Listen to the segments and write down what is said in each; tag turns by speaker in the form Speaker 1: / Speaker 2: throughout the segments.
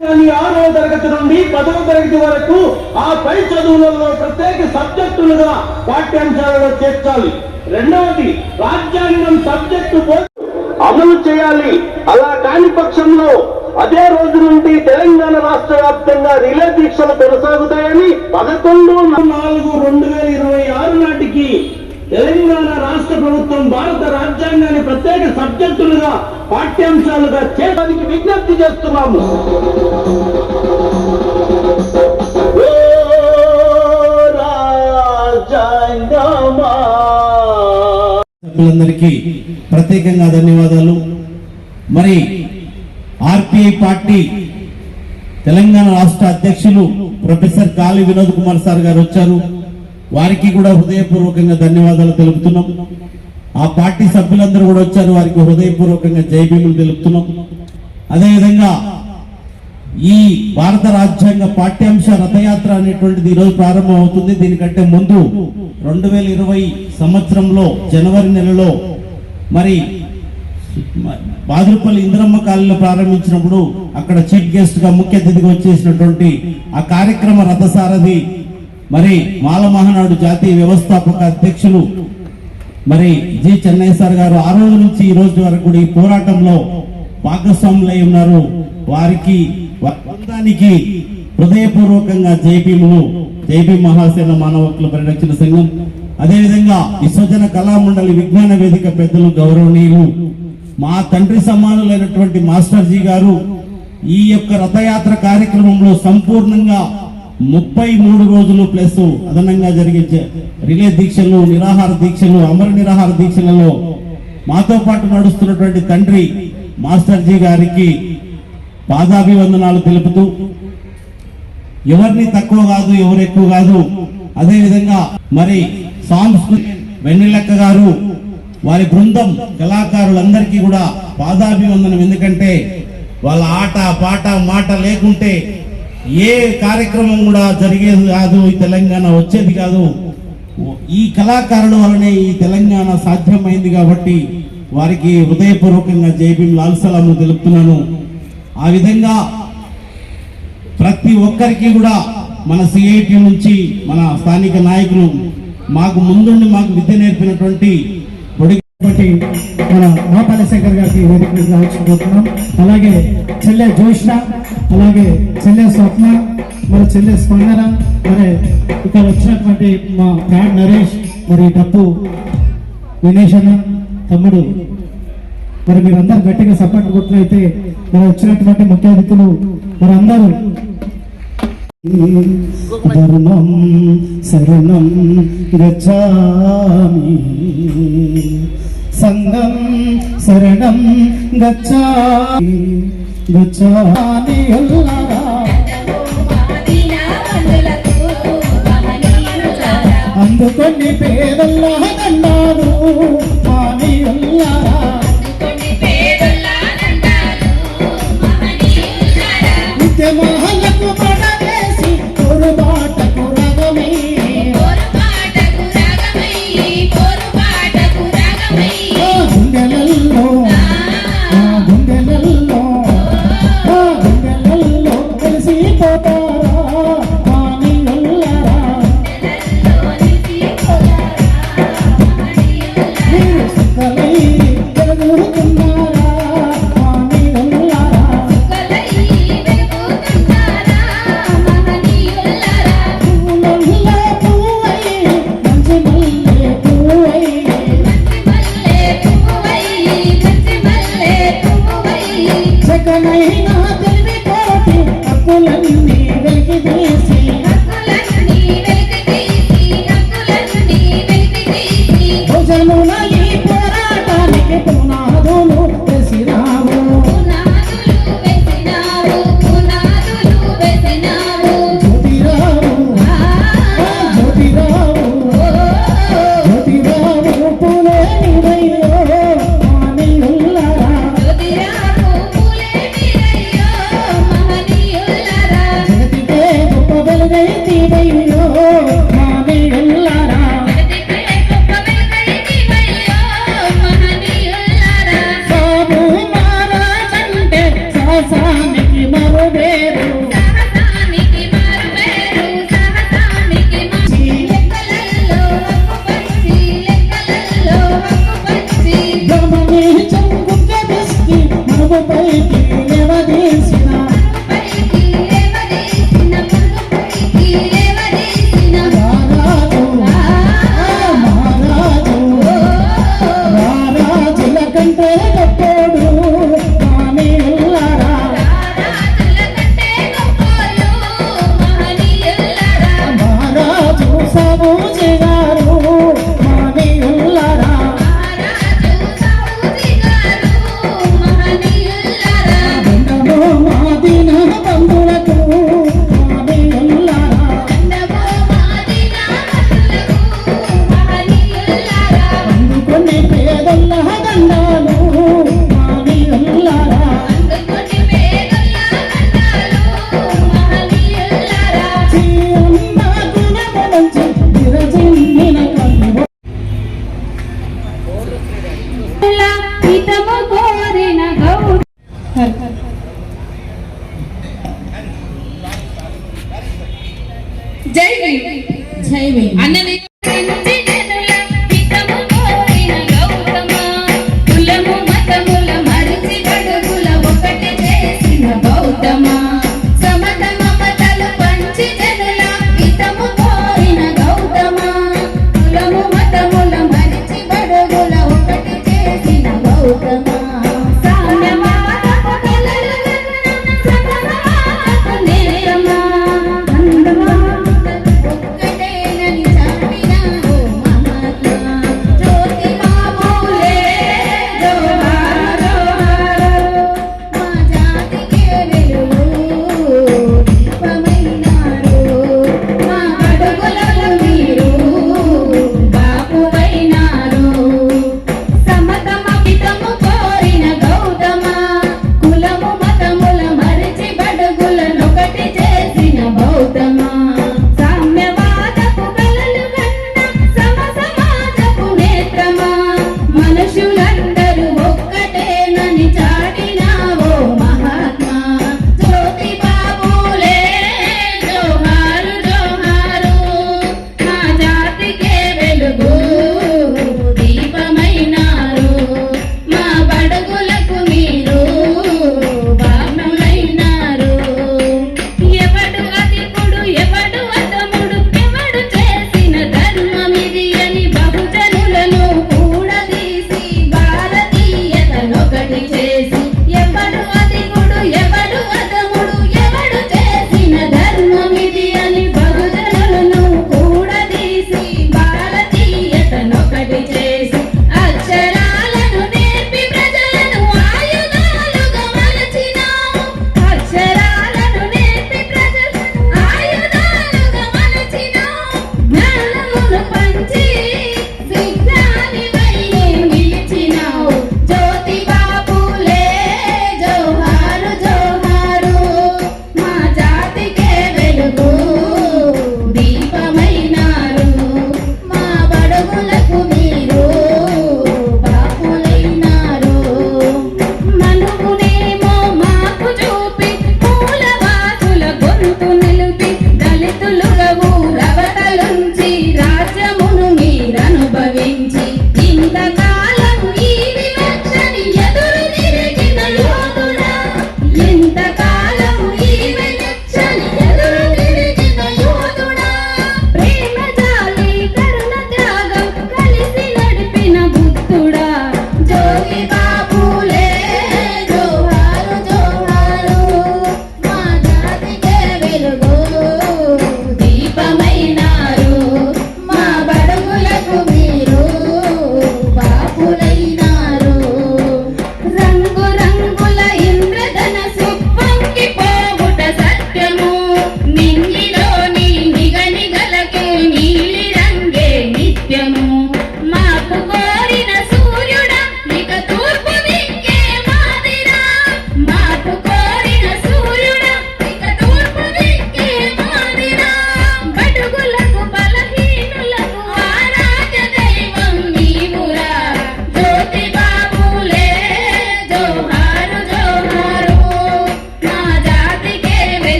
Speaker 1: ఆరవ తరగతి నుండి 10వ తరగతి వరకు ఆ పై చదువులలో ప్రత్యేక సబ్జెక్టులుగా పాఠ్యాంశాలలో చేర్చాలి. రెండవది, రాజ్యాంగం సబ్జెక్టు అమలు చేయాలి. అలా కాని పక్షంలో అదే రోజు నుండి తెలంగాణ రాష్ట్ర వ్యాప్తంగా రిలే దీక్షలు కొనసాగుతాయని 11/4/2026 నాటికి తెలంగాణ రాష్ట్ర ప్రభుత్వం భారత రాజ్యాంగాన్ని ప్రత్యేక సబ్జెక్టులుగా పాఠ్యాంశాలుగా చేయడానికి విజ్ఞప్తి చేస్తున్నాము.
Speaker 2: సభ్యులందరికీ ప్రత్యేకంగా ధన్యవాదాలు. మరి ఆర్పిఐ పార్టీ తెలంగాణ రాష్ట్ర అధ్యక్షులు ప్రొఫెసర్ కాళీ వినోద్ కుమార్ సార్ గారు వచ్చారు. వారికి కూడా హృదయపూర్వకంగా ధన్యవాదాలు తెలుపుతున్నాం. ఆ పార్టీ సభ్యులందరూ కూడా వచ్చారు, వారికి హృదయపూర్వకంగా జై భీములు తెలుపుతున్నాం. అదేవిధంగా ఈ భారత రాజ్యాంగ పాఠ్యాంశ రథయాత్ర అనేటువంటిది ఈరోజు ప్రారంభం అవుతుంది. దీనికంటే ముందు 2020 సంవత్సరంలో జనవరి నెలలో మరి బాదురుపల్లి ఇంద్రమ్మ కాలనీలో ప్రారంభించినప్పుడు అక్కడ చీఫ్ గెస్ట్ గా ముఖ్య అతిథిగా వచ్చేసినటువంటి ఆ కార్యక్రమ రథసారథి మరి మాల మహానాడు జాతీయ వ్యవస్థాపక అధ్యక్షులు మరి జి చెన్నై సార్ గారు ఆ రోజు నుంచి ఈ రోజు వరకు ఈ పోరాటంలో భాగస్వాములై ఉన్నారు. వారికి బృందానికి హృదయపూర్వకంగా జైభీములు. జైభీం మహాసేన మానవ హక్కుల పరిరక్షణ సంఘం, అదేవిధంగా విశ్వజన కళామండలి విజ్ఞాన వేదిక పెద్దలు గౌరవనీయులు మా తండ్రి సమానులైనటువంటి మాస్టర్ జీ గారు ఈ యొక్క రథయాత్ర కార్యక్రమంలో సంపూర్ణంగా 33 రోజులు ప్లస్ అదనంగా జరిగే రిలే దీక్షలు, నిరాహార దీక్షలు, అమర నిరాహార దీక్షలలో మాతో పాటు నడుస్తున్నటువంటి తండ్రి మాస్టర్ జీ గారికి పాదాభివందనాలు తెలుపుతూ, ఎవరిని తక్కువ కాదు, ఎవరు ఎక్కువ కాదు. అదేవిధంగా మరి సాంస్కృతిక వెన్నెలక్క గారు, వారి బృందం కళాకారులందరికీ కూడా పాదాభివందనం. ఎందుకంటే వాళ్ళ ఆట పాట మాట లేకుంటే ఏ కార్యక్రమం కూడా జరిగేది కాదు, ఈ తెలంగాణ వచ్చేది కాదు. ఈ కళాకారుల వలనే ఈ తెలంగాణ సాధ్యమైంది. కాబట్టి వారికి హృదయపూర్వకంగా జై భీమ్ లాల్ సలాము తెలుపుతున్నాను. ఆ విధంగా ప్రతి ఒక్కరికి కూడా మన సిఐటి నుంచి మన స్థానిక నాయకులు మాకు ముందుండి మాకు విద్య నేర్పినటువంటి
Speaker 3: మన మోపాల శంకర్ గారికి వేదిక రావాల్సిపోతున్నాం. అలాగే చెల్లె జోష్న, అలాగే చెల్లె స్వప్న, మరి చెల్లె స్పందన, మరి ఇక్కడ వచ్చినటువంటి మా ఫ్యాడ్ నరేష్, మరి డప్పు వినేష్ అన్న తమ్ముడు, మరి మీరందరూ గట్టిగా సపోర్ట్ కొట్టినైతే మరి వచ్చినటువంటి ముఖ్య అతిథులు మరి అందరూ ధర్మం శరణం గచ్చామి సంగం శరణం గచ్చామి గచ్చామి అందుకొని పేదల్లా అన్నారు మానియుల్లారా, నిత్యమహలకు పడవేసి పొరుబాటకు రగమై గుండెలల్లో గుండెలల్లో గుండెలల్లో కలిసిపోతారా మానియుల్లారా, మీరు సుఖలై వెలుగుతున్నారా మానియుల్లారా, పూలల్లో పువ్వై మంచి మల్లె పువ్వై జగనైన తెలివి కోటి హక్కులన్నీ వెలికి తీసి భుజమున ఈ పోరాటానికి పునాదులు వేసినావు, జ్యోతిరావు జ్యోతిరావు జ్యోతిరావు పూలే నీవయ్యో మానియుల్లారా, జగతికే గొప్ప వెలుగైతివయ్యో మానియుల్లారా, సాబు మహారాజంటే సాసానికి మరుదే పేరు
Speaker 4: సాహసానికి మారుపేరు సాహసానికి లెక్కలలో హక్కు పంచి
Speaker 3: గమని చంగుక దిష్టి మరుగుపైకి లేవదీసిన
Speaker 4: పైకి లేవదీసిన
Speaker 3: రారాజు మహారాజు రారాజుల కంటే గొప్పోడు మామీయులారా
Speaker 4: రాజుల కంటే గొప్పోళ్ళు మహనీయులారా
Speaker 3: మహారాజు సాబూజీ గారు మామీయులారా
Speaker 4: మహారాజు సాహూజీ గారు మహనీయులారా
Speaker 3: దండము మాదిన బంధువులకు మామీయులారా
Speaker 4: దండమో మాదినా భక్తులకు మహనీయులారా
Speaker 3: అందుకొని పేదల్ల దండాలు మామీయులారా
Speaker 4: అందుకొని పేదల దండాలు మహనీయులారా
Speaker 3: చీరన్న గుణము నుంచి విరజిమ్మిన కన్ను
Speaker 4: హితము కోరిన గౌడ జై భీమ్
Speaker 3: జై భీమ్.
Speaker 4: అన్నని పెంచి జనుల హితము కోరిన గౌతమ కులము మతముల మరిచి గడుగుల ఒకటి చేసిన గౌతమ సమత మమతలు పంచి జనుల హితము కోరిన గౌతమ కులము మతముల మరిచి గడుగుల ఒకటి చేసిన గౌతమ సామ్యవాదపు కలలు కన్న సమవాదపు నేరమా అందమా ఒక్కటేనని చాటి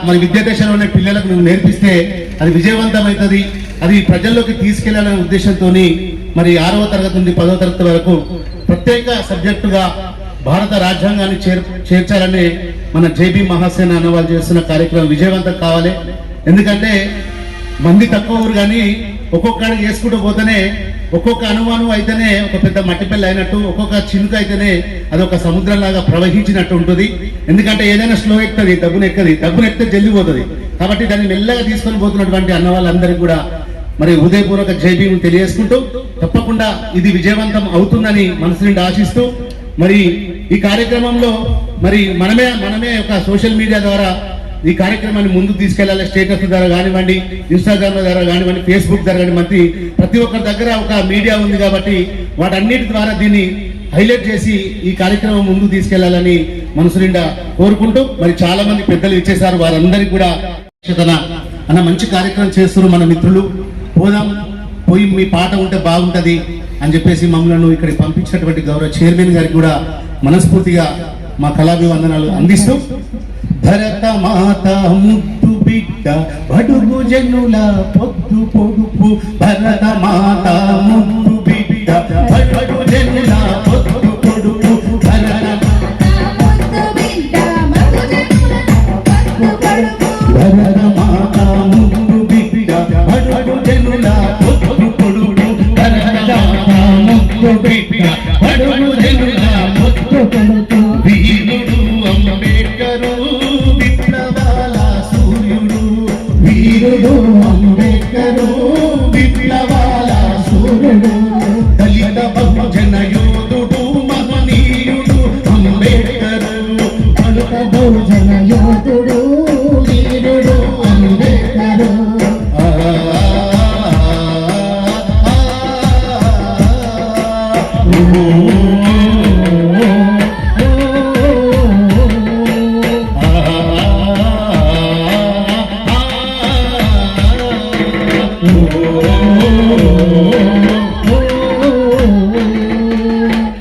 Speaker 5: మరి విద్యాదశలోనే పిల్లలకు నువ్వు నేర్పిస్తే అది విజయవంతమవుతుంది, అది ప్రజల్లోకి తీసుకెళ్లాలనే ఉద్దేశంతో మరి 6వ తరగతి నుండి 10వ తరగతి వరకు ప్రత్యేక సబ్జెక్టుగా భారత రాజ్యాంగాన్ని చేర్చాలని మన జేబీ మహాసేన అన్న వాళ్ళు చేస్తున్న కార్యక్రమం విజయవంతం కావాలి. ఎందుకంటే మంది తక్కువ ఊరు కానీ ఒక్కొక్కడికి చేసుకుంటూ పోతేనే ఒక్కొక్క అనుమానం అయితేనే ఒక పెద్ద మట్టిపల్లి అయినట్టు, ఒక్కొక్క చినుక అయితేనే అది ఒక సముద్రంలాగా ప్రవహించినట్టు ఉంటుంది. ఎందుకంటే ఏదైనా స్లో ఎక్కుతుంది, డబ్బును ఎక్కితే జల్ది పోతుంది. కాబట్టి దాన్ని మెల్లగా తీసుకొని పోతున్నటువంటి అన్న వాళ్ళందరికీ కూడా మరి హృదయపూర్వక జైబీని తెలియజేసుకుంటూ తప్పకుండా ఇది విజయవంతం అవుతుందని మనసు నుండి ఆశిస్తూ మరి ఈ కార్యక్రమంలో మరి మనమే ఒక సోషల్ మీడియా ద్వారా ఈ కార్యక్రమాన్ని ముందుకు తీసుకెళ్లాలి. స్టేటస్ ద్వారా కానివ్వండి, ఇన్స్టాగ్రామ్ ద్వారా కానివ్వండి, ఫేస్బుక్ ద్వారా కానివ్వండి, ప్రతి ఒక్కరి దగ్గర ఒక మీడియా ఉంది కాబట్టి వాటన్నిటి ద్వారా దీన్ని హైలైట్ చేసి ఈ కార్యక్రమం ముందుకు తీసుకెళ్లాలని మనసు నిండా కోరుకుంటూ మరి చాలా మంది పెద్దలు ఇచ్చేశారు. వారందరికీ కూడా అన్న మంచి కార్యక్రమం చేస్తున్నారు మన మిత్రులు, పోయి మీ పాట ఉంటే బాగుంటది అని చెప్పేసి మమ్మల్ని ఇక్కడికి పంపించినటువంటి గౌరవ చైర్మన్ గారికి కూడా మనస్ఫూర్తిగా మా కళాభివందనాలు అందిస్తూ, భరత మాత ముద్దు బిడ్డ బడుగు జనుల పొద్దు పొడుపు, భరత మాత ముద్దు బిడ్డ బడుగు జనుల పొద్దు పొడుపు, భరత మాత ముద్దు బిడ్డ బడుగు జనుల పొద్దు పొడుపు, భరత మాత ముద్దు బిడ్డ బడుగు జనుల పొద్దు పొడుపు, వీరుడు అంబేద్కరు విప్లవాల సూర్యుడు, వీరుడు అంబేద్కరు విప్లవాల సూర్యుడు, దళిత బహుజన యోధుడు మహనీయుడు అంబేద్కరు, దళిత బహుజన యోధుడు వీరుడు అంబేద్కరు.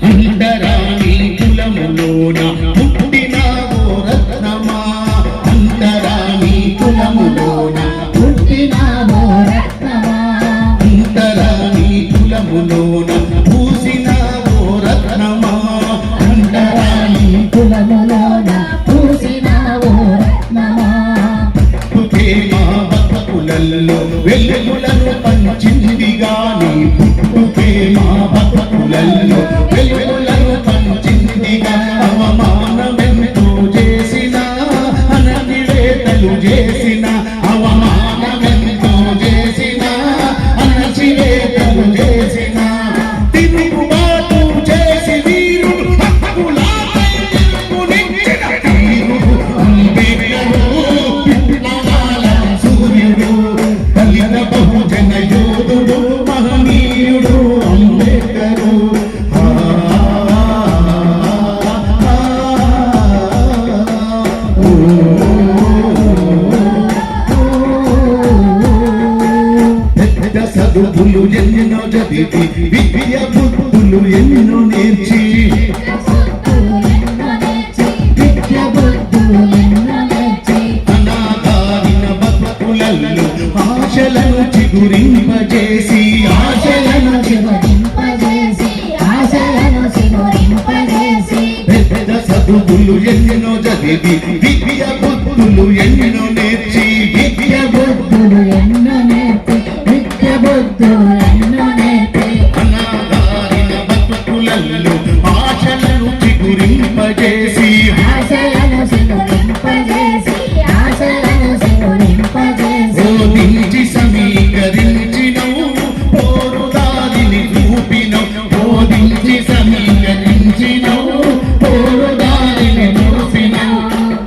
Speaker 5: అంతరాని కులములోన పుట్టినావో రత్నమా, అంతరాని కులములోన పుట్టినావో రత్నమా, అంతరాని కులములోన పూసినావో రత్నమా, అంతరాని కులములోన పూసినావో రత్నమా, పుట్టే మా బతుకులలో వెలుగులను పంచింది గాని, పుట్టుకే మా బతుకులలో వెలుగులను పంచిందిగా, అవమానమెంతో చేసిన అనతివేతలు చేసిన, అవమానమెంతో చేసిన అనతివేతలు చేసిన, తిరుగుబాటు చేసి వీరుడు హక్కులాపై నిలుపునిచ్చిన వీరుడు అంబేద్కరు విప్లవాల సూర్యుడు, దళిత బహుజన యోధుడు మహనీయుడు అంబేద్కరు. పెద్ద చదువులు ఎన్నో చదివి విద్య బుద్ధులు ఎన్నో నేర్చి, అనాథారిన బతుకులలో ఆశలను చిగురింపజేసి, ఆశలను పెద్ద చదువులు ఎన్నో చదివి విద్య బుద్ధులు ఎన్నో నేర్చి, విద్య బుద్ధులు ఎన్నో నేర్చి, విద్య బుద్ధులు ఎన్నో నేర్చి, అనాథారిన బతుకులలో ఆశలను చిగురింపజేసి, ఆశలను చిగురింపజేసి, ఆశలను చిగురింపజేసి, బోధించి సమీకరించినవు పోరుదారిని చూపినవు, బోధించి సమీకరించినవు పోరుదారిని చూపినవు,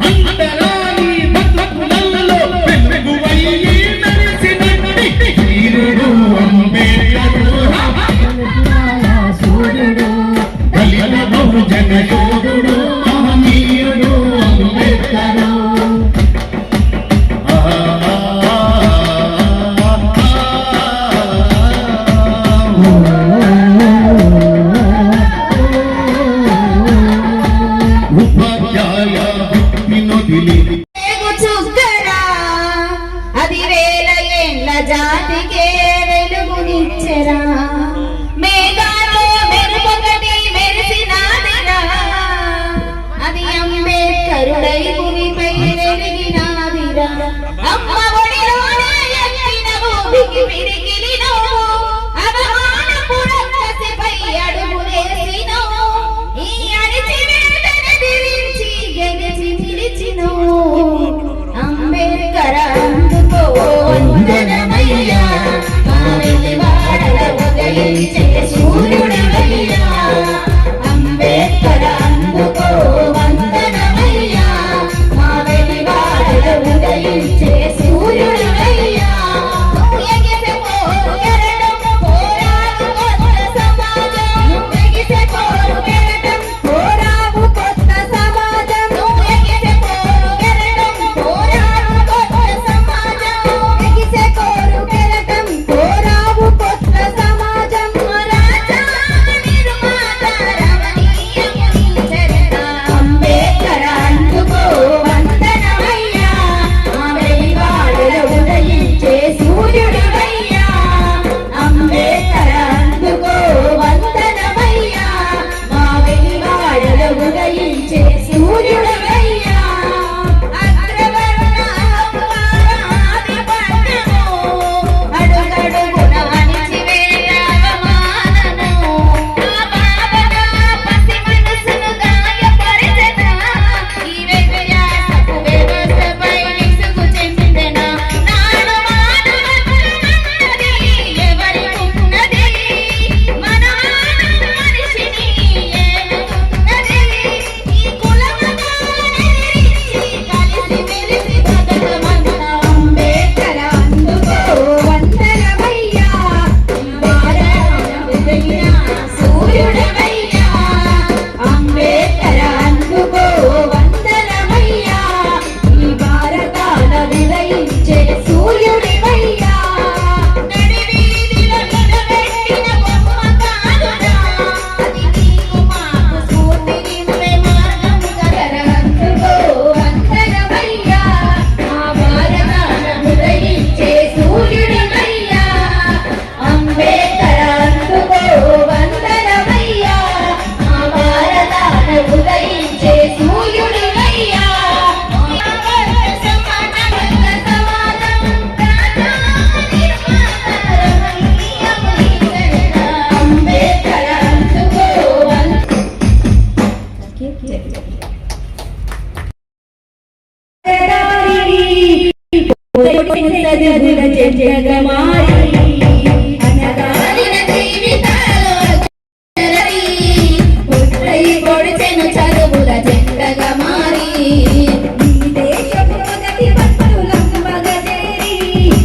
Speaker 5: అంతరాని బతుకులలో వెలుగువయ్యి మెరిసినట్టి వీరుడు అంబేద్కరు సూర్యుడు, దళిత బహుజన యోధుడు మహనీయుడు అంబేద్కరు. ఉపాధ్యాయ వినోదిలి
Speaker 4: చుక్కరా చదువుల జగమారి అనగారిన జీవితాలు అక్షరై పుట్రై పొడిచెను చదువుల జెండగా మారి ఈ దేశపు మొదటి భక్తులమ్మగ చేరి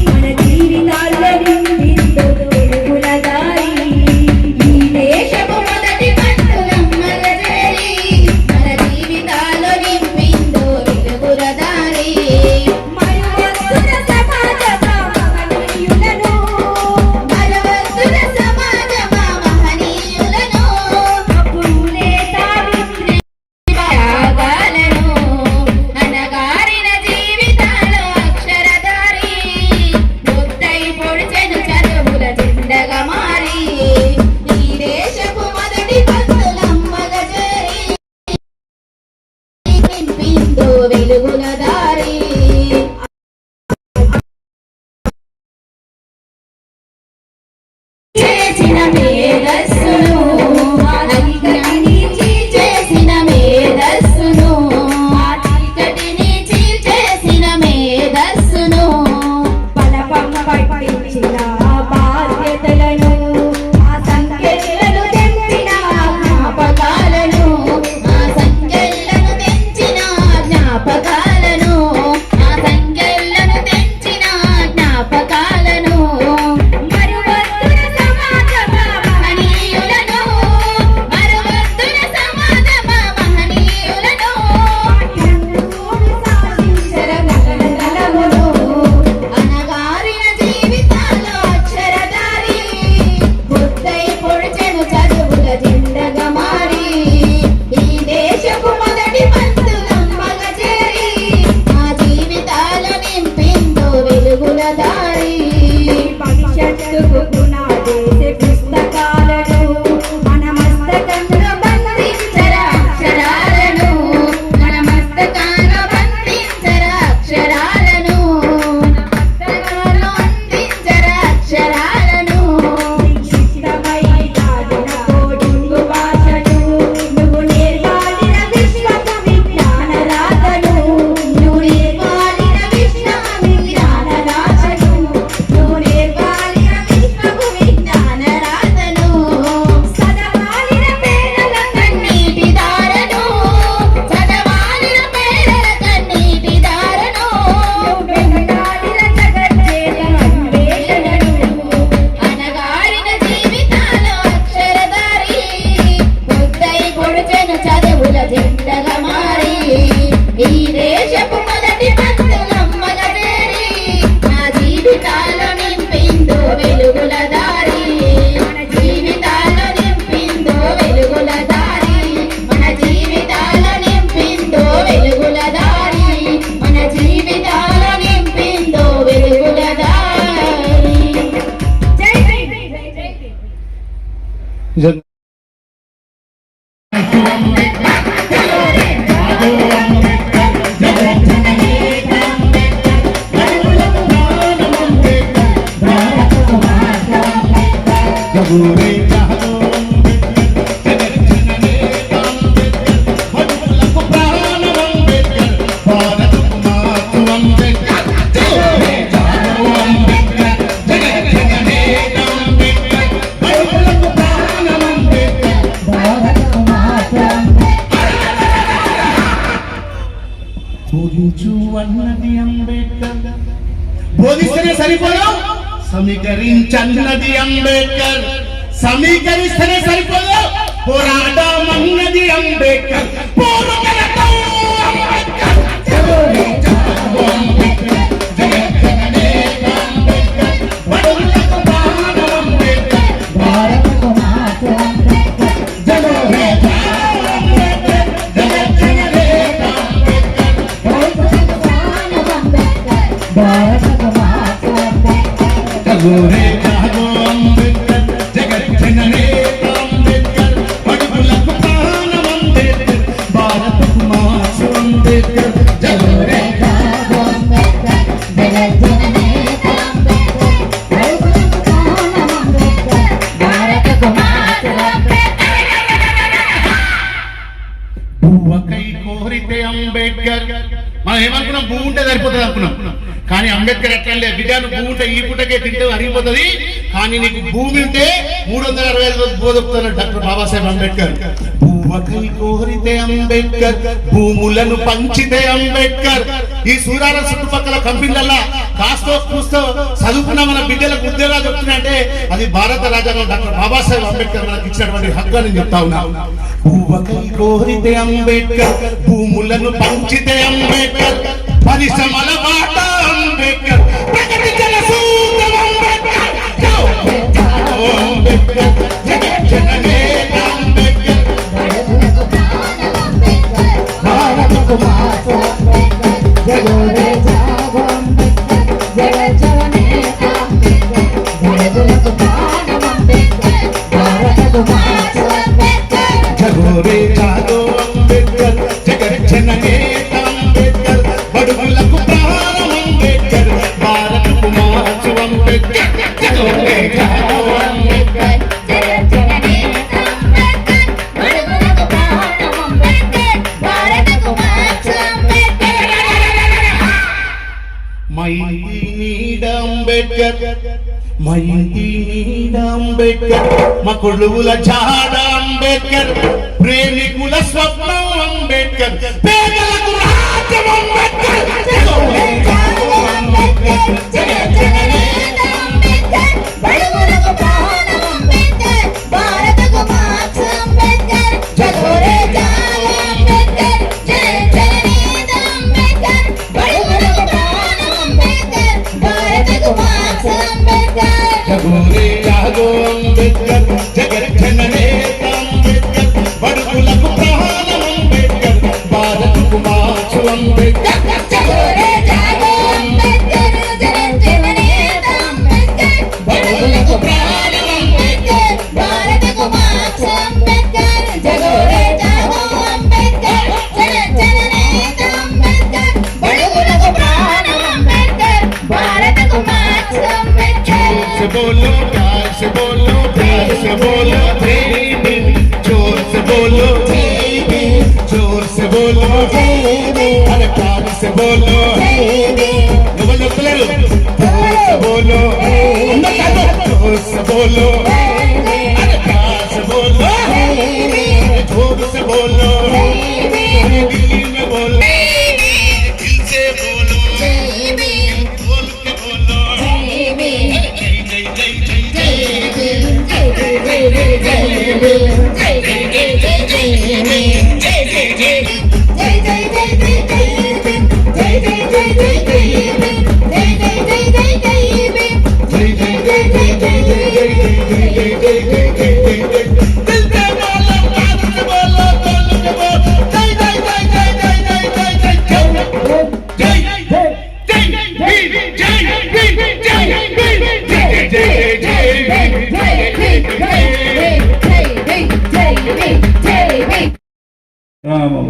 Speaker 4: మన జీవితాల్లో నిండిందో వెలుగుల దారి ఈ దేశపు మొదటి భక్తులమ్మగ చేరి మన జీవితాల్లో నింపిందో వెలుగుల దారి మరువస్తున్న సమాజమా మహనీయులను మరువస్తున్న సమాజమా మహనీయులను అప్పుడే సావిత్రి త్యాగాలను అనగారిన జీవితాలు అక్షరధారి ముద్దై పొడిచెను చదువుల జెండగా మారి ఈ దేశపు మొదటి భక్తులమ్మగ చేరి నింపిందో వెలుగుల దారి చేసిన మేధస్సును అధికారిని చేసిన మేధస్సును చీకటిని చేసిన మేధస్సును బలపం పట్టించిన బాధ్యతలను ఆ సంఖ్యలను తెంచిన జ్ఞాపకాలను ఆ సంఖ్యలను తెంచిన జ్ఞాపకాలను ఆ సంఖ్యలను తెంచిన జ్ఞాపకాలను మరువస్తున్న సమాజమా మహనీయులను మరువస్తున్న సమాజమా మహనీయులను సాధించరగలమును అనగారిన జీవితాలు అక్షరధారి బుద్ధై పొడిచెను చదువుల జెండగా మారి ఈ దేశపు మొదటి పంతులమ్మగ చేరి మా జీవితాల నింపిందో వెలుగుల దారి భవిష్యత్తుకు పునాదేసే పుస్తకాలను మన మస్తకంలో బంధించర అక్షరాలను మన మస్తకాన బంధించర అక్షరాలను మస్తకాల్లో అందించర అక్షరాలను శిక్షితమై కాదిన కోడింగు భాషను నువ్వు నేర్పాలిన విశ్వపు విజ్ఞాన రాతను నువ్వు నేర్పాలిన విశ్వపు విజ్ఞాన రాతను నువ్వు నేర్పాలిన విశ్వపు విజ్ఞాన రాతను చదవాలిన పేదల కన్నీటి దారను చదవాలిన పేదల కన్నీటి దారను వెంటాడిన జగజ్జేత అన్వేషణను అనగారిన జీవితాలు అక్షరధారి బుద్ధై పొడిచెను చదువుల జెండగా మారి ఈ దేశపు మొదటి భక్తులమ్మగ చేరి నా జీవితాల్లో నింపిందో వెలుగుల దారి మన జీవితాల్లో నింపిందో వెలుగుల దారి మన జీవితాల్లో నింపిందో వెలుగుల దారి మన జీవితాల్లో నింపిందో వెలుగుల దారి జై శ్రీ
Speaker 5: బోధిస్తేనే సరిపోదు, సమీకరించన్నది అంబేద్కర్. సమీకరిస్తేనే సరిపోదు, పోరాటమన్నది అంబేద్కర్. పోరుగలతో అంబేద్కర్. బడుగులకు ప్రాణం అంబేద్కర్. భారతకు మాత అంబేద్కర్. జగోరే అంబేద్కర్. జగజ్జననేత అంబేద్కర్. భారతకు ప్రాణం అంబేద్కర్. భారతకు మాత అంబేద్కర్. జగోరే అంబేద్కర్. జగజ్జననేత అంబేద్కర్. బడుగులకు ప్రాణం అంబేద్కర్. భారతకు మాత అంబేద్కర్. జగోరే అంబేద్కర్. జగజ్జననేత అంబేద్కర్. బడుగులకు ప్రాణం అంబేద్కర్. భారతకు మాత అంబేద్కర్. భూవకై కోరితే అంబేద్కర్. మనం ఏమనుకున్నాం, భూ ఉంటే సరిపోతుంది అనుకున్నాం. కానీ అంబేద్కర్ ఎట్లా బిడ్డను భూమి ఉంటే ఈ పుట్టకే తింటే అరిగిపోతుంది, కానీ నీకు భూమి ఉంటే 365 రోజులు బోధపుతున్నాడు డాక్టర్ బాబాసాహెబ్ అంబేద్కర్. భూమకై కోరితే అంబేద్కర్, భూములను పంచితే అంబేద్కర్. ఈ సూరాల చుట్టుపక్కల కంపెనీలలో కాస్తో కూస్తో చదువుకున్న మన బిడ్డలకు ఉద్యోగాలు చెప్తున్నాయంటే అది భారత రాజ్యాంగం డాక్టర్ బాబాసాహెబ్ అంబేద్కర్ మనకి ఇచ్చినటువంటి హక్కు అని చెప్తా ఉన్నా. భూమకై కోరితే అంబేద్కర్, భూములను పంచితే అంబేద్కర్, పరిశ్రమల బాట అంబేద్కర్, ప్రగతికల సూత్రం అంబేద్కర్, అంబేద్కర్ జగజ్జననేత అంబేద్కర్, భారతకు మాత అంబేద్కర్, జగోరే జాగో అంబేద్కర్, జగజ్జననేత అంబేద్కర్, జగదులకు ప్రాణం అంబేద్కర్, భారతకు మాత అంబేద్కర్, జగోరే జాగో అంబేద్కర్, జగజ్జననేత అంబేద్కర్, బడుగులకు ప్రాణం అంబేద్కర్, భారతకు మాత అంబేద్కర్, జగోరే జాగో అంబేద్కర్,
Speaker 4: జగజ్జననేత అంబేద్కర్, బడుగులకు ప్రాణం అంబేద్కర్, భారతకు మాత అంబేద్కర్.
Speaker 5: మా ఇంటి నీడ అంబేద్కర్, మా ఇంటి నీడ అంబేద్కర్, మా కొడువుల జాడ అంబేద్కర్, ప్రేమికుల స్వప్నం అంబేద్కర్, పేదలకు రాజ్యం అంబేద్కర్,
Speaker 4: జగోరే జాగో అంబేద్కర్, జగజ్జననేత అంబేద్కర్, బడుగులకు ప్రాణం అంబేద్కర్, భారతకు మాత అంబేద్కర్, జగోరే జాగో అంబేద్కర్, జగజ్జననేత అంబేద్కర్, బడుగులకు ప్రాణం అంబేద్కర్, భారతకు మాత అంబేద్కర్.
Speaker 5: జగోరే జాగో అంబేద్కర్, జగజ్జననేత అంబేద్కర్, బడుగులకు ప్రాణం అంబేద్కర్, భారతకు మాత అంబేద్కర్,
Speaker 4: జగోరే జాగో అంబేద్కర్, జగజ్జననేత అంబేద్కర్, బడుగులకు ప్రాణం అంబేద్కర్, భారతకు మాత అంబేద్కర్, జగోరే జాగో అంబేద్కర్, జగజ్జననేత అంబేద్కర్, బడుగులకు ప్రాణం అంబేద్కర్, భారతకు మాత అంబేద్కర్.
Speaker 5: से बोलो प्यार से बोलो, प्यार से बोलो जय भीम, जोर से बोलो जय भीम, जोर से बोलो जय भीम, अरे प्यार से बोलो जय भीम, जोर से बोलो जोर से बोलो, अरे प्यार से बोलो जोर से बोलो, अरे दिल्ली में बोलो, दिल से बोलो, बोल के बोलो,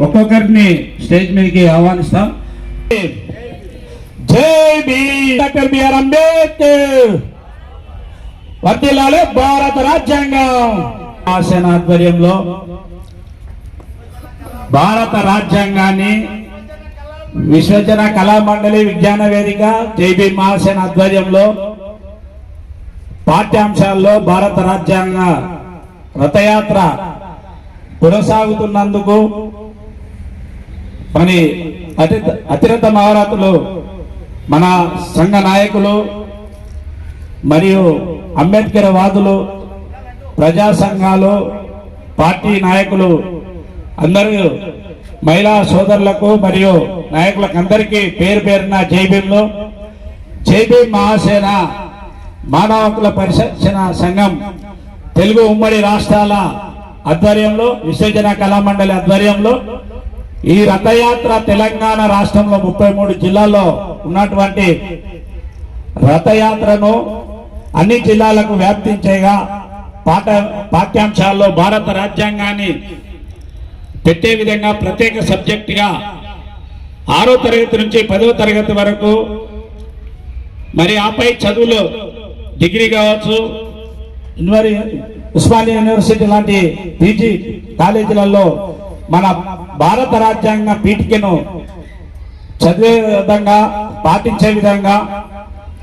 Speaker 6: ఒక్కొక్కరిని స్టేజ్ మీదకి ఆహ్వానిస్తాం. జై భీమ్. డాక్టర్ బిఆర్ అంబేద్కర్ వర్ధిల్లాలి భారత రాజ్యాంగం. ఆసేన ఆధ్వర్యంలో భారత రాజ్యాంగాన్ని విశ్వజన కళా మండలి విజ్ఞాన వేదిక జై భీమ్ మహాసేన ఆధ్వర్యంలో పాఠ్యాంశాల్లో భారత రాజ్యాంగ రథయాత్ర కొనసాగుతున్నందుకు మరి అతిరథ నవరాత్రులు మన సంఘ నాయకులు మరియు అంబేద్కర్ వాదులు, ప్రజా సంఘాలు, పార్టీ నాయకులు అందరూ, మహిళా సోదరులకు మరియు నాయకులకు అందరికీ పేరు పేరున జై భీమ్లు. జై భీమ్ మహాసేన మానవ హక్కుల పరిరక్షణ సంఘం తెలుగు ఉమ్మడి రాష్ట్రాల ఆధ్వర్యంలో, విశ్వజన కళామండలి ఆధ్వర్యంలో ఈ రథయాత్ర తెలంగాణ రాష్ట్రంలో 33 జిల్లాల్లో ఉన్నటువంటి రథయాత్రను అన్ని జిల్లాలకు వ్యాప్తించేగా పాఠ్యాంశాల్లో భారత రాజ్యాంగాన్ని పెట్టే విధంగా ప్రత్యేక సబ్జెక్టుగా 6వ తరగతి నుంచి 10వ తరగతి వరకు, మరి ఆపై చదువులు డిగ్రీ కావచ్చు, ఉస్మానియా యూనివర్సిటీ లాంటి పీజీ కాలేజీలలో మన భారత రాజ్యాంగ పీఠికను చదివే విధంగా పాటించే విధంగా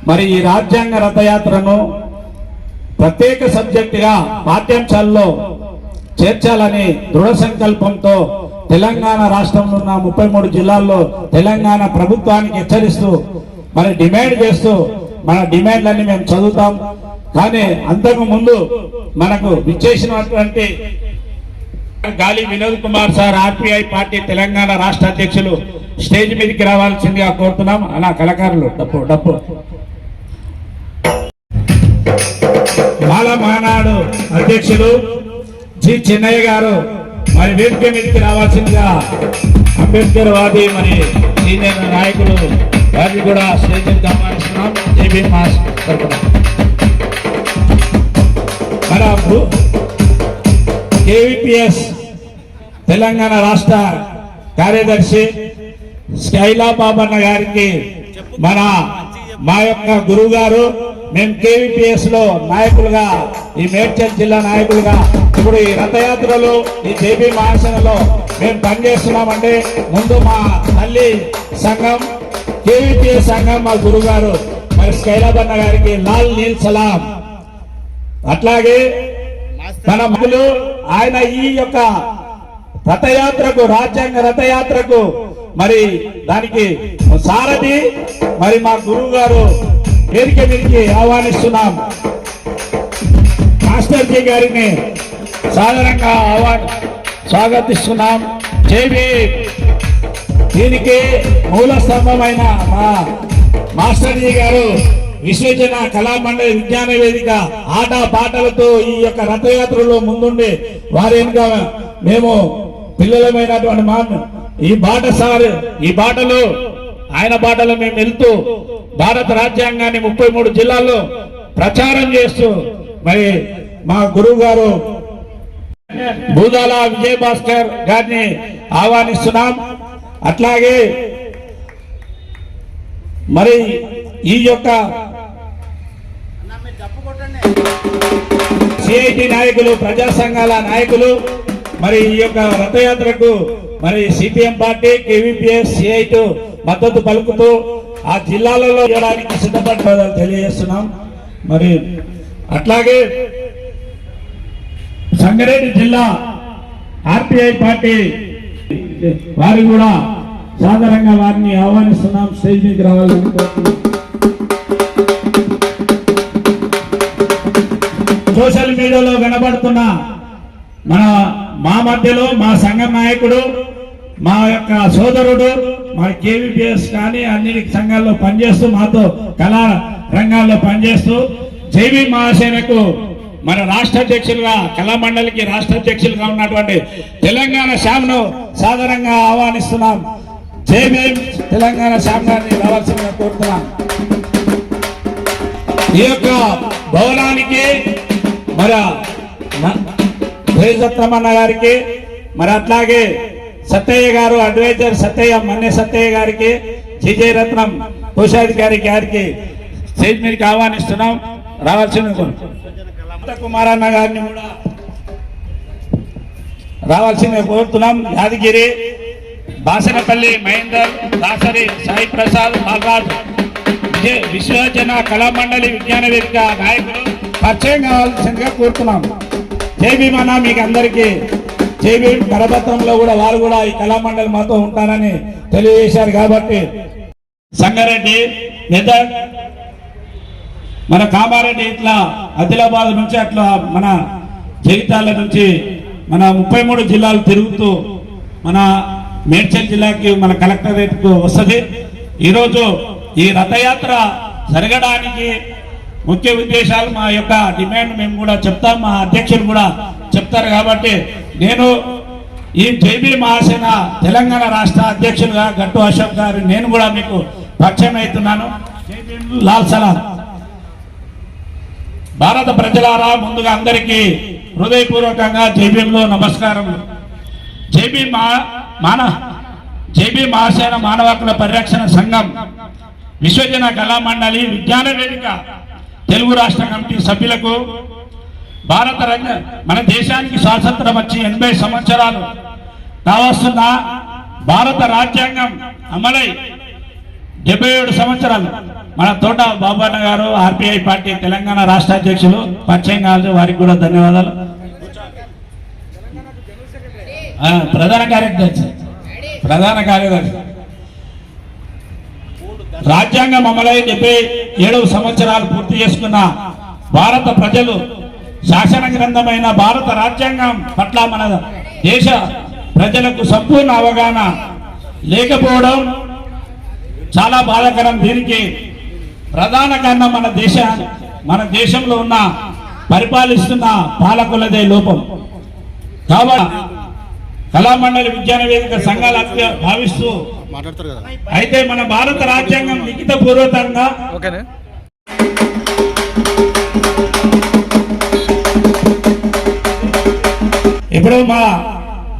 Speaker 6: మరి ఈ రాజ్యాంగ రథయాత్రను ప్రత్యేక సబ్జెక్టుగా పాఠ్యాంశాల్లో చేర్చాలని దృఢ సంకల్పంతో తెలంగాణ రాష్ట్రంలో ఉన్న 33 జిల్లాల్లో తెలంగాణ ప్రభుత్వానికి హెచ్చరిస్తూ మరి డిమాండ్ చేస్తూ మన డిమాండ్లన్నీ మేము చదువుతాం. కానీ అంతకు ముందు మనకు విచ్చేసినటువంటి గాలి Vinod Kumar sir RPI party Telangana రాష్ట్ర అధ్యక్షులు స్టేజ్ మీదకి రావాల్సిందిగా కోరుతున్నాం. అలా కళాకారులు డప్పు మాల మహానాడు అధ్యక్షులు జి చిన్నయ్య గారు మరి వేదిక మీదకి రావాల్సిందిగా అంబేద్కర్ వాది మరి సీనియర్ నాయకులు వారిని కూడా స్టేజ్ మీదకి ఆహ్వానిస్తున్నాం. జేబీ మాస్ తరపున మన కేవీపీఎస్ తెలంగాణ రాష్ట్ర కార్యదర్శి స్కైలా బాబన్న గారికి మా యొక్క గురువు గారు, మేము కేవీపీఎస్ లో నాయకులుగా, ఈ మేడ్చల్ జిల్లా నాయకులుగా ఇప్పుడు ఈ రథయాత్రలో ఈ జేబీ మహాసేనలో మేము పనిచేస్తున్నామంటే ముందు మా తల్లి సంఘం కేవీపీఎస్ సంఘం మా గురువు గారు మరి స్కైలాబన్న గారికి లాల్ నీల్ సలాం. అట్లాగే తన మగులు ఆయన ఈ యొక్క రథయాత్రకు, రాజ్యాంగ రథయాత్రకు మరి దానికి సారథి మరి మా గురువు గారు వేదిక మీదకి ఆహ్వానిస్తున్నాం. మాస్టర్ జీ గారిని సాధారణంగా స్వాగతిస్తున్నాం. జేబీ దీనికి మూల స్తంభమైన మా మాస్టర్ జీ గారు విశ్వజన కళామండలి విజ్ఞాన వేదిక ఆట పాటలతో ఈ యొక్క రథయాత్రలో ముందుండి వారి వెనుక మేము పిల్లలమైనటువంటి మా ఈ బాటలో ఆయన బాటలో మేము వెళ్తూ భారత రాజ్యాంగాన్ని 33 జిల్లాల్లో ప్రచారం చేస్తూ మరి మా గురువు గారు బూదాల విజయభాస్కర్ గారిని ఆహ్వానిస్తున్నాం. అట్లాగే మరి ఈ యొక్క సిఐటి నాయకులు, ప్రజా సంఘాల నాయకులు మరి ఈ యొక్క రథయాత్రకు మరి సిపిఎం పార్టీ, కేవీపీఎస్, సిఐటి మద్దతు పలుకుతూ ఆ జిల్లాలలో చేయడానికి సిద్ధపడ్డారు తెలియజేస్తున్నాం. మరి అట్లాగే సంగారెడ్డి జిల్లా ఆర్పిఐ పార్టీ వారు కూడా సాధారణంగా వారిని ఆహ్వానిస్తున్నాం. స్టేజ్ మీదకి రావాలి. సోషల్ మీడియాలో కనబడుతున్న మా మధ్యలో మా సంఘం నాయకుడు, మా యొక్క సోదరుడు, మా కేవీపీఎస్ కానీ అన్ని సంఘాల్లో పనిచేస్తూ మాతో కళా రంగాల్లో పనిచేస్తూ జేబీ మహాసేనకు మన రాష్ట్ర అధ్యక్షులుగా, కళామండలికి రాష్ట్ర అధ్యక్షులుగా ఉన్నటువంటి తెలంగాణ శ్యామ్ను సాధారణంగా ఆహ్వానిస్తున్నాం. జేబీ తెలంగాణ శ్యామ్ గారిని రావాల్సిందిగా కోరుతున్నాం. ఈ యొక్క భవనానికి మరి భేజత్రమన్న గారికి, మరి అట్లాగే సత్తయ్య గారు అడ్వైజర్ సత్తయ్య మన్య సత్తయ్య గారికి, జిజే రత్నం కోశాధికారి గారికి స్టేజ్ మీదకి ఆహ్వానిస్తున్నాం. రావాల్సిన కుమారన్న గారిని కూడా రావాల్సిందిగా కోరుతున్నాం. యాదగిరి, బాసనపల్లి మహేందర్, దాసరి సాయి ప్రసాద్, బాలరాజ్, విశ్వజన కళామండలి విజ్ఞాన వేదిక నాయకులు పరిచయం కావాల్సిందిగా కోరుతున్నాం. జేబీ మన మీకు అందరికీ జేబీ కరపత్రంలో కూడా వారు కూడా ఈ కళామండలి మాతో ఉంటారని తెలియజేశారు. కాబట్టి సంగారెడ్డి, మెదక్, మన కామారెడ్డి, ఇట్లా ఆదిలాబాద్ నుంచి అట్లా మన జగిత్యాల నుంచి మన 33 జిల్లాలు తిరుగుతూ మన మేడ్చల్ జిల్లాకి మన కలెక్టరేట్కు వస్తుంది. ఈరోజు ఈ రథయాత్ర జరగడానికి ముఖ్య ఉద్దేశాలు, మా యొక్క డిమాండ్ మేము కూడా చెప్తాం, మా అధ్యక్షులు కూడా చెప్తారు. కాబట్టి నేను ఈ జేబీ మహాసేన తెలంగాణ రాష్ట్ర అధ్యక్షులుగా గట్టు అశోక్ గారు నేను కూడా మీకు పరిచయం అవుతున్నాను. లాల్ సలాం. భారత ప్రజలారా, ముందుగా అందరికీ హృదయపూర్వకంగా జేబీలో నమస్కారం. జేబీ మహాసేన మానవ హక్కుల పరిరక్షణ సంఘం, విశ్వజన కళామండలి, విజ్ఞాన వేదిక తెలుగు రాష్ట్ర కమిటీ సభ్యులకు మన దేశానికి స్వాతంత్రం వచ్చి 80 సంవత్సరాలు కావస్తున్న భారత రాజ్యాంగం అమలై 77 సంవత్సరాలు మన తోట బాబన్న గారు ఆర్పిఐ పార్టీ తెలంగాణ రాష్ట్ర అధ్యక్షులు పరిచయం కావాలి, వారికి కూడా ధన్యవాదాలు. ప్రధాన కార్యదర్శి రాజ్యాంగం అమలై 77 సంవత్సరాలు పూర్తి చేసుకున్న భారత ప్రజలు శాసన గ్రంథమైన భారత రాజ్యాంగం పట్ల మన దేశ ప్రజలకు సంపూర్ణ అవగాహన లేకపోవడం చాలా బాధాకరం. దీనికి ప్రధాన కారణం మన దేశంలో ఉన్న పరిపాలిస్తున్న పాలకులదే లోపం. కాబట్టి కళామండలి విజ్ఞాన వేదిక సంఘాల భావిస్తూ అయితే మన భారత రాజ్యాంగం లిఖిత పూర్వకంగా ఇప్పుడు మా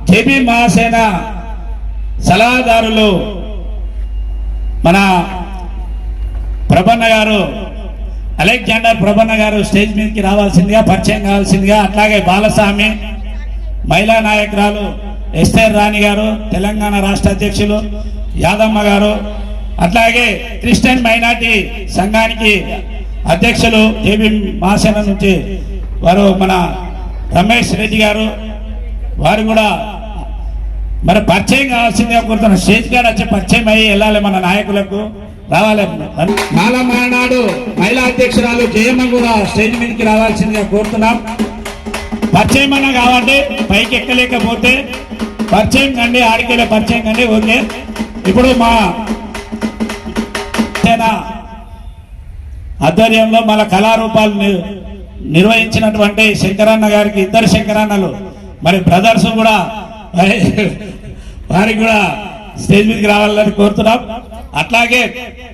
Speaker 6: జేబీ మహాసేన సలహాదారులు మన ప్రభన్న గారు, అలెగ్జాండర్ ప్రభన్న గారు స్టేజ్ మీదకి రావాల్సిందిగా, పరిచయం కావాల్సిందిగా, అట్లాగే బాలస్వామి మహిళా నాయకురాలు ఎస్టర్ రాణి గారు తెలంగాణ రాష్ట్ర అధ్యక్షులు, యాదమ్మ గారు, అట్లాగే క్రిస్టియన్ మైనార్టీ సంఘానికి అధ్యక్షులు జేబీ మహాసేన నుంచి వారు మన రమేష్ రెడ్డి గారు, వారు కూడా మరి పరిచయం కావాల్సిందిగా కోరుతున్న స్టేజ్ గారు వచ్చి పరిచయం అయ్యి వెళ్ళాలి, మన నాయకులకు రావాలి. మాలమానాడు మహిళా అధ్యక్షురాలు జయమ్మ కూడా స్టేజ్ మీదకి రావాల్సిందిగా కోరుతున్నాం. పరిచయం అన్న కాబట్టి పైకి ఎక్కలేకపోతే పరిచయం కండి, ఆడికెళ్ళే పరిచయం కండి. ఓకే, ఇప్పుడు మా ఆధ్వర్యంలో మన కళారూపాలు నిర్వహించినటువంటి శంకరన్న గారికి, ఇద్దరు శంకరన్నలు మరి బ్రదర్స్ కూడా వారికి కూడా స్టేజ్ మీదకి రావాలని కోరుతున్నాం. అట్లాగే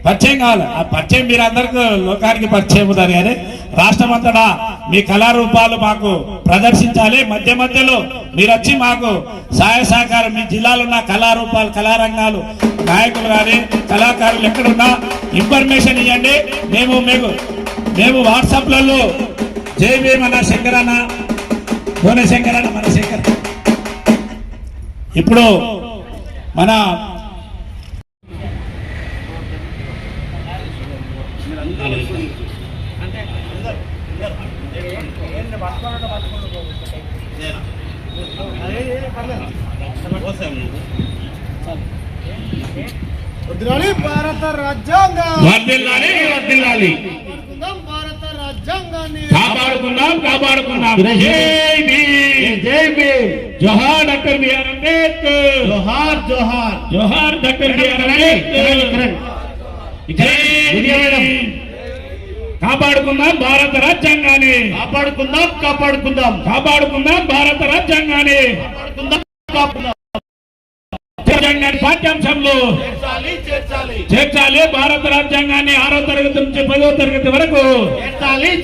Speaker 6: పరిచయం కావాలి, ఆ పరిచయం మీరు అందరికీ లోకానికి పరిచయం అవుతారు కానీ రాష్ట్రం అంతటా మీ కళారూపాలు మాకు ప్రదర్శించాలి. మధ్య మధ్యలో మీరు వచ్చి మాకు సహాయ సహకారం, మీ జిల్లాలో ఉన్న కళారూపాలు, కళారంగాలు నాయకులు కానీ కళాకారులు ఎక్కడున్నా ఇన్ఫర్మేషన్ ఇవ్వండి. మేము వాట్సాప్లలో జేబీ మన శంకరన్న, భువన శంకరన్న, మన శంకర్. ఇప్పుడు మన
Speaker 3: భారత రాజ్యాంగం
Speaker 6: వర్ధిల్లాలి,
Speaker 3: భారత రాజ్యాంగాన్ని
Speaker 6: కాపాడుకుందాం. జై భీమ్, జోహార్ డాక్టర్ బిఆర్ అంబేద్కర్, జోహార్ డాక్టర్ బిఆర్ అంబేద్కర్. కాపాడుకుందాం భారత రాజ్యాంగాన్ని, కాపాడుకుందాం భారత రాజ్యాంగాన్ని. పాఠ్యాంశంలో చేర్చాలి భారత రాజ్యాంగాన్ని 6వ తరగతి నుంచి 10వ తరగతి వరకు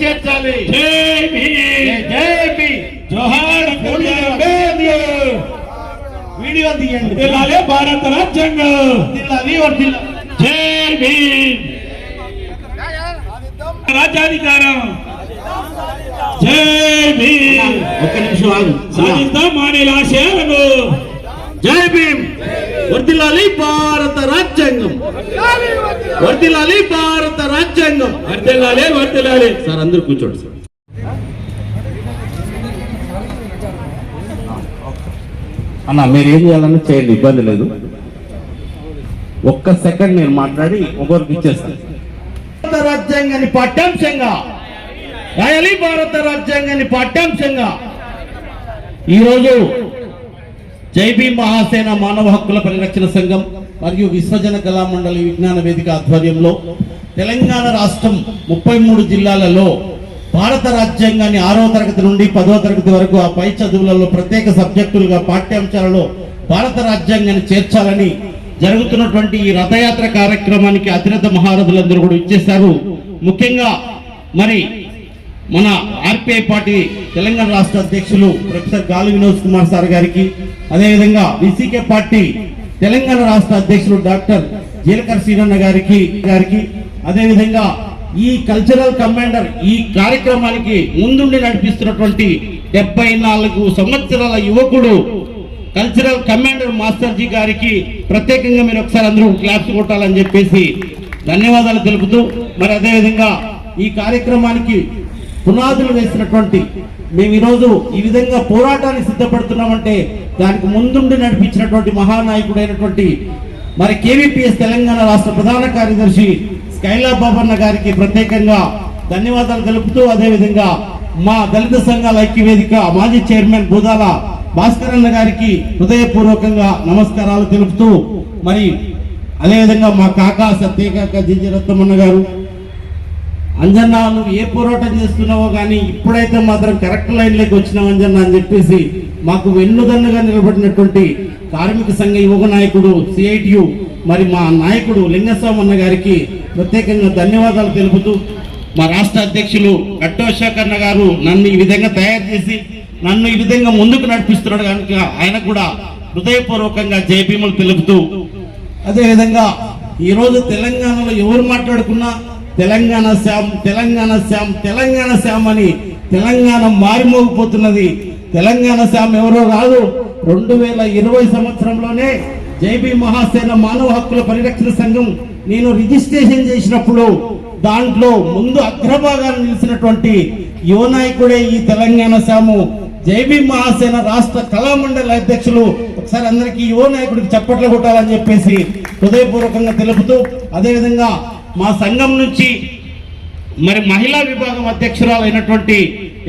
Speaker 6: చేర్చాలి. జై భీమ్, జోహార్ వీడియో తీయండి. భారత రాజ్యాంగం, జై భీమ్, రాజ్యాధికారం, జై భీమ్. ఒక్క నిమిషం సాధిస్తాం మానేల ఆశయాలను. జై భీమ్, వర్ధిల్లాలి భారత రాజ్యాంగం, వర్ధిల్లాలి భారత రాజ్యాంగం, వర్ధిల్లాలి. సార్ అందరూ కూర్చోండి సార్.
Speaker 2: అన్న మీరు ఏం చేయాలన్నా చేయండి, ఇబ్బంది లేదు. ఒక్క సెకండ్ నేను మాట్లాడి ఒకరికి ఇచ్చేస్తాను.
Speaker 5: భారత రాజ్యాంగాన్ని పాఠ్యాంశంగా రాయాలి, భారత రాజ్యాంగాన్ని పాఠ్యాంశంగా. ఈరోజు జైబీ మహాసేన మానవ హక్కుల పరిరక్షణ సంఘం మరియు విశ్వజన కళామండలి విజ్ఞాన వేదిక ఆధ్వర్యంలో తెలంగాణ రాష్ట్రం 33 జిల్లాలలో భారత రాజ్యాంగాన్ని 6వ తరగతి నుండి 10వ తరగతి వరకు ఆ పై చదువులలో ప్రత్యేక సబ్జెక్టులుగా పాఠ్యాంశాలలో భారత రాజ్యాంగాన్ని చేర్చాలని జరుగుతున్నటువంటి ఈ రథయాత్ర కార్యక్రమానికి అతిరథ మహారథులందరూ కూడా ఇచ్చేశారు. ముఖ్యంగా మరి మన ఆర్పిఐ పార్టీ తెలంగాణ రాష్ట్ర అధ్యక్షులు ప్రొఫెసర్ గాలి వినోద్ కుమార్ సార్ గారికి, అదేవిధంగా విసికే పార్టీ తెలంగాణ రాష్ట్ర అధ్యక్షులు డాక్టర్ జీలకర్ శ్రీరన్న గారికి అదేవిధంగా ఈ కల్చరల్ కమాండర్ ఈ కార్యక్రమానికి ముందుండి నడిపిస్తున్నటువంటి 74 సంవత్సరాల యువకుడు కల్చరల్ కమాండర్ మాస్టర్ జీ గారికి ప్రత్యేకంగా మీరు ఒకసారి అందరూ క్లాప్స్ కొట్టాలని చెప్పేసి
Speaker 2: ధన్యవాదాలు తెలుపుతూ మరి అదేవిధంగా ఈ కార్యక్రమానికి పునాదులు వేసినటువంటి మేము ఈరోజు ఈ విధంగా పోరాటానికి సిద్ధపడుతున్నామంటే దానికి ముందుండి నడిపించినటువంటి మహానాయకుడైనటువంటి మరి కేవీపీఎస్ తెలంగాణ రాష్ట్ర ప్రధాన కార్యదర్శి స్కైలా బాబన్న గారికి ప్రత్యేకంగా ధన్యవాదాలు తెలుపుతూ అదేవిధంగా మా దళిత సంఘాల ఐక్యవేదిక మాజీ చైర్మన్ బూదాల భాస్కర్ అన్న గారికి హృదయపూర్వకంగా నమస్కారాలు తెలుపుతూ మరి అదేవిధంగా మా కాకా సత్యకాక జింజి రత్నమన్న గారు, అంజన్న నువ్వు ఏ పోరాటం చేస్తున్నావో కానీ ఇప్పుడైతే మాత్రం కరెక్ట్ లైన్లోకి వచ్చినావు అంజన్న అని చెప్పేసి మాకు వెన్నుదన్నుగా నిలబడినటువంటి కార్మిక సంఘ యువ నాయకుడు సిఐటియు మరి మా నాయకుడు లింగస్వామి అన్న గారికి ప్రత్యేకంగా ధన్యవాదాలు తెలుపుతూ మా రాష్ట్ర అధ్యక్షులు కట్టోషాకన్న గారు నన్ను ఈ విధంగా తయారు చేసి నన్ను ఈ విధంగా ముందుకు నడిపిస్తున్నాడు కనుక ఆయనకు కూడా హృదయపూర్వకంగా జయభీములు తెలుపుతూ అదేవిధంగా ఈరోజు తెలంగాణలో ఎవరు మాట్లాడుకున్నా తెలంగాణ శ్యామ్ తెలంగాణ శ్యామ్ తెలంగాణ శ్యామ్ అని తెలంగాణ మారిమోగిపోతున్నది. తెలంగాణ శ్యామ్ ఎవరో కాదు, 2020 సంవత్సరంలోనే జైబీ మహాసేన మానవ హక్కుల పరిరక్షణ సంఘం నేను రిజిస్ట్రేషన్ చేసినప్పుడు దాంట్లో ముందు అగ్రభాగాన్ని నిలిచినటువంటి యువ నాయకుడే ఈ తెలంగాణ శ్యాము. జైబీ మహాసేన రాష్ట్ర కళామండలి అధ్యక్షులు ఒకసారి అందరికీ యువ నాయకుడికి చప్పట్లు కొట్టాలని చెప్పేసి హృదయపూర్వకంగా తెలుపుతూ అదేవిధంగా మా సంఘం నుంచి మరి మహిళా విభాగం అధ్యక్షురాలు అయినటువంటి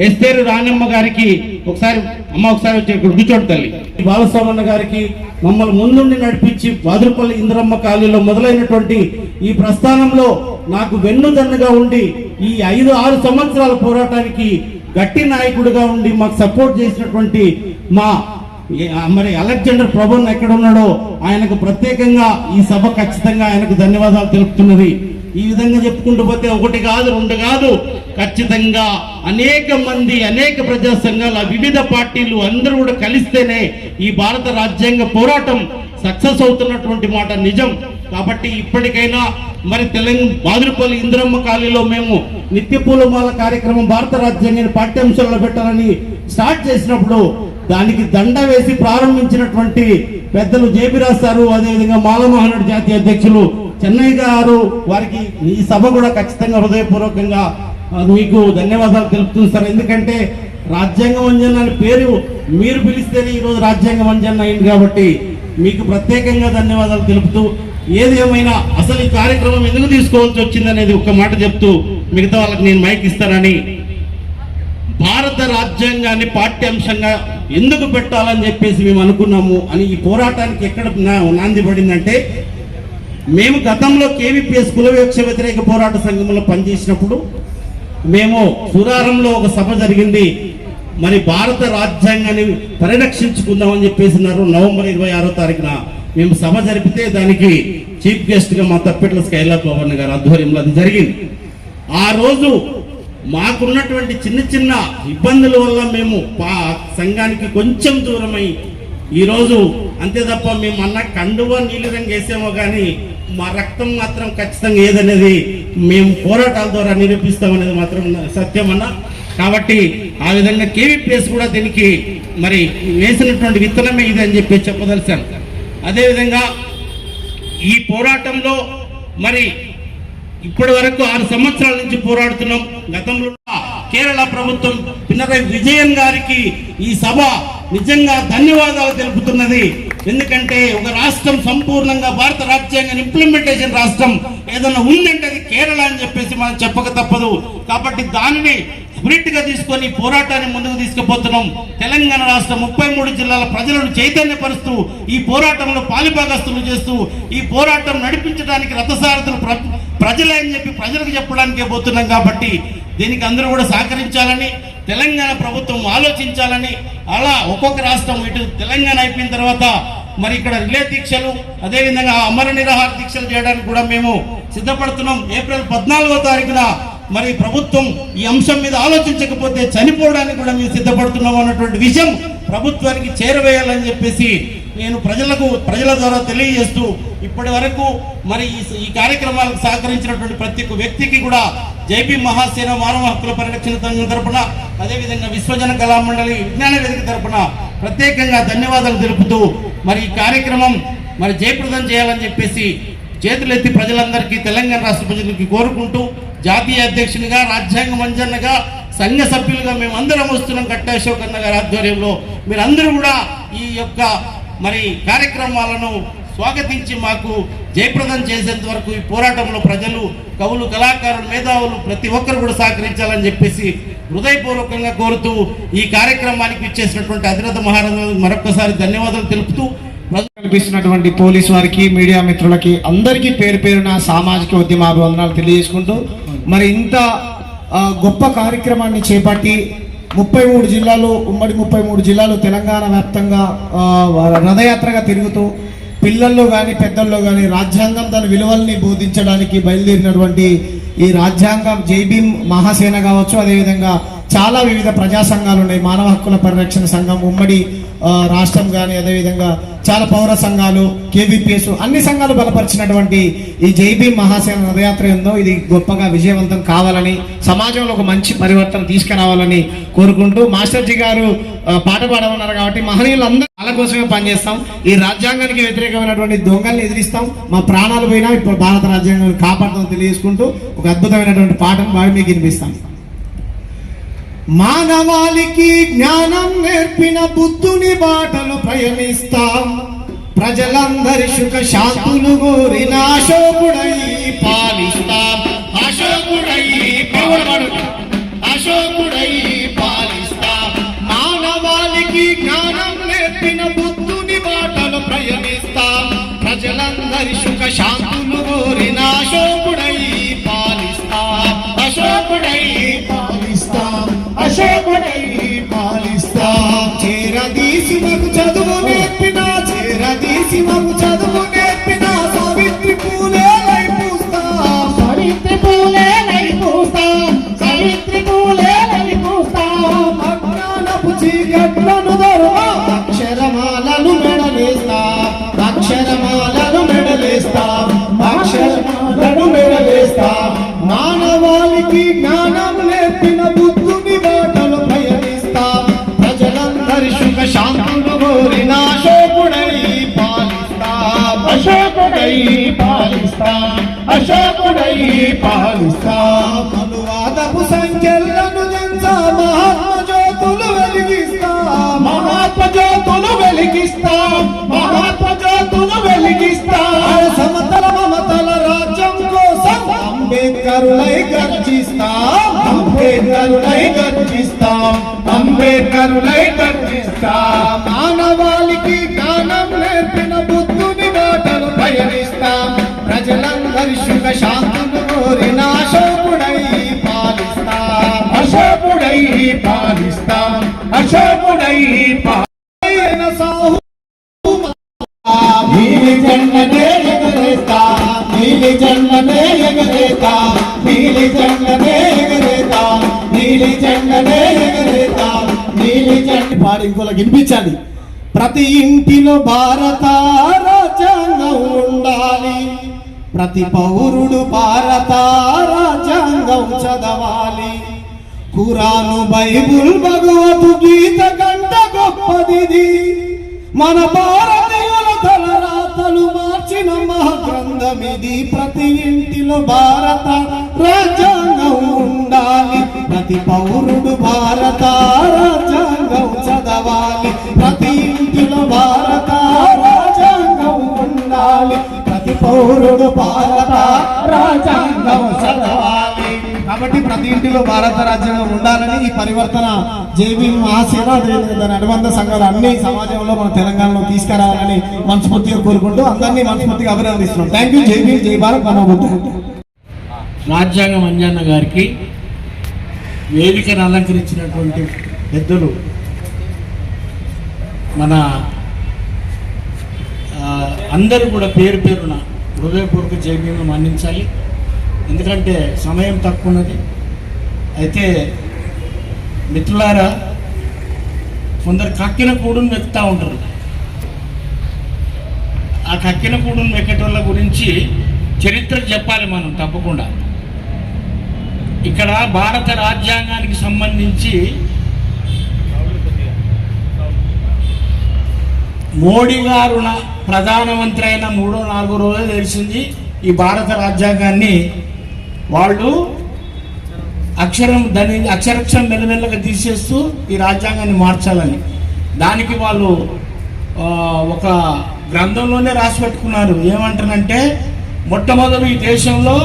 Speaker 2: ఎస్తేరు రాణమ్మ గారికి ఒకసారి వచ్చి కూర్చోండి తల్లి. బాలస్వామన్న గారికి మమ్మల్ని ముందుండి నడిపించి వాదురుపల్లి ఇంద్రమ్మ కాలనీలో మొదలైనటువంటి ఈ ప్రస్థానంలో నాకు వెన్నుదన్నుగా ఉండి ఈ 5-6 సంవత్సరాల పోరాటానికి గట్టి నాయకుడిగా ఉండి మాకు సపోర్ట్ చేసినటువంటి మా మరి అలెగ్జాండర్ ప్రభున్ ఎక్కడ ఉన్నాడో ఆయనకు ప్రత్యేకంగా ఈ సభ ఖచ్చితంగా ఆయనకు ధన్యవాదాలు తెలుపుతున్నది. ఈ విధంగా చెప్పుకుంటూ పోతే 1 కాదు 2 కాదు ఖచ్చితంగా అనేక మంది అనేక ప్రజా సంఘాల వివిధ పార్టీలు అందరూ కూడా కలిస్తేనే ఈ భారత రాజ్యాంగ పోరాటం సక్సెస్ అవుతున్నటువంటి మాట నిజం. కాబట్టి ఇప్పటికైనా మరి బాదురుపల్లి ఇంద్రమ్మ కాలనీలో మేము నిత్య పూలమాల కార్యక్రమం భారత రాజ్యాంగాన్ని పాఠ్యాంశాల్లో పెట్టాలని స్టార్ట్ చేసినప్పుడు దానికి దండ వేసి ప్రారంభించినటువంటి పెద్దలు జేబీరాజ్ సారు అదేవిధంగా మాలమహానాడు జాతీయ అధ్యక్షులు చెన్నై గారు వారికి ఈ సభ కూడా ఖచ్చితంగా హృదయపూర్వకంగా మీకు ధన్యవాదాలు తెలుపుతుంది సార్. ఎందుకంటే రాజ్యాంగ వంజన అనే పేరు మీరు పిలిస్తేనే ఈరోజు రాజ్యాంగ వంజన అయింది కాబట్టి మీకు ప్రత్యేకంగా ధన్యవాదాలు తెలుపుతూ ఏది ఏమైనా అసలు ఈ కార్యక్రమం ఎందుకు తీసుకోవాల్సి వచ్చింది అనేది ఒక్క మాట చెప్తూ మిగతా వాళ్ళకి నేను మైక్ ఇస్తానని, భారత రాజ్యాంగాన్ని పాఠ్యాంశంగా ఎందుకు పెట్టాలని చెప్పేసి మేము అనుకున్నాము అని ఈ పోరాటానికి ఎక్కడ నాంది పడిందంటే మేము గతంలో కేవీపీఎస్ కుల వివక్ష వ్యతిరేక పోరాట సంఘంలో పనిచేసినప్పుడు మేము సురారంలో ఒక సభ జరిగింది. మరి భారత రాజ్యాంగాన్ని పరిరక్షించుకుందామని చెప్పేసినారు. నవంబర్ 26వ తారీఖున మేము సభ జరిపితే దానికి చీఫ్ గెస్ట్ గా మా తప్పెట్ల స్కైలా పవన్ గారు ఆధ్వర్యంలో అది జరిగింది. ఆ రోజు మాకున్నటువంటి చిన్న చిన్న ఇబ్బందుల వల్ల మేము సంఘానికి కొంచెం దూరమై ఈరోజు అంతే తప్ప మేము అన్న కండువా నీలిరంగు వేసామో కానీ మా రక్తం మాత్రం ఖచ్చితంగా ఏదనేది మేము పోరాటాల ద్వారా నిరూపిస్తామనేది మాత్రం సత్యం అన్న. కాబట్టి ఆ విధంగా కేవీపీఎస్ కూడా దీనికి మరి వేసినటువంటి విత్తనమే ఇది అని చెప్పి చెప్పదలిచాను. అదేవిధంగా ఈ పోరాటంలో మరి ఇప్పటి వరకు 6 సంవత్సరాల నుంచి పోరాడుతున్నాం. గతంలో కేరళ ప్రభుత్వం పినరై విజయన్ గారికి ఈ సభ నిజంగా ధన్యవాదాలు తెలుపుతున్నది. ఎందుకంటే ఒక రాష్ట్రం సంపూర్ణంగా భారత రాజ్యాంగం ఇంప్లిమెంటేషన్ రాష్ట్రం ఏదైనా ఉందంటే అది కేరళ అని చెప్పేసి మనం చెప్పక తప్పదు. కాబట్టి దానిని స్పిరిట్ గా తీసుకొని పోరాటాన్ని ముందుకు తీసుకుపోతున్నాం. తెలంగాణ రాష్ట్రం 33 జిల్లాల ప్రజలను చైతన్యపరుస్తూ ఈ పోరాటంలో పాలిభాగస్తులు చేస్తూ ఈ పోరాటం నడిపించడానికి రథసారథులు ప్రజలే అని చెప్పి ప్రజలకు చెప్పడానికే పోతున్నాం. కాబట్టి దీనికి అందరూ కూడా సహకరించాలని తెలంగాణ ప్రభుత్వం ఆలోచించాలని, అలా ఒక్కొక్క రాష్ట్రం ఇటు తెలంగాణ అయిపోయిన తర్వాత మరి ఇక్కడ రిలే దీక్షలు అదేవిధంగా అమర నిరాహార దీక్షలు చేయడానికి కూడా మేము సిద్ధపడుతున్నాం. ఏప్రిల్ 14వ తారీఖున మరి ప్రభుత్వం ఈ అంశం మీద ఆలోచించకపోతే చనిపోవడానికి కూడా మేము సిద్ధపడుతున్నాం అన్నటువంటి విషయం ప్రభుత్వానికి చేరవేయాలని చెప్పేసి నేను ప్రజల ద్వారా తెలియజేస్తూ ఇప్పటి వరకు మరి ఈ కార్యక్రమాలకు సహకరించినటువంటి ప్రతి ఒక్క వ్యక్తికి కూడా జైబీ మహాసేన మానవ హక్కుల పరిరక్షణ సంఘం తరపున అదేవిధంగా విశ్వజన కళామండలి విజ్ఞాన వేదిక తరపున ప్రత్యేకంగా ధన్యవాదాలు తెలుపుతూ మరి ఈ కార్యక్రమం మరి జయప్రదం చేయాలని చెప్పేసి చేతులెత్తి ప్రజలందరికీ, తెలంగాణ రాష్ట్ర ప్రజలకి కోరుకుంటూ, జాతీయ అధ్యక్షునిగా, రాజ్యాంగ మంజన్నగా, సంఘ సభ్యులుగా మేమందరం వస్తున్నాం. కట్టా అశోక్ అన్న గారి ఆధ్వర్యంలో మీరందరూ కూడా ఈ యొక్క మరి కార్యక్రమాలను స్వాగతించి మాకు జయప్రదం చేసేంత వరకు ఈ పోరాటంలో ప్రజలు, కవులు, కళాకారులు, మేధావులు ప్రతి ఒక్కరు కూడా సహకరించాలని చెప్పేసి హృదయపూర్వకంగా కోరుతూ ఈ కార్యక్రమానికి ఇచ్చేసినటువంటి అధిరథ మహారాజు మరొకసారి ధన్యవాదాలు తెలుపుతూ,
Speaker 7: కనిపిస్తున్నటువంటి పోలీసు వారికి, మీడియా మిత్రులకి అందరికీ పేరు పేరున సామాజిక ఉద్యమాభివందనాలు తెలియజేసుకుంటూ, మరి ఇంత గొప్ప కార్యక్రమాన్ని చేపట్టి 33 జిల్లాలు, ఉమ్మడి 33 జిల్లాలు తెలంగాణ వ్యాప్తంగా రథయాత్రగా తిరుగుతూ పిల్లల్లో కానీ పెద్దల్లో కానీ రాజ్యాంగం తన విలువల్ని బోధించడానికి బయలుదేరినటువంటి ఈ రాజ్యాంగం జై భీమ్ మహాసేన కావచ్చు, అదేవిధంగా చాలా వివిధ ప్రజా సంఘాలు ఉన్నాయి. మానవ హక్కుల పరిరక్షణ సంఘం ఉమ్మడి రాష్ట్రం కానీ, అదేవిధంగా చాలా పౌర సంఘాలు, కేవీపీఎస్, అన్ని సంఘాలు బలపరిచినటువంటి ఈ జై భీమ్ మహాసేన రథయాత్ర ఉందో ఇది గొప్పగా విజయవంతం కావాలని, సమాజంలో ఒక మంచి పరివర్తన తీసుకురావాలని కోరుకుంటూ, మాస్టర్జీ గారు పాట పాడమన్నారు కాబట్టి మహనీయులందరూ వాళ్ళ కోసమే పనిచేస్తాం. ఈ రాజ్యాంగానికి వ్యతిరేకమైనటువంటి దొంగల్ని ఎదిరిస్తాం. మా ప్రాణాలు పోయినా ఇప్పుడు భారత రాజ్యాంగాన్ని కాపాడుతాం తెలియజేసుకుంటూ ఒక అద్భుతమైనటువంటి పాటను బాగా మీకు వినిపిస్తాం. మానవాళికి జ్ఞానం నేర్పిన బుద్ధుని బాటలు పయనిస్తాం. ప్రజలందరి సుఖ శాంతులు కోరిన అశోకుడై పాలిస్తాం. అశోకుడై పాలిస్తాం. మానవాళికి జ్ఞానం నేర్పిన బుద్ధుని బాటలు పయనిస్తాం. ప్రజలందరి సుఖ శాంతులు కోరిన అశోకుడై పాలిస్తాం. అశోకుడై పాలిస్తాం. చేరదీసి మాకు చదువు నేర్పిన సావిత్రి పూలేలై పూస్తాం. అజ్ఞానపు చీకట్లను దొరవ అక్షరమాలను మెడలేస్తాం. మానవాళికి జ్ఞానం నేర్పిన బుద్ధుని బాటలు పయనిస్తాం. ప్రజలందరి సుఖ శాంతులు కోరిన అశోకుడై పాలిస్తాం. అనువాదపు సంఖ్యలను జంచా మహాత్మ జ్యోతులు వెలిగిస్తాం. సమతల మమతల రాజ్యం కోసం అంబేద్కరులై గర్జిస్తాం. మానవాళికి జ్ఞానం నేర్పిన బుద్ధుని బాటలు పయనిస్తాం. ప్రజలందరి సుఖ శాంతులు కోరిన అశోకుడై పాలిస్తాం. నీలి జెండనే ఎగరేస్తాం. పాడి ఇంకోళ్ళకి వినిపించాలి. ప్రతి ఇంటిలో భారత రాజ్యాంగం ఉండాలి. ప్రతి పౌరుడు భారత రాజ్యాంగం చదవాలి. ఖురాను, బైబుల్, భగవద్గీత కంట గొప్పదిది. మన భారతీయుల తలరాతలు మార్చిన మహాగ్రంథమిది. ప్రతి ఇంటిలో భారత రాజ్యాంగం ఉండాలి. ప్రతి పౌరుడు భారత రాజ్యాంగం చదవాలి. ప్రతి ఇంటిలో భారత రాజ్యాంగం ఉండాలి. ప్రతి పౌరుడు భారత రాజ్యాంగం చదవాలి. కాబట్టి ప్రతి ఇంటిలో భారత రాజ్యాంగం ఉండాలని ఈ పరివర్తన జై భీమ్ మహాసేన, దాని అనుబంధ సంఘాలు అన్ని సమాజంలో మన తెలంగాణలో తీసుకురావాలని మనస్ఫూర్తిగా కోరుకుంటూ అందరినీ మనస్ఫూర్తిగా అభినందిస్తున్నాం. Thank you. జై భీమ్, జై భారత్, మనోబుద్ధ.
Speaker 2: రాజ్యాంగ మంజన్న గారికి వేదికను అలంకరించినటువంటి పెద్దలు మన అందరూ కూడా పేరు పేరున హృదయపూర్వక జై భీమ్ను మన్నించాలి. ఎందుకంటే సమయం తక్కువ ఉన్నది. అయితే మిత్రులారా, కొందరు కక్కిన కూడును వెతుకుతూ ఉంటారు. ఆ కక్కిన కూడును వెక్కటోళ్ళ గురించి చరిత్ర చెప్పాలి మనం తప్పకుండా. ఇక్కడ భారత రాజ్యాంగానికి సంబంధించి మోడీ గారు ప్రధానమంత్రి అయిన 3-4 రోజులు తెలిసింది.
Speaker 7: ఈ భారత రాజ్యాంగాన్ని వాళ్ళు అక్షరక్షరం మెల్లమెల్లగా తీసేస్తూ ఈ రాజ్యాంగాన్ని మార్చాలని, దానికి వాళ్ళు ఒక గ్రంథంలోనే రాసి పెట్టుకున్నారు. ఏమంటారంటే మొట్టమొదలు ఈ దేశంలో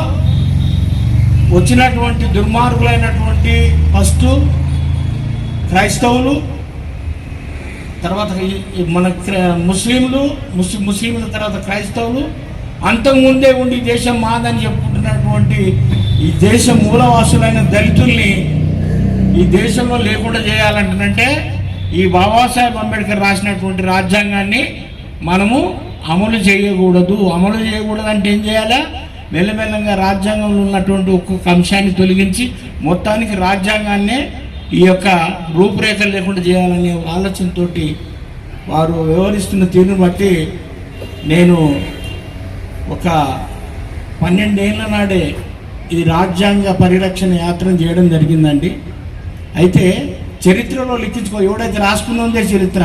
Speaker 7: వచ్చినటువంటి దుర్మార్గులైనటువంటి ఫస్ట్ క్రైస్తవులు, తర్వాత మన ముస్లింల తర్వాత క్రైస్తవులు, అంతకుముందే ఉండి దేశం మాదని చెప్పుకుంటున్నటువంటి ఈ దేశ మూలవాసులైన దళితుల్ని ఈ దేశంలో లేకుండా చేయాలంటే ఈ బాబాసాహెబ్ అంబేద్కర్ రాసినటువంటి రాజ్యాంగాన్ని మనము అమలు చేయకూడదు. అమలు చేయకూడదు అంటే ఏం చేయాలా? మెల్లమెల్లంగా రాజ్యాంగంలో ఉన్నటువంటి ఒక్కొక్క అంశాన్ని తొలగించి మొత్తానికి రాజ్యాంగాన్నే ఈ యొక్క రూపురేఖలు లేకుండా చేయాలనే ఆలోచనతో వారు వ్యవహరిస్తున్న తీరును బట్టి నేను ఒక 12 ఏళ్ల నాడే ఈ రాజ్యాంగ పరిరక్షణ యాత్రను చేయడం జరిగిందండి. అయితే చరిత్రలో ఎవడైతే రాసుకున్నదే చరిత్ర,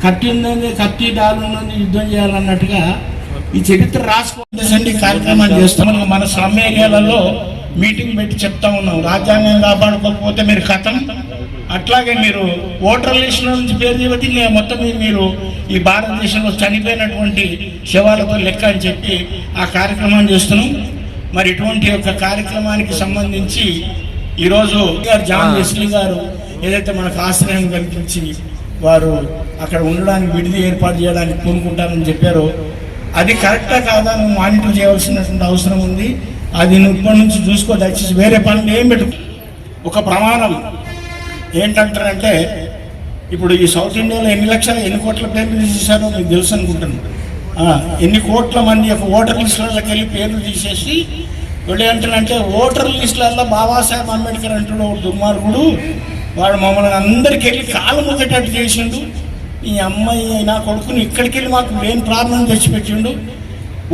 Speaker 7: కత్తి ఉందండి, కత్తి డాలు ఉన్నది, యుద్ధం చేయాలన్నట్టుగా ఈ చరిత్ర రాసుకోండి కార్యక్రమాన్ని చేస్తాం. మన శ్రమ ఏరియాలలో మీటింగ్ పెట్టి చెప్తా ఉన్నాం, రాజ్యాంగం కాపాడుకోకపోతే మీరు కథం, అట్లాగే మీరు ఓటర్ లిస్టుల నుంచి పేరు చేయబట్టి మొత్తం మీరు ఈ భారతదేశంలో చనిపోయినటువంటి శవాలతో లెక్క అని చెప్పి ఆ కార్యక్రమాన్ని చేస్తున్నాం. మరి ఇటువంటి యొక్క కార్యక్రమానికి సంబంధించి ఈరోజు జాన్ వెస్లీ గారు ఏదైతే మనకు ఆశ్రయం కల్పించి వారు అక్కడ ఉండడానికి విడిది ఏర్పాటు చేయడానికి కోరుకుంటారని చెప్పారో అది కరెక్టా కాదా నువ్వు మానిటర్ చేయవలసినటువంటి అవసరం ఉంది. అది నువ్వు ఇప్పటి నుంచి చూసుకో, దయచేసి వేరే పనులు ఏం పెట్టు. ఒక ప్రమాణం ఏంటంటారంటే, ఇప్పుడు ఈ సౌత్ ఇండియాలో ఎన్ని కోట్ల పేర్లు తీసేశారో మీకు తెలుసు అనుకుంటున్నాను. ఎన్ని కోట్ల మంది యొక్క ఓటర్ లిస్టులకి వెళ్ళి పేర్లు తీసేసి వీళ్ళు ఏంటంటే ఓటర్ లిస్టులలో బాబాసాహెబ్ అంబేద్కర్ అంటున్న ఒక దుర్మార్గుడు వాడు మమ్మల్ని అందరికి వెళ్ళి కాలు ముగ్గేటట్టు చేసిండు. ఈ అమ్మాయి నా కొడుకుని ఇక్కడికి వెళ్ళి మాకు లేని ప్రాబ్లం తెచ్చిపెట్టిండు.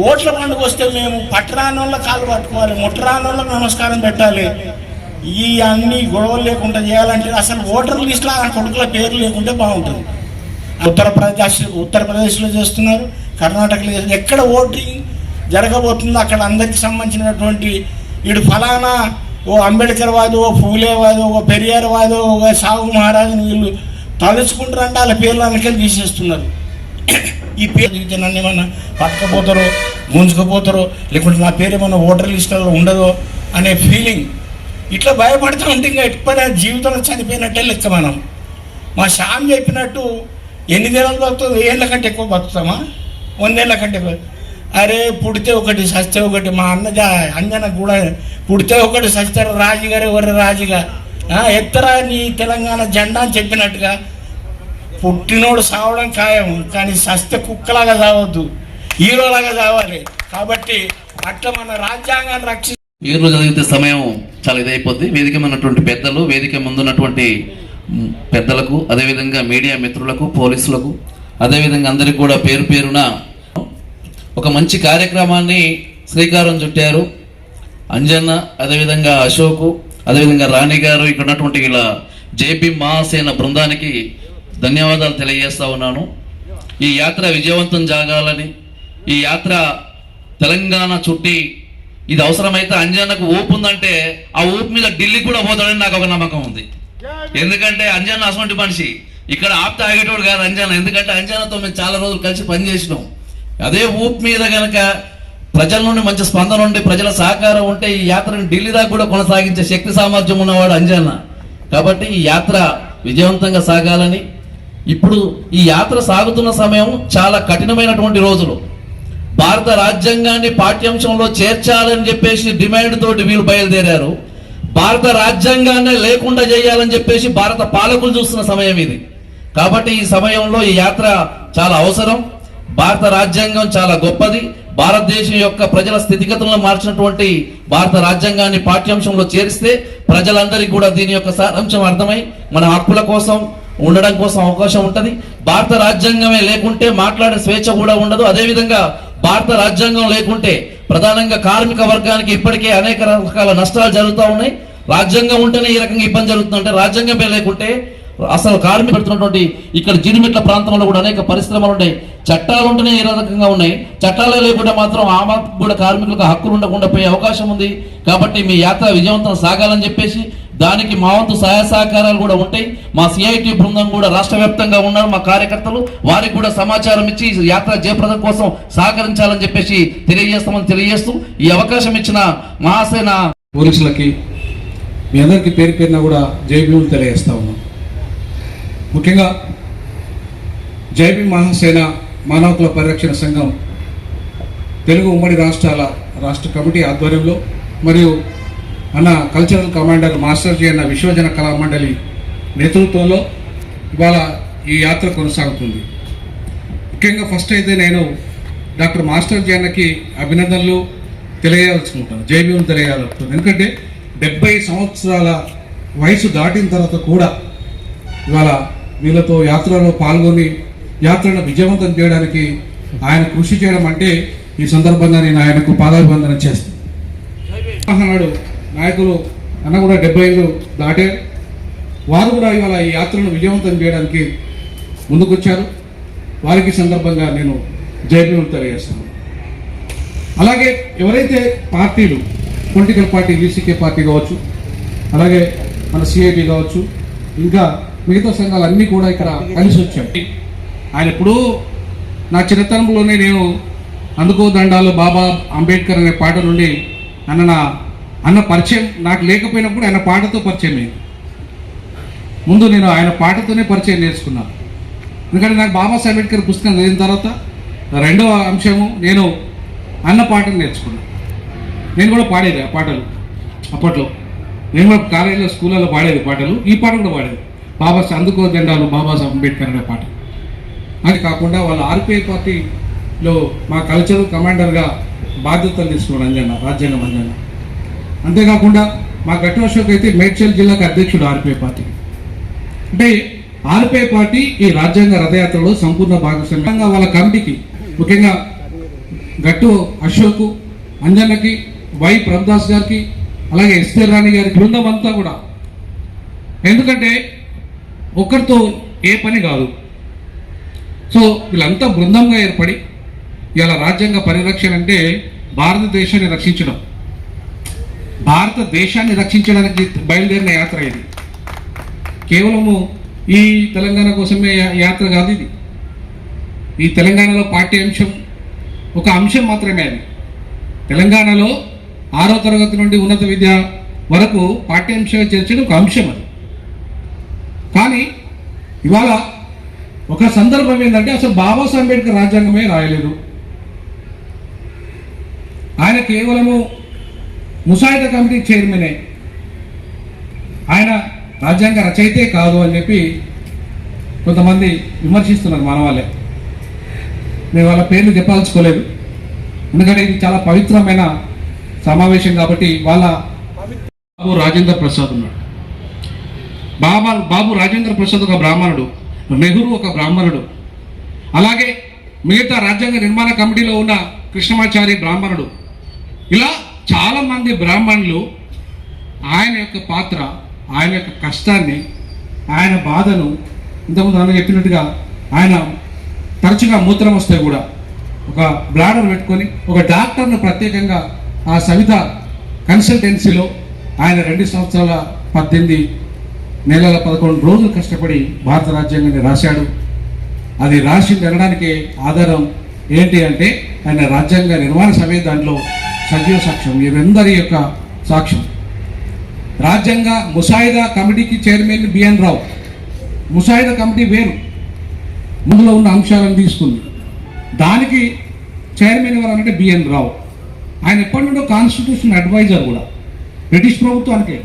Speaker 7: ఓట్ల పండుగ వస్తే మేము పట్టరాని వాళ్ళ కాలు పట్టుకోవాలి, ముట్టరాని వాళ్ళకి నమస్కారం పెట్టాలి. ఈ అన్ని గొడవలు లేకుండా చేయాలంటే అసలు ఓటర్ లిస్టులో ఆ కొడుకుల పేర్లు లేకుంటే బాగుంటుంది. ఉత్తరప్రదేశ్లో చేస్తున్నారు, కర్ణాటకలో చేస్తున్నారు. ఎక్కడ ఓటింగ్ జరగబోతుందో అక్కడ అందరికి సంబంధించినటువంటి వీడు ఫలానా ఓ అంబేద్కర్ వాదు, ఓ ఫూలే వాదు, ఓ పెరియార్ వాదు, ఓ సాగు మహారాజుని వీళ్ళు తలుచుకుంటారంటే వాళ్ళ పేర్లు అందుకెళ్ళి తీసేస్తున్నారు. ఈ పేరు దిగితే నన్ను ఏమన్నా పట్టకపోతారో గుంజుకపోతారో లేకుంటే నా పేరు ఏమన్నా ఓటర్ లిస్టులో ఉండదో అనే ఫీలింగ్ ఇట్లా భయపడుతూ ఉంటే ఇంకా ఎప్పుడైనా జీవితంలో చనిపోయినట్టే లెక్క. మనం మా శ్యామ్ చెప్పినట్టు ఎన్ని దినాలు బతుకుతుంది, ఏళ్ళ కంటే ఎక్కువ బతుకుతామా, 100 ఏళ్ళ కంటే ఎక్కువ. అరే పుడితే ఒకటి సస్తే ఒకటి. మా అంజన కూడా పుడితే ఒకటి సస్తారు, రాజుగారు ఎవరు రాజుగా ఎత్తరా నీ తెలంగాణ జెండా అని చెప్పినట్టుగా పుట్టినోడు సావడం ఖాయం, కానీ సస్తే కుక్కలాగా సావద్దు, హీరోలాగా సావాలి. కాబట్టి అట్లా మన రాజ్యాంగాన్ని రక్షి
Speaker 8: ఈ రోజు చదివితే సమయం చాలా ఇదైపోద్ది. వేదిక ఉన్నటువంటి పెద్దలు, వేదిక ముందున్నటువంటి పెద్దలకు, అదేవిధంగా మీడియా మిత్రులకు, పోలీసులకు, అదేవిధంగా అందరికి కూడా పేరు పేరున ఒక మంచి కార్యక్రమాన్ని శ్రీకారం చుట్టారు. అంజన్న, అదేవిధంగా అశోకు, అదేవిధంగా రాణి గారు, ఇక్కడ ఉన్నటువంటి ఇలా జేపీ మహాసేన బృందానికి ధన్యవాదాలు తెలియజేస్తా ఉన్నాను. ఈ యాత్ర విజయవంతం జరగాలని, ఈ యాత్ర తెలంగాణ చుట్టి ఇది అవసరమైతే అంజన్నకు ఊపు ఉందంటే ఆ ఊపు మీద ఢిల్లీ కూడా పోతాడని నాకు ఒక నమ్మకం ఉంది. ఎందుకంటే అంజన్న అటువంటి మనిషి, ఇక్కడ ఆప్త ఆగేటోడు కాదు అంజన్న. ఎందుకంటే అంజన్నతో మేము చాలా రోజులు కలిసి పనిచేసినాం. అదే ఊపు మీద కనుక ప్రజల నుండి మంచి స్పందన ఉండి ప్రజల సహకారం ఉంటే ఈ యాత్రను ఢిల్లీ దాకా కూడా కొనసాగించే శక్తి సామర్థ్యం ఉన్నవాడు అంజన్న. కాబట్టి ఈ యాత్ర విజయవంతంగా సాగాలని, ఇప్పుడు ఈ యాత్ర సాగుతున్న సమయం చాలా కఠినమైనటువంటి రోజులు. భారత రాజ్యాంగాన్ని పాఠ్యాంశంలో చేర్చాలని చెప్పేసి డిమాండ్ తోటి వీళ్ళు బయలుదేరారు. భారత రాజ్యాంగాన్ని లేకుండా చేయాలని చెప్పేసి భారత పాలకులు చూస్తున్న సమయం ఇది. కాబట్టి ఈ సమయంలో ఈ యాత్ర చాలా అవసరం. భారత రాజ్యాంగం చాలా గొప్పది. భారతదేశం యొక్క ప్రజల స్థితిగతులను మార్చినటువంటి భారత రాజ్యాంగాన్ని పాఠ్యాంశంలో చేరిస్తే ప్రజలందరికీ కూడా దీని యొక్క సారాంశం అర్థమై మన హక్కుల కోసం ఉండడం కోసం అవకాశం ఉంటుంది. భారత రాజ్యాంగమే లేకుంటే మాట్లాడే స్వేచ్ఛ కూడా ఉండదు. అదేవిధంగా భారత రాజ్యాంగం లేకుంటే ప్రధానంగా కార్మిక వర్గానికి ఇప్పటికే అనేక రకాల నష్టాలు జరుగుతూ ఉన్నాయి. రాజ్యాంగం ఉంటేనే ఈ రకంగా ఇబ్బంది జరుగుతుందంటే రాజ్యాంగమే లేకుంటే అసలు కార్మికులు పెడుతున్నటువంటి ఇక్కడ జీడిమెట్ల ప్రాంతంలో కూడా అనేక పరిశ్రమలు ఉన్నాయి. చట్టాలు ఉంటేనే ఏ రకంగా ఉన్నాయి, చట్టాలు లేకుండా మాత్రం కూడా కార్మికులకు హక్కులు ఉండకుండా పోయే అవకాశం ఉంది. కాబట్టి మీ యాత్ర విజయవంతం సాగాలని చెప్పేసి దానికి మా వంతు సహాయ సహకారాలు కూడా ఉంటాయి. మా సిఐటి బృందం కూడా రాష్ట్ర వ్యాప్తంగా ఉన్నారు, మా కార్యకర్తలు, వారికి కూడా సమాచారం ఇచ్చి యాత్ర జయప్రదం కోసం సహకరించాలని చెప్పేసి తెలియజేస్తామని తెలియజేస్తూ ఈ అవకాశం ఇచ్చిన మహాసేన
Speaker 9: పోలీసులకి మీ అందరికీ పేరు పేరున కూడా జైభీములు తెలియజేస్తా ఉన్నాం. ముఖ్యంగా జైభీం మహాసేన మానవ హక్కుల పరిరక్షణ సంఘం తెలుగు ఉమ్మడి రాష్ట్రాల రాష్ట్ర కమిటీ ఆధ్వర్యంలో మరియు అన్న కల్చరల్ కమాండర్ మాస్టర్ జీ అన్న విశ్వజన కళా మండలి నేతృత్వంలో ఇవాళ ఈ యాత్ర కొనసాగుతుంది. ముఖ్యంగా ఫస్ట్ అయితే నేను డాక్టర్ మాస్టర్ జీ అన్నకి అభినందనలు తెలియజేయాల్సుకుంటాను, జైభీం తెలియజేయాలనుకుంటాను. ఎందుకంటే 70 సంవత్సరాల వయసు దాటిన తర్వాత కూడా ఇవాళ వీళ్ళతో యాత్రలో పాల్గొని యాత్రను విజయవంతం చేయడానికి ఆయన కృషి చేయడం అంటే ఈ సందర్భంగా నేను ఆయనకు పాదాభివందనం చేస్తాను. మహానాడు నాయకులు అన్న కూడా 70 ఏళ్ళు దాటారు, వారు కూడా ఇవాళ ఈ యాత్రను విజయవంతం చేయడానికి ముందుకొచ్చారు. వారికి సందర్భంగా నేను జైభీములు తెలియజేస్తాను. అలాగే ఎవరైతే పార్టీలు పొలిటికల్ పార్టీ వీసీకే పార్టీ కావచ్చు, అలాగే మన సిఐటి కావచ్చు, ఇంకా మిగతా సంఘాలు అన్నీ కూడా ఇక్కడ కలిసి వచ్చాయి. ఆయన ఎప్పుడూ నా చిన్నతనంలోనే నేను అందుకో దండాలు బాబా అంబేద్కర్ అనే పాట నుండి అన్న పరిచయం నాకు లేకపోయినప్పుడు ఆయన పాటతో పరిచయం అయింది. ముందు నేను ఆయన పాటతోనే పరిచయం నేర్చుకున్నాను. ఎందుకంటే నాకు బాబాసాహెబ్ అంబేద్కర్ పుస్తకం చదివిన తర్వాత రెండవ అంశము నేను అన్న పాటను నేర్చుకున్నాను. నేను కూడా పాడేది ఆ పాటలు అప్పట్లో. నేను కూడా కాలేజీలో స్కూళ్ళలో పాడేది పాటలు, ఈ పాట కూడా పాడేది. అందుకో దండాలు బాబాసాహెబ్ అంబేద్కర్ అనే పాట. అది కాకుండా వాళ్ళ ఆర్పిఐ పార్టీలో మా కల్చరల్ కమాండర్గా బాధ్యతలు తీసుకున్నాడు అంజన్న, రాజ్యాంగం అంజన్న. అంతేకాకుండా మా గట్టు అశోక్ అయితే మేడ్చల్ జిల్లాకు అధ్యక్షుడు ఆర్పిఐ పార్టీ. అంటే ఆర్పిఐ పార్టీ ఈ రాజ్యాంగ రథయాత్రలో సంపూర్ణ భాగస్వామ్యంగా వాళ్ళ కమిటీకి, ముఖ్యంగా గట్టు అశోక్, అంజన్నకి, వై ప్రభుదాస్ గారికి, అలాగే ఎస్ఆర్ రాణి గారి బృందం అంతా కూడా. ఎందుకంటే ఒక్కరితో ఏ పని కాదు. సో వీళ్ళంతా బృందంగా ఏర్పడి ఇలా రాజ్యాంగ పరిరక్షణ అంటే భారతదేశాన్ని రక్షించడం, భారతదేశాన్ని రక్షించడానికి బయలుదేరిన యాత్ర ఇది. కేవలము ఈ తెలంగాణ కోసమే యాత్ర కాదు ఇది. ఈ తెలంగాణలో పార్టీ అంశం ఒక అంశం మాత్రమే. అది తెలంగాణలో 6వ తరగతి నుండి ఉన్నత విద్య వరకు పాఠ్యాంశంగా చేర్చడం ఒక అంశం. అది కానీ ఇవాళ ఒక సందర్భం ఏంటంటే అసలు బాబాసాహెబ్ అంబేద్కర్ రాజ్యాంగమే రాయలేదు. ఆయన కేవలము ముసాయిదా కమిటీ చైర్మనే, ఆయన రాజ్యాంగ రచయితే కాదు అని చెప్పి కొంతమంది విమర్శిస్తున్నారు మన వాళ్ళే. నేను వాళ్ళ పేర్లు చెప్పాల్చుకోలేదు, ఎందుకంటే ఇది చాలా పవిత్రమైన సమావేశం కాబట్టి. వాళ్ళ బాబు రాజేంద్ర ప్రసాద్ ఉన్నాడు. బాబు రాజేంద్ర ప్రసాద్ ఒక బ్రాహ్మణుడు, నెహ్రూ ఒక బ్రాహ్మణుడు, అలాగే మిగతా రాజ్యాంగ నిర్మాణ కమిటీలో ఉన్న కృష్ణమాచారి బ్రాహ్మణుడు. ఇలా చాలామంది బ్రాహ్మణులు ఆయన యొక్క పాత్ర, ఆయన యొక్క కష్టాన్ని, ఆయన బాధను, ఇంతకుముందు అన్న చెప్పినట్టుగా ఆయన తరచుగా మూత్రం వస్తే కూడా ఒక బ్లాడర్ పెట్టుకొని ఒక డాక్టర్ను ప్రత్యేకంగా ఆ సవిత కన్సల్టెన్సీలో ఆయన 2 సంవత్సరాల 18 నెలల 11 రోజులు కష్టపడి భారత రాజ్యాంగాన్ని రాశాడు. అది రాసి వెళ్ళడానికి ఆధారం ఏంటి అంటే ఆయన రాజ్యాంగ నిర్మాణ సభ్య దాంట్లో సజీవ సాక్ష్యం, వీరందరి యొక్క సాక్ష్యం. రాజ్యాంగ ముసాయిదా కమిటీకి చైర్మన్ బిఎన్ రావు. ముసాయిదా కమిటీ వేరు, ముందులో ఉన్న అంశాలను తీసుకుంది. దానికి చైర్మన్ ఎవరంటే బిఎన్ రావు. ఆయన ఎప్పటి నుండో కాన్స్టిట్యూషన్ అడ్వైజర్ కూడా బ్రిటిష్ ప్రభుత్వానికే.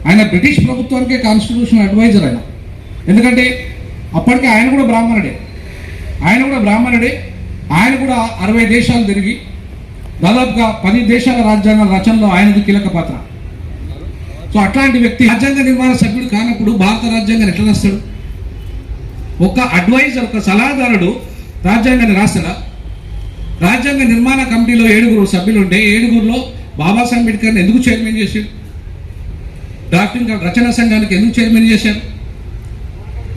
Speaker 9: ఆయన బ్రిటిష్ ప్రభుత్వానికే కాన్స్టిట్యూషన్ అడ్వైజర్ ఆయన. ఎందుకంటే అప్పటికే ఆయన కూడా బ్రాహ్మణుడే. ఆయన కూడా 60 దేశాలు తిరిగి దాదాపుగా 10 దేశాల రాజ్యాంగ రచనలో ఆయనది కీలక పాత్ర. సో అట్లాంటి వ్యక్తి రాజ్యాంగ నిర్మాణ సభ్యుడు కానప్పుడు భారత రాజ్యాంగాన్ని ఎట్లా రాస్తాడు? ఒక అడ్వైజర్, ఒక సలహాదారుడు రాజ్యాంగాన్ని రాస్తాడా? రాజ్యాంగ నిర్మాణ కమిటీలో 7 సభ్యులు ఉంటే 7లో బాబాసాహెబ్ అంబేద్కర్ని ఎందుకు చైర్మన్ చేశాడు? డాక్టర్ రచనా సంఘానికి ఎందుకు చైర్మన్ చేశారు?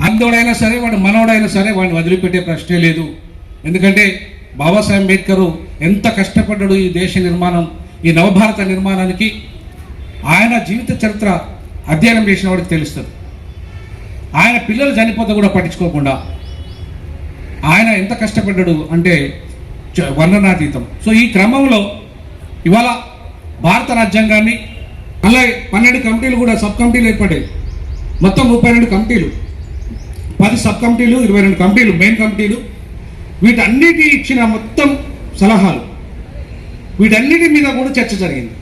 Speaker 9: అందోడైనా సరే వాడు మనోడైనా సరే వాడిని వదిలిపెట్టే ప్రశ్నే లేదు. ఎందుకంటే బాబాసాహెబ్ అంబేద్కర్ ఎంత కష్టపడ్డాడు ఈ దేశ నిర్మాణం, ఈ నవభారత నిర్మాణానికి. ఆయన జీవిత చరిత్ర అధ్యయనం చేసిన వాడికి తెలుస్తుంది. ఆయన పిల్లలు చనిపోతే కూడా పట్టించుకోకుండా ఆయన ఎంత కష్టపడ్డాడు అంటే వర్ణనాతీతం. సో ఈ క్రమంలో ఇవాళ భారత రాజ్యాంగాన్ని అలాగే 12 కమిటీలు కూడా సబ్ కమిటీలు ఏర్పడ్డాయి. మొత్తం 32 కమిటీలు, 10 సబ్ కమిటీలు, 22 కమిటీలు, మెయిన్ కమిటీలు. వీటన్నిటి ఇచ్చిన మొత్తం సలహాలు, వీటన్నిటి మీద కూడా చర్చ జరిగింది.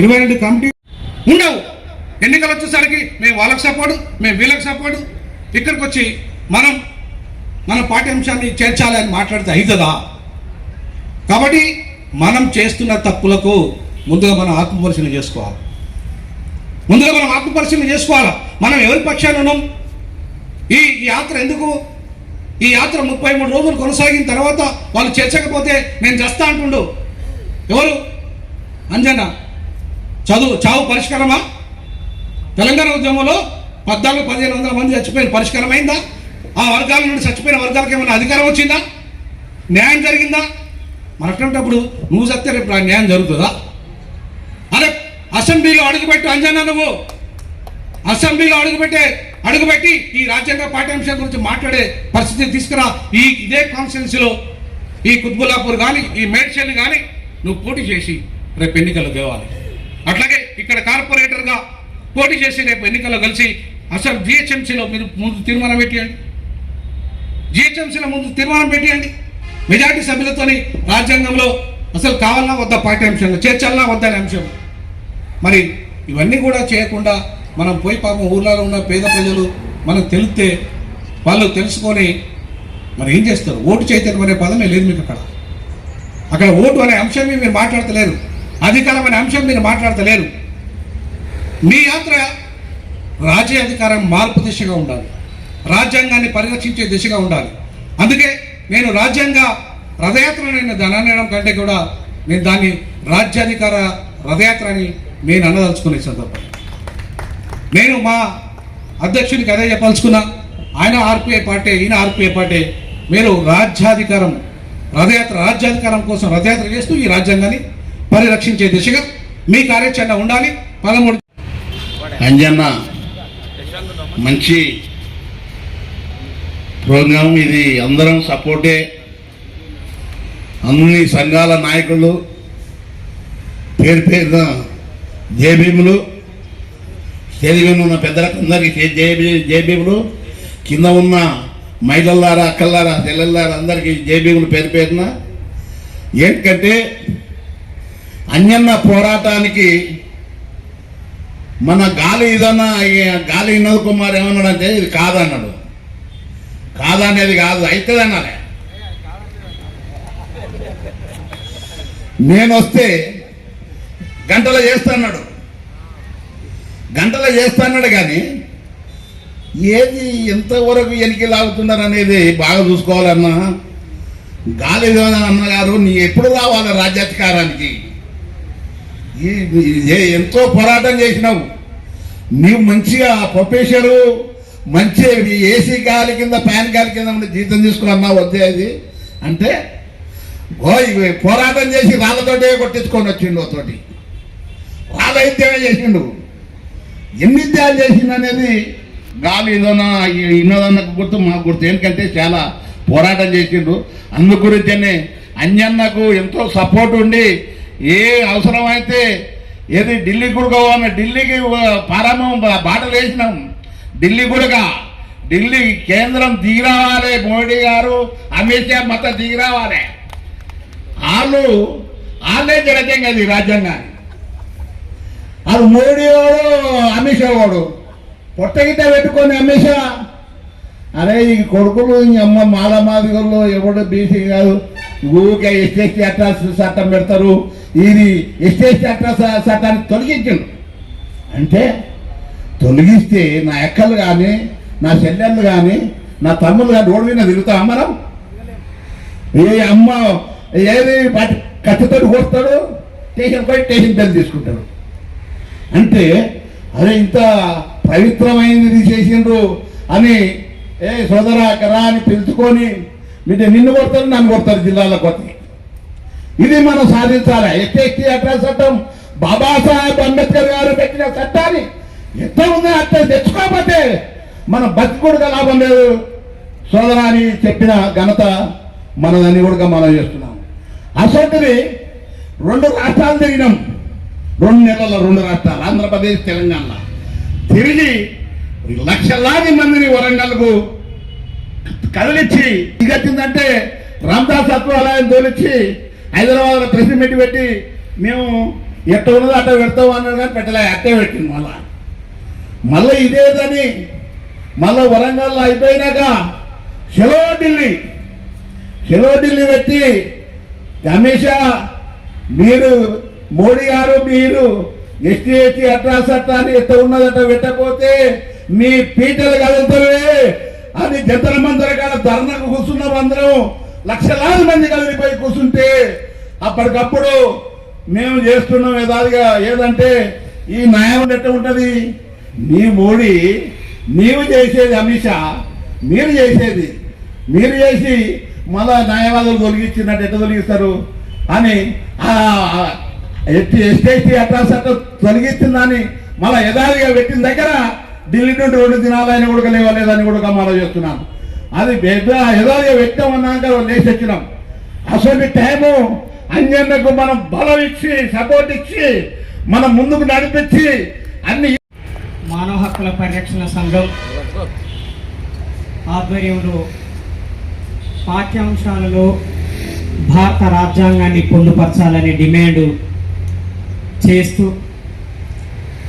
Speaker 9: 22 కమిటీ ఉండవు. ఎన్నికలు వచ్చేసరికి మేము వాళ్ళకి సపోర్టు, మేము వీళ్ళకి సపోర్టు. ఇక్కడికి వచ్చి మన పాఠ్యాంశాన్ని చేర్చాలి అని మాట్లాడితే అవుతుందా? కాబట్టి మనం చేస్తున్న తప్పులకు ముందుగా మనం ఆత్మపరిశీలన చేసుకోవాలి. మనం ఎవరి పక్షాన ఉన్నాం? ఈ యాత్ర ఎందుకు? ఈ యాత్ర 33 రోజులు కొనసాగిన తర్వాత వాళ్ళు చేర్చకపోతే నేను చస్తా అంటుండు. ఎవరు? అంజన్న. చావు పరిష్కారమా? తెలంగాణ ఉద్యమంలో 1400-1500 మంది చచ్చిపోయిన పరిష్కారమైందా? ఆ వర్గాల నుండి చచ్చిపోయిన వర్గాలకు ఏమైనా అధికారం వచ్చిందా? న్యాయం జరిగిందా? మరి అటువంటిప్పుడు నువ్వు చస్తే రేపు న్యాయం జరుగుతుందా? అరే అసెంబ్లీలో అడుగుపెట్టు అంజన్న, నువ్వు అసెంబ్లీలో అడుగుపెట్టి ఈ రాజ్యాంగ పాఠ్యాంశం గురించి మాట్లాడే పరిస్థితి తీసుకురా. ఇదే కాన్స్టిట్యున్సీలో ఈ కుత్బుల్లాపూర్ కానీ ఈ మేడ్చల్ కానీ నువ్వు పోటీ చేసి రేపు ఎన్నికల్లో గెలవాలి. అట్లాగే ఇక్కడ కార్పొరేటర్గా పోటీ చేసి రేపు ఎన్నికల్లో కలిసి అసలు జిహెచ్ఎంసీలో మీరు ముందు తీర్మానం పెట్టేయండి. మెజార్టీ సభ్యులతోని రాజ్యాంగంలో అసలు కావాలన్నా వద్ద పాఠ్యాంశంలో చేర్చాలన్నా వద్ద అనే అంశం. మరి ఇవన్నీ కూడా చేయకుండా మనం పోయి పాపం ఊర్లలో ఉన్న పేద ప్రజలు మనకు తెలిస్తే వాళ్ళు తెలుసుకొని మరి ఏం చేస్తారు? ఓటు చైతన్యం అనే పదమే లేదు మీకు. అక్కడ ఓటు అనే అంశమే మీరు మాట్లాడతలేరు, అధికారం అనే అంశం మీరు మాట్లాడతలేరు. మీ యాత్ర రాజ్యాధికారం మార్పు దిశగా ఉండాలి, రాజ్యాంగాన్ని పరిరక్షించే దిశగా ఉండాలి. అందుకే నేను రాజ్యాంగ రథయాత్ర అనడం కంటే కూడా నేను దాన్ని రాజ్యాధికార రథయాత్ర అని నేను అనదలుచుకునే సందర్భం. నేను మా అధ్యక్షునికి అదే చెప్పాల్చుకున్నా. ఆయన ఆర్పిఐ పార్టీ, ఈయన ఆర్పిఐ పార్టీ. మీరు రాజ్యాధికారం రాజ్యాధికారం కోసం రథయాత్ర చేస్తూ ఈ రాజ్యాంగాన్ని పరిరక్షించే దిశగా మీ కార్యాచరణ ఉండాలి. 13
Speaker 5: అంజన్న మంచి ప్రోగ్రాం ఇది, అందరం సపోర్టే. అన్ని సంఘాల నాయకులు పేరున జేబీములు, స్టేజ్ ఉన్న పెద్దలకు అందరికీ జేబీములు, కింద ఉన్న మహిళలారా, అక్కలారా, చెల్లెల్లారా అందరికీ జేబీములు పేరున. ఏంటంటే అంజన్న పోరాటానికి మన గాలి వినోద్ కుమార్ ఏమన్నాడంటే ఇది కాదన్నాడు. కాదనేది కాదు, అవుతుంది అన్నాడే. నేను వస్తే గంటలో చేస్తాన్నాడు కానీ ఏది ఎంతవరకు వెనక్కి లాగుతున్నారు అనేది బాగా చూసుకోవాలన్నా. గాలి అన్నగారు నీ ఎప్పుడు రావాలి రాజ్యాధికారానికి? ఎంతో పోరాటం చేసినావు నీవు. మంచిగా ప్రొఫెసరు, మంచి ఏసీ గాలి కింద, ఫ్యాన్ గాలి కింద జీతం తీసుకున్నావు. వద్దే అది అంటే పోరాటం చేసి రాళ్ళతోటే కొట్టించుకొని వచ్చిండు. తోటి రాళ్ళ యుద్ధమే చేసిండు. ఎన్ని యుద్ధాలు చేసిండు అనేది గాలి ఇన్నోదన్నకు గుర్తు, మాకు గుర్తు. ఎందుకంటే చాలా పోరాటం చేసిండు. అందు గురించనే అంజన్నకు ఎంతో సపోర్ట్ ఉండి ఏ అవసరమైతే ఏది ఢిల్లీ కూడా కావాలన్నా ఢిల్లీకి ప్రారంభం బాటలు వేసినాం. ఢిల్లీ కేంద్రం దిగిరావాలి, మోడీ గారు, అమిత్ షా మొత్తం దిగిరావాలి. వాళ్ళే జరగం కదా ఈ రాజ్యాంగాన్ని. అది మోడీ వాడు, అమిత్ షా వాడు పొట్టగిట్ట పెట్టుకొని అమిత్ షా అరే ఈ కొడుకులు అమ్మ మాలమాదిగల్లో ఎవడు బీసీ కాదు, ఊరికే ఎస్టీ చట్టం పెడతారు. ఇది ఎస్టీ చట్టాన్ని తొలగించండు అంటే తొలగిస్తే నా ఎక్కలు కానీ, నా చెల్లెళ్ళు కానీ, నా తమ్ముళ్ళు కానీ రోడ్డు మీద తిరుగుతాం మనం. ఏ అమ్మ ఏది కత్తితో కొడతాడు, స్టేషన్ పోయి స్టేషన్ బెల్ తీసుకుంటాడు. అంటే అరే ఇంత పవిత్రమైనది చేసిండ్రు, అని ఏ సోదరా కరా అని పిలుచుకొని నిన్ను కొడతారు నన్ను కొడతారు జిల్లాలో కొత్త. ఇది మనం సాధించాలి. ఎస్టీ అట్లా చట్టం బాబాసాహెబ్ అంబేద్కర్ గారు పెట్టిన చట్టాన్ని ఎట్లా ఉందో అట్లా తెచ్చుకోకపోతే మన బతికుడుగా లాభం లేదు సోదరా అని చెప్పిన ఘనత మనదని కూడా మనం చేస్తున్నాం. అసలుది 2 రాష్ట్రాలు తిరిగినాం. 2 నెలల్లో 2 రాష్ట్రాలు, ఆంధ్రప్రదేశ్, తెలంగాణ తిరిగి లక్షలాది మందిని వరంగల్కు కదిలిచ్చి ఇగచ్చిందంటే రామదాస్ సత్వాలయం తోలిచ్చి హైదరాబాద్లో ప్రెస్ మీట్ పెట్టి మేము ఎట్ట ఉన్నదో అట్ట పెడతాం అన్నారు కానీ పెట్టలే, అట్టే పెట్టింది. మళ్ళీ ఇదేదని మళ్ళీ వరంగల్లో అయిపోయినాక చెలో ఢిల్లీ పెట్టి అమిత్ షా మీరు మోడీ గారు మీరు ఎస్టీ అట్రా చట్టాన్ని ఎట్ట ఉన్నదట పెట్టకపోతే మీ పీటలు కదులుతావే అని జంతర మంతర కాడ ధర్నాకు కూర్చున్నాం. అందరం లక్షలాది మంది కలిగిపోయి కూర్చుంటే అప్పటికప్పుడు మేము చేస్తున్నాం యథాదిగా. ఏదంటే ఈ న్యాయం ఎట్ట ఉంటుంది, నీ మోడీ నీవు చేసేది, అమిత్ షా మీరు చేసేది, మీరు చేసి మళ్ళా న్యాయవాదులు తొలగించినట్టు ఎట్ట తొలగిస్తారు అని ఎస్టీ అట్లా చట్టం తొలగించిందని మళ్ళా యథాదిగా పెట్టిన దగ్గర ఢిల్లీ నుండి 2 దినాలైన కూడా లేవలేదని కూడా మనం చేస్తున్నాం. అది పెద్ద యథాదిగా పెట్టామన్నాక లేచి వచ్చినాం. అసలు టైము అంజన్నకు మనం బలం ఇచ్చి సపోర్ట్ ఇచ్చి మనం ముందుకు నడిపించి అన్ని
Speaker 3: మానవ హక్కుల పరిరక్షణ సంఘం ఆధ్వర్యంలో పాఠ్యాంశాలలో భారత రాజ్యాంగాన్ని పొందుపరచాలని డిమాండ్ చేస్తూ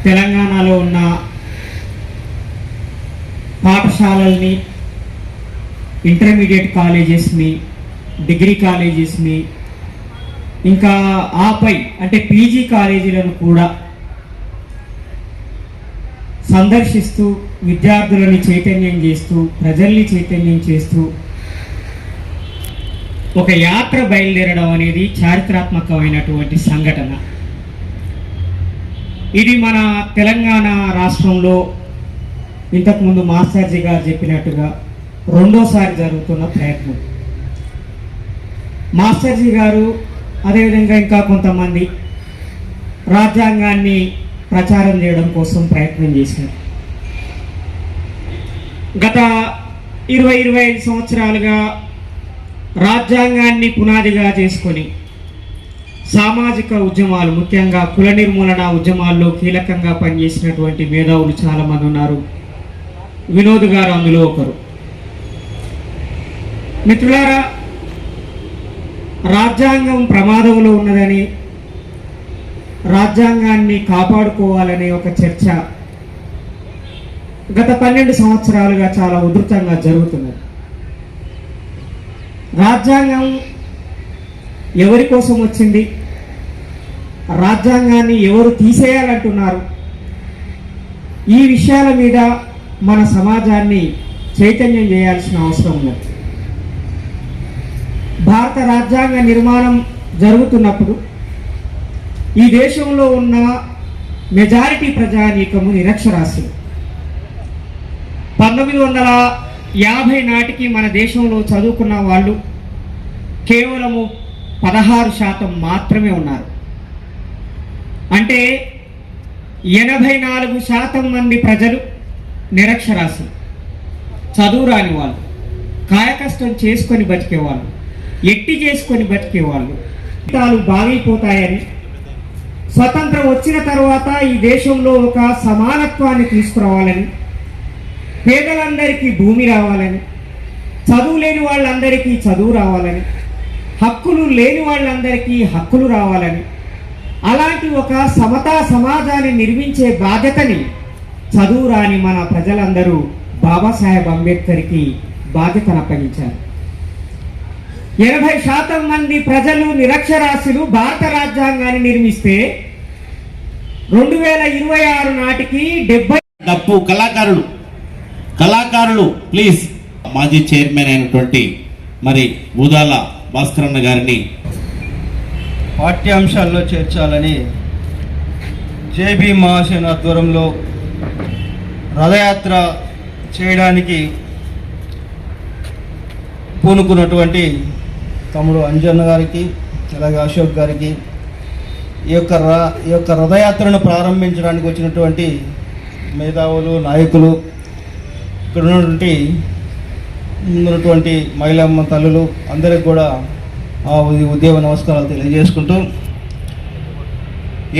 Speaker 3: తెలంగాణలో ఉన్న పాఠశాలల్ని, ఇంటర్మీడియట్ కాలేజెస్ని, డిగ్రీ కాలేజెస్ని, ఇంకా ఆపై అంటే పీజీ కాలేజీలను కూడా సందర్శిస్తూ విద్యార్థులని చైతన్యం చేస్తూ ప్రజల్ని చైతన్యం చేస్తూ ఒక యాత్ర బయలుదేరడం అనేది చారిత్రాత్మకమైనటువంటి సంఘటన. ఇది మన తెలంగాణ రాష్ట్రంలో ఇంతకుముందు మాస్టర్జీ గారు చెప్పినట్టుగా 2వ జరుగుతున్న ప్రయత్నం. మాస్టర్జీ గారు అదేవిధంగా ఇంకా కొంతమంది రాజ్యాంగాన్ని ప్రచారం చేయడం కోసం ప్రయత్నం చేశారు. గత 20-25 సంవత్సరాలుగా రాజ్యాంగాన్ని పునాదిగా చేసుకొని సామాజిక ఉద్యమాలు, ముఖ్యంగా కుల నిర్మూలన ఉద్యమాల్లో కీలకంగా పనిచేసినటువంటి మేధావులు చాలామంది ఉన్నారు. వినోద్ గారు అందులో ఒకరు. మిత్రులారా, రాజ్యాంగం ప్రమాదంలో ఉన్నదని, రాజ్యాంగాన్ని కాపాడుకోవాలనే ఒక చర్చ గత 12 సంవత్సరాలుగా చాలా ఉధృతంగా జరుగుతున్నది. రాజ్యాంగం ఎవరి కోసం వచ్చింది, రాజ్యాంగాన్ని ఎవరు తీసేయాలంటున్నారు, ఈ విషయాల మీద మన సమాజాన్ని చైతన్యం చేయాల్సిన అవసరం ఉన్నది. భారత రాజ్యాంగ నిర్మాణం జరుగుతున్నప్పుడు ఈ దేశంలో ఉన్న మెజారిటీ ప్రజానీకము నిరక్షరాస్యులు. 1950 నాటికి మన దేశంలో చదువుకున్న వాళ్ళు కేవలము 16% మాత్రమే ఉన్నారు. అంటే 84% మంది ప్రజలు నిరక్షరాస్యులు, చదువు రాని వాళ్ళు, కాయకష్టం చేసుకొని బతికేవాళ్ళు, ఎట్టి చేసుకొని బతికేవాళ్ళు. జీవితాలు బాగైపోతాయని, స్వతంత్రం వచ్చిన తర్వాత ఈ దేశంలో ఒక సమానత్వాన్ని తీసుకురావాలని, పేదలందరికీ భూమి రావాలని, చదువు లేని వాళ్ళందరికీ చదువు రావాలని, హక్కులు లేని వాళ్ళందరికీ హక్కులు రావాలని, అలాంటి ఒక సమతా సమాజాన్ని నిర్మించే బాధ్యతని చదువు రాని మన ప్రజలందరూ బాబాసాహెబ్ అంబేద్కర్కి బాధ్యతను అప్పగించారు. 80% మంది ప్రజలు నిరక్షరాస్యులు భారత రాజ్యాంగాన్ని నిర్మిస్తే 2026 నాటికి 70
Speaker 2: డప్పు కళాకారులు ప్లీజ్ మాజీ చైర్మన్ అయినటువంటి మరి బూదాల భాస్కరన్న గారిని
Speaker 10: పాఠ్యాంశాల్లో చేర్చాలని జేబీ మహాసేన ఆధ్వర్యంలో రథయాత్ర చేయడానికి పూనుకున్నటువంటి తమ్ముడు అంజన్న గారికి అలాగే అశోక్ గారికి ఈ యొక్క రథయాత్రను ప్రారంభించడానికి వచ్చినటువంటి మేధావులు నాయకులు ఇక్కడ ఉన్నటువంటి మహిళమ్మ తల్లులు అందరికి కూడా ఉద్యోగ నమస్కారాలు తెలియజేసుకుంటూ,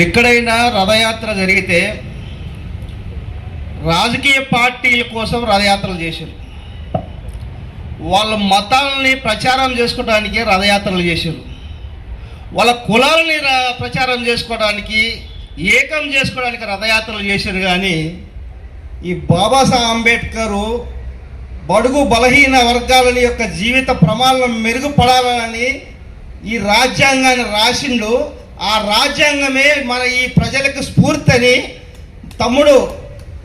Speaker 10: ఎక్కడైనా రథయాత్ర జరిగితే రాజకీయ పార్టీల కోసం రథయాత్రలు చేశారు, వాళ్ళ మతాలని ప్రచారం చేసుకోవడానికి రథయాత్రలు చేశారు, వాళ్ళ కులాలని ప్రచారం చేసుకోవడానికి ఏకం చేసుకోవడానికి రథయాత్రలు చేశారు. కానీ ఈ బాబాసాహెబ్ అంబేద్కర్ బడుగు బలహీన వర్గాలని యొక్క జీవిత ప్రమాణాలను మెరుగుపడాలని ఈ రాజ్యాంగాన్ని రాసిండు. ఆ రాజ్యాంగమే మన ఈ ప్రజలకు స్ఫూర్తిని తమ్ముడు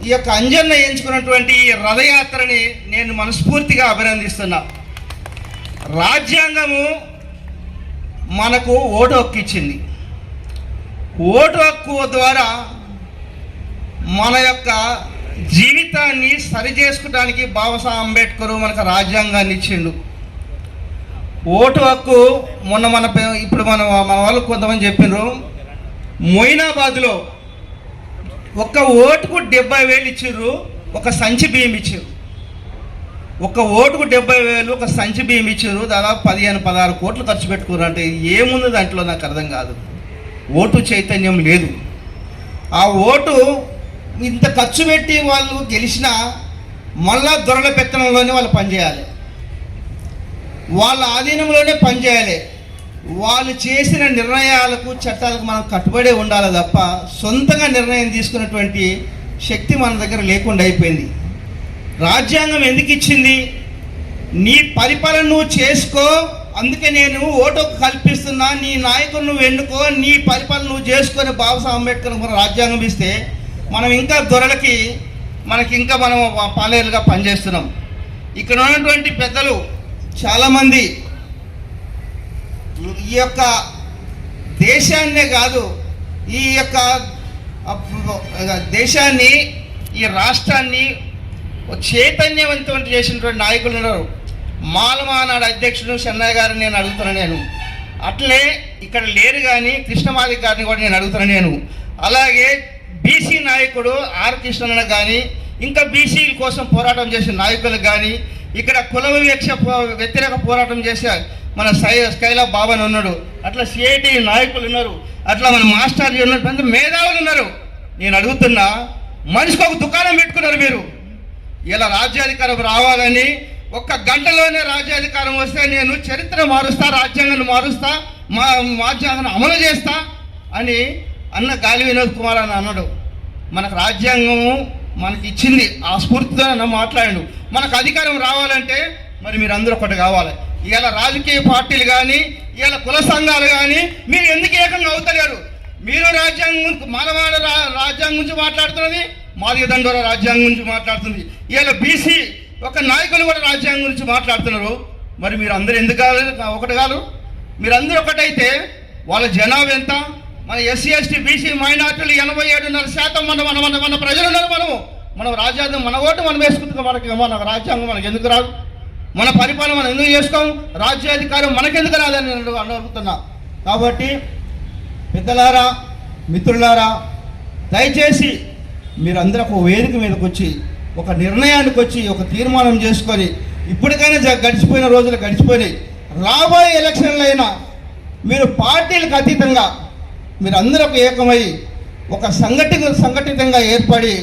Speaker 10: ఈ యొక్క అంజన్న ఎంచుకున్నటువంటి ఈ రథయాత్రని నేను మనస్ఫూర్తిగా అభినందిస్తున్నా. రాజ్యాంగము మనకు ఓటు హక్కు ఇచ్చింది. ఓటు హక్కు ద్వారా మన యొక్క జీవితాన్ని సరి చేసుకోవడానికి బాబాసాహెబ్ అంబేద్కర్ మనకు రాజ్యాంగాన్ని ఇచ్చిండు. ఓటు హక్కు ఇప్పుడు మన వాళ్ళు కొంతమంది చెప్పినారు, మొయినాబాద్లో ఒక్క ఓటుకు 70,000 ఇచ్చారు, ఒక సంచి బియ్యం ఇచ్చారు. ఒక ఓటుకు 70,000 ఒక సంచి బియ్యం ఇచ్చారు. దాదాపు 15-16 కోట్లు ఖర్చు పెట్టుకున్నారు. అంటే ఏముంది దాంట్లో నాకు అర్థం కాదు. ఓటు చైతన్యం లేదు. ఆ ఓటు ఇంత ఖర్చు పెట్టి వాళ్ళు గెలిచినా మళ్ళా దొరల పెత్తనంలోనే వాళ్ళు పనిచేయాలి, వాళ్ళ ఆధీనంలోనే పనిచేయాలి. వాళ్ళు చేసిన నిర్ణయాలకు చట్టాలకు మనం కట్టుబడే ఉండాలి తప్ప సొంతంగా నిర్ణయం తీసుకున్నటువంటి శక్తి మన దగ్గర లేకుండా అయిపోయింది. రాజ్యాంగం ఎందుకు ఇచ్చింది? నీ పరిపాలన నువ్వు చేసుకో, అందుకే నేను ఓటు కల్పిస్తున్నా, నీ నాయకుడు నువ్వు ఎన్నుకో, నీ పరిపాలన నువ్వు చేసుకొని బాబాసాహెబ్ అంబేద్కర్ మన రాజ్యాంగం ఇస్తే మనం ఇంకా దొరలకి మనం పాలేరుగా పనిచేస్తున్నాం. ఇక్కడ ఉన్నటువంటి పెద్దలు చాలామంది ఈ యొక్క దేశాన్నే కాదు, ఈ యొక్క దేశాన్ని, ఈ రాష్ట్రాన్ని చైతన్యవంతం చేసినటువంటి నాయకులు ఉన్నారు. మాలమానాడు అధ్యక్షుడు చెన్నయ్య గారిని నేను అడుగుతున్నాను. అట్లే ఇక్కడ లేరు కానీ కృష్ణమాది గారిని కూడా నేను అడుగుతున్నాను. అలాగే బీసీ నాయకుడు ఆర్ కృష్ణన్న కానీ, ఇంకా బీసీల కోసం పోరాటం చేసిన నాయకులకు కానీ, ఇక్కడ కుల వ్యతిరేక పోరాటం చేసే మన స్కైలా బాబాని ఉన్నాడు, అట్లా సిఐటి నాయకులు ఉన్నారు, అట్లా మన మాస్టర్లు ఉన్నారు, పెద్ద మేధావులు ఉన్నారు. నేను అడుగుతున్నా, మనిషికి ఒక దుకాణం పెట్టుకున్నారు మీరు. ఇలా రాజ్యాధికారం రావాలని ఒక్క గంటలోనే రాజ్యాధికారం వస్తే నేను చరిత్ర మారుస్తా, రాజ్యాంగాన్ని మారుస్తా, రాజ్యాంగాన్ని అమలు చేస్తా అని అన్న గాలి వినోద్ కుమార్ అని అన్నాడు. మనకు రాజ్యాంగము మనకి ఇచ్చింది, ఆ స్ఫూర్తితో మాట్లాడాడు. మనకు అధికారం రావాలంటే మరి మీరు అందరూ ఒకటి కావాలి. ఇవాళ రాజకీయ పార్టీలు కానీ, ఇవాళ కుల సంఘాలు కానీ మీరు ఎందుకు ఏకంగా అవుతలేరు? మీరు రాజ్యాంగం మాలవాడ రాజ్యాంగం గురించి మాట్లాడుతున్నది, మాదిగ దండోర రాజ్యాంగం గురించి మాట్లాడుతుంది. ఇవాళ బీసీ ఒక నాయకులు కూడా రాజ్యాంగం గురించి మాట్లాడుతున్నారు. మరి మీరు అందరూ ఎందుకు ఒకటి కాదు? మీరందరూ ఒకటైతే వాళ్ళ జనాభా ఎంత? మన ఎస్సీ ఎస్టీ బీసీ మైనార్టీలు 87.5% మన ప్రజలు ఉన్నారు. మనం రాజ్యాంగం, మన ఓటు మనం వేసుకుంటున్నాం. మన రాజ్యాంగం మనకు ఎందుకు రాదు? మన పరిపాలన మనం ఎందుకు చేసుకోం? రాజ్యాధికారం మనకెందుకు రాదని నేను అడుగుతున్నా. కాబట్టి పెద్దలారా, మిత్రులారా, దయచేసి మీరందరూ ఒక వేదిక మీదకి వచ్చి, ఒక నిర్ణయానికి వచ్చి, ఒక తీర్మానం చేసుకొని, ఇప్పటికైనా గడిచిపోయిన రోజులు గడిచిపోయినాయి. రాబోయే ఎలక్షన్లు అయినా మీరు పార్టీలకు అతీతంగా మీరు అందరూ ఏకమై ఒక సంఘటితంగా ఏర్పడి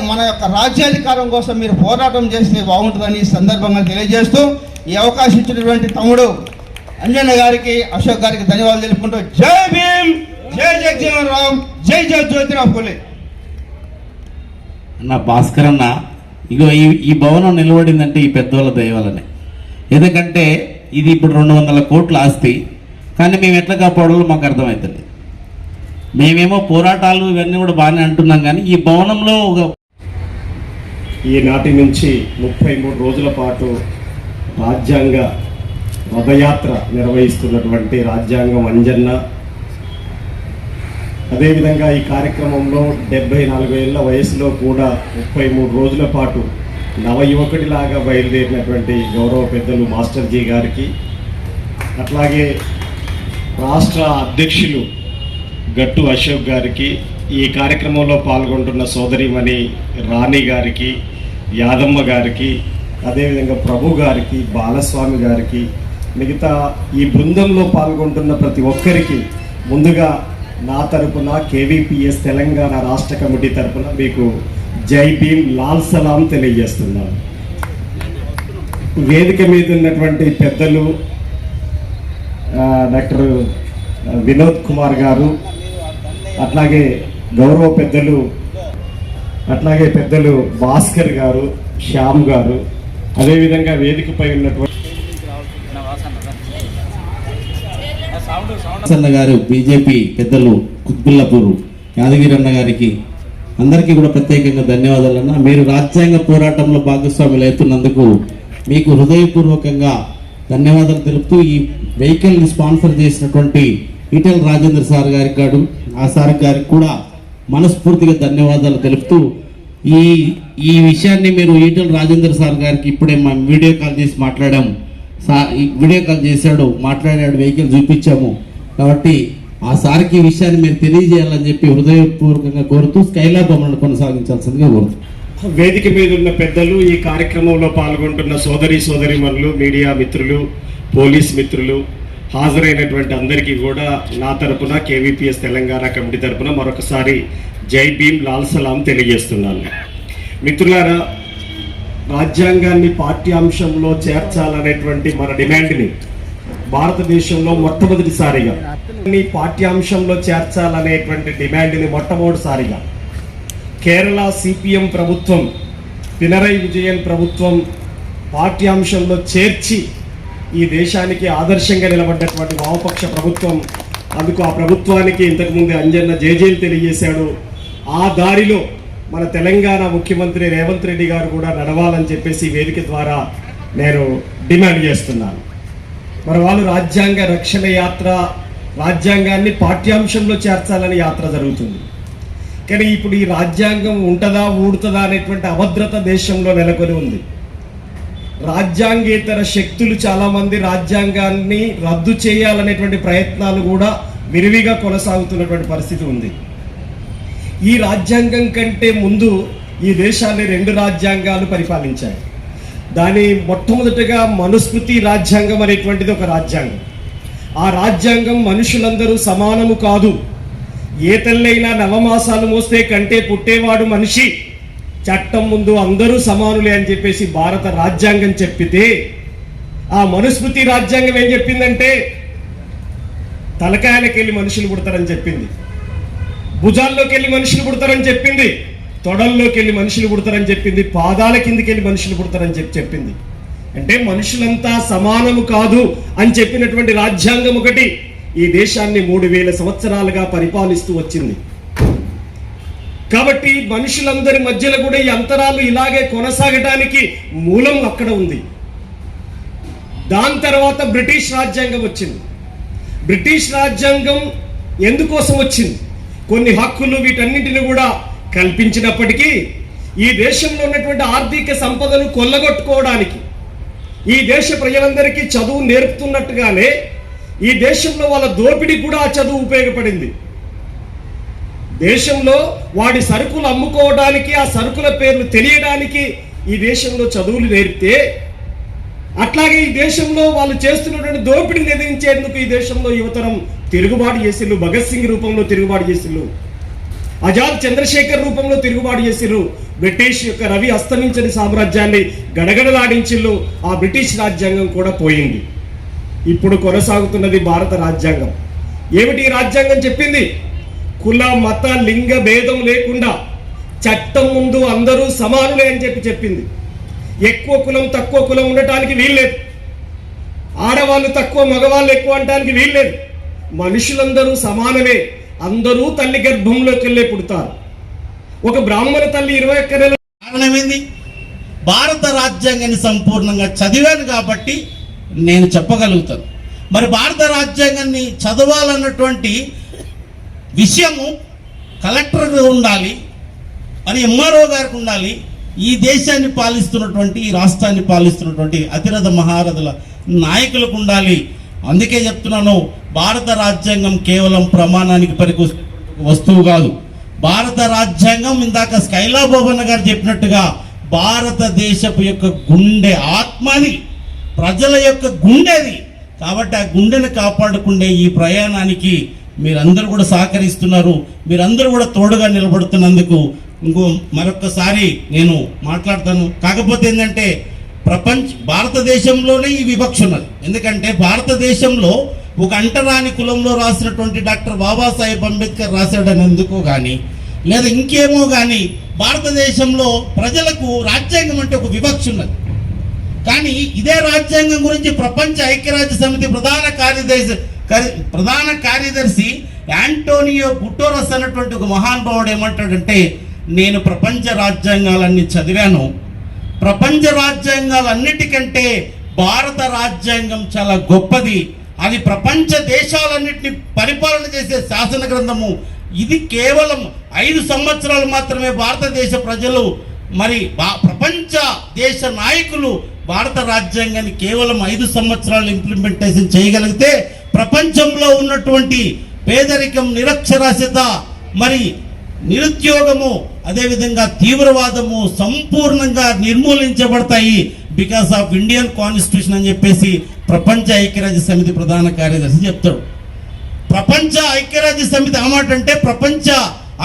Speaker 10: మన యొక్క రాజ్యాధికారం కోసం మీరు పోరాటం చేస్తే బాగుంటుందని ఈ సందర్భంగా తెలియజేస్తూ, ఈ అవకాశం ఇచ్చినటువంటి తమ్ముడు అంజన్న గారికి, అశోక్ గారికి ధన్యవాదాలు తెలుపుకుంటూ, జై భీమ్, జై జగజీవన్ రామ్, జై జై జ్యోతిరావు ఫులే.
Speaker 2: అన్న భాస్కర్ అన్న, ఇగో ఈ భవనం నిలబడిందంటే ఈ పెద్దవాళ్ళ దయవల్లనే. ఎందుకంటే ఇది ఇప్పుడు 200 కోట్ల ఆస్తి, కానీ మేము ఎట్లా కాపాడాలో మాకు అర్థమవుతుంది. మేమేమో పోరాటాలు ఇవన్నీ కూడా బాగానే అంటున్నాం, కానీ ఈ భవనంలో
Speaker 11: ఈనాటి నుంచి 33 రోజుల పాటు రాజ్యాంగ రథయాత్ర నిర్వహిస్తున్నటువంటి రాజ్యాంగం అంజన్న, అదేవిధంగా ఈ కార్యక్రమంలో 74 ఏళ్ల వయసులో కూడా 33 రోజుల పాటు నవయువకుడిలాగా బయలుదేరినటువంటి గౌరవ పెద్దలు మాస్టర్ జీ గారికి, అట్లాగే రాష్ట్ర అధ్యక్షులు గట్టు అశోక్ గారికి, ఈ కార్యక్రమంలో పాల్గొంటున్న సోదరిమణి రాణి గారికి, యాదమ్మ గారికి, అదేవిధంగా ప్రభు గారికి, బాలస్వామి గారికి, మిగతా ఈ బృందంలో పాల్గొంటున్న ప్రతి ఒక్కరికి ముందుగా నా తరపున కేవీపీఎస్ తెలంగాణ రాష్ట్ర కమిటీ తరపున మీకు జై భీమ్ లాల్ సలాం తెలియజేస్తున్నాను. వేదిక మీద ఉన్నటువంటి పెద్దలు డాక్టర్ వినోద్ కుమార్ గారు, అట్లాగే గౌరవ పెద్దలు భాస్కర్ గారు, శ్యామ్ గారు, అదేవిధంగా వేదికపై ఉన్నటువంటి
Speaker 2: అన్న గారు, బీజేపీ పెద్దలు కుత్బుల్లాపూర్ యాదగిరి అన్న గారికి అందరికీ కూడా ప్రత్యేకంగా ధన్యవాదాలు అన్న. మీరు రాజ్యాంగ పోరాటంలో భాగస్వాములు అవుతున్నందుకు మీకు హృదయపూర్వకంగా ధన్యవాదాలు తెలుపుతూ ఈ వెహికల్ని స్పాన్సర్ చేసినటువంటి ఈటెల రాజేందర్ సార్ గారికి ఆ సార్ గారికి కూడా మనస్ఫూర్తిగా ధన్యవాదాలు తెలుపుతూ ఈ విషయాన్ని మీరు ఈటెల రాజేందర్ సార్ గారికి ఇప్పుడే మేము వీడియో కాల్ చేసి మాట్లాడాము. వీడియో కాల్ చేశాడు, మాట్లాడాడు, వెహికల్ చూపించాము. కాబట్టి ఆ సార్కి ఈ విషయాన్ని మీరు తెలియజేయాలని చెప్పి హృదయపూర్వకంగా కోరుతూ స్కైలాబ్ అమలు కొనసాగించాల్సిందిగా కోరుతూ,
Speaker 11: వేదిక మీద ఉన్న పెద్దలు, ఈ కార్యక్రమంలో పాల్గొంటున్న సోదరిమణులు, మీడియా మిత్రులు, పోలీస్ మిత్రులు, హాజరైనటువంటి అందరికీ కూడా నా తరపున కేవీపీఎస్ తెలంగాణ కమిటీ తరపున మరొకసారి జై భీమ్ లాల్ సలాం తెలియజేస్తున్నాను. మిత్రులారా, రాజ్యాంగాన్ని పాఠ్యాంశంలో చేర్చాలనేటువంటి మన డిమాండ్ని భారతదేశంలో మొట్టమొదటిసారిగా పాఠ్యాంశంలో చేర్చాలనేటువంటి డిమాండ్ని మొట్టమొదటిసారిగా కేరళ సిపిఎం ప్రభుత్వం, పినరై విజయన్ ప్రభుత్వం పాఠ్యాంశంలో చేర్చి ఈ దేశానికి ఆదర్శంగా నిలబడ్డటువంటి వామపక్ష ప్రభుత్వం. అందుకు ఆ ప్రభుత్వానికి ఇంతకుముందు అంజన్న జేజేలు తెలియజేశాడు. ఆ దారిలో మన తెలంగాణ ముఖ్యమంత్రి రేవంత్ రెడ్డి గారు కూడా నడవాలని చెప్పేసి వేదిక ద్వారా నేను డిమాండ్ చేస్తున్నాను. మరి వాళ్ళు రాజ్యాంగ రక్షణ యాత్ర, రాజ్యాంగాన్ని పాఠ్యాంశంలో చేర్చాలని యాత్ర జరుగుతుంది. కానీ ఇప్పుడు ఈ రాజ్యాంగం ఉంటుందా ఊడుతుందా అనేటువంటి అభద్రత దేశంలో నెలకొని ఉంది. రాజ్యాంగేతర శక్తులు చాలామంది రాజ్యాంగాన్ని రద్దు చేయాలనేటువంటి ప్రయత్నాలు కూడా విరివిగా కొనసాగుతున్నటువంటి పరిస్థితి ఉంది. ఈ రాజ్యాంగం కంటే ముందు ఈ దేశాన్ని 2 రాజ్యాంగాలు పరిపాలించాయి. దాని మొట్టమొదటిగా మనుస్మృతి రాజ్యాంగం అనేటువంటిది ఒక రాజ్యాంగం. ఆ రాజ్యాంగం మనుషులందరూ సమానము కాదు, ఏ తల్లైనా నవమాసాలు మోస్తే కంటే పుట్టేవాడు మనిషి, చట్టం ముందు అందరూ సమానులే అని చెప్పేసి భారత రాజ్యాంగం చెప్పితే, ఆ మనుస్మృతి రాజ్యాంగం ఏం చెప్పిందంటే తలకాయలకి వెళ్ళి మనుషులు పుడతారని చెప్పింది, భుజాల్లోకి వెళ్ళి మనుషులు పుడతారని చెప్పింది, తొడల్లోకి వెళ్ళి మనుషులు పుడతారని చెప్పింది, పాదాల కిందికి వెళ్ళి మనుషులు పుడతారని చెప్పింది. అంటే మనుషులంతా సమానము కాదు అని చెప్పినటువంటి రాజ్యాంగం ఒకటి ఈ దేశాన్ని 3000 సంవత్సరాలుగా పరిపాలిస్తూ వచ్చింది. కాబట్టి మనుషులందరి మధ్యలో కూడా ఈ అంతరాలు ఇలాగే కొనసాగటానికి మూలం అక్కడ ఉంది. దాని తర్వాత బ్రిటిష్ రాజ్యాంగం వచ్చింది. బ్రిటిష్ రాజ్యాంగం ఎందుకోసం వచ్చింది? కొన్ని హక్కులు వీటన్నింటిని కూడా కల్పించినప్పటికీ ఈ దేశంలో ఉన్నటువంటి ఆర్థిక సంపదను కొల్లగొట్టుకోవడానికి, ఈ దేశ ప్రజలందరికీ చదువు నేర్పుతున్నట్టుగానే ఈ దేశంలో వాళ్ళ దోపిడీ కూడా ఆ చదువు ఉపయోగపడింది. దేశంలో వాడి సరుకులు అమ్ముకోవడానికి, ఆ సరుకుల పేర్లు తెలియడానికి ఈ దేశంలో చదువులు నేర్పితే, అట్లాగే ఈ దేశంలో వాళ్ళు చేస్తున్నటువంటి దోపిడీని ఎదిరించేందుకు ఈ దేశంలో యువతరం తిరుగుబాటు చేసిళ్ళు. భగత్ సింగ్ రూపంలో తిరుగుబాటు చేసిళ్ళు, ఆజాద్ చంద్రశేఖర్ రూపంలో తిరుగుబాటు చేసిళ్ళు. బ్రిటిష్ యొక్క రవి అస్తమించని సామ్రాజ్యాన్ని గడగడలాడించిళ్ళు. ఆ బ్రిటిష్ రాజ్యాంగం కూడా పోయింది. ఇప్పుడు కొనసాగుతున్నది భారత రాజ్యాంగం. ఏమిటి ఈ రాజ్యాంగం చెప్పింది? కుల మత లింగ భేదం లేకుండా చట్టం ముందు అందరూ సమానులే అని చెప్పింది. ఎక్కువ కులం తక్కువ కులం ఉండటానికి వీల్లేదు, ఆడవాళ్ళు తక్కువ మగవాళ్ళు ఎక్కువ అనడానికి వీల్లేదు. మనుషులందరూ సమానమే, అందరూ తల్లి గర్భంలోకి వెళ్ళే పుడతారు. ఒక బ్రాహ్మణ తల్లి 21 నెలలు.
Speaker 2: కారణమేంది? భారత రాజ్యాంగాన్ని సంపూర్ణంగా చదివాను కాబట్టి నేను చెప్పగలుగుతాను. మరి భారత రాజ్యాంగాన్ని చదవాలన్నటువంటి విషయము కలెక్టర్ ఉండాలి, మరి ఎంఆర్ఓ గారికి ఉండాలి. ఈ దేశాన్ని పాలిస్తున్నటువంటి, ఈ రాష్ట్రాన్ని పాలిస్తున్నటువంటి అతిరథ మహారథుల నాయకులకు ఉండాలి. అందుకే చెప్తున్నాను, భారత రాజ్యాంగం కేవలం ప్రమాణానికి పనికి వస్తువు కాదు. భారత రాజ్యాంగం ఇందాక స్కైలా బోబన్న గారు చెప్పినట్టుగా భారతదేశపు యొక్క గుండె, ఆత్మని, ప్రజల యొక్క గుండెది. కాబట్టి ఆ గుండెని కాపాడుకునే ఈ ప్రయాణానికి మీరందరూ కూడా సహకరిస్తున్నారు, మీరందరూ కూడా తోడుగా నిలబడుతున్నందుకు మరొక్కసారి నేను మాట్లాడతాను. కాకపోతే ఏంటంటే భారతదేశంలోనే ఈ వివక్ష ఉన్నది. ఎందుకంటే భారతదేశంలో ఒక అంటరాని కులంలో రాసినటువంటి డాక్టర్ బాబాసాహెబ్ అంబేద్కర్ రాశాడని ఎందుకో కానీ, లేదా ఇంకేమో కానీ భారతదేశంలో ప్రజలకు రాజ్యాంగం అంటే ఒక వివక్ష ఉన్నది. కానీ ఇదే రాజ్యాంగం గురించి ప్రపంచ ఐక్యరాజ్య సమితి ప్రధాన కార్యదర్శి యాంటోనియో గుటెరస్ అన్నటువంటి ఒక మహానుభావుడు ఏమంటాడంటే, నేను ప్రపంచ రాజ్యాంగాలన్నీ చదివాను, ప్రపంచ రాజ్యాంగాలన్నిటికంటే భారత రాజ్యాంగం చాలా గొప్పది, అది ప్రపంచ దేశాలన్నింటినీ పరిపాలన చేసే శాసన గ్రంథము, ఇది కేవలం 5 సంవత్సరాలు మాత్రమే భారతదేశ ప్రజలు, మరి ప్రపంచ దేశ నాయకులు భారత రాజ్యాంగాన్ని కేవలం 5 సంవత్సరాలు ఇంప్లిమెంటేషన్ చేయగలిగితే ప్రపంచంలో ఉన్నటువంటి పేదరికం, నిరక్షరాస్యత, మరి నిరుద్యోగము, అదేవిధంగా తీవ్రవాదము సంపూర్ణంగా నిర్మూలించబడతాయి బికాస్ ఆఫ్ ఇండియన్ కాన్స్టిట్యూషన్ అని చెప్పేసి ప్రపంచ ఐక్యరాజ్య సమితి ప్రధాన కార్యదర్శి చెప్తాడు. ప్రపంచ ఐక్యరాజ్య సమితి అన్నమాట అంటే ప్రపంచ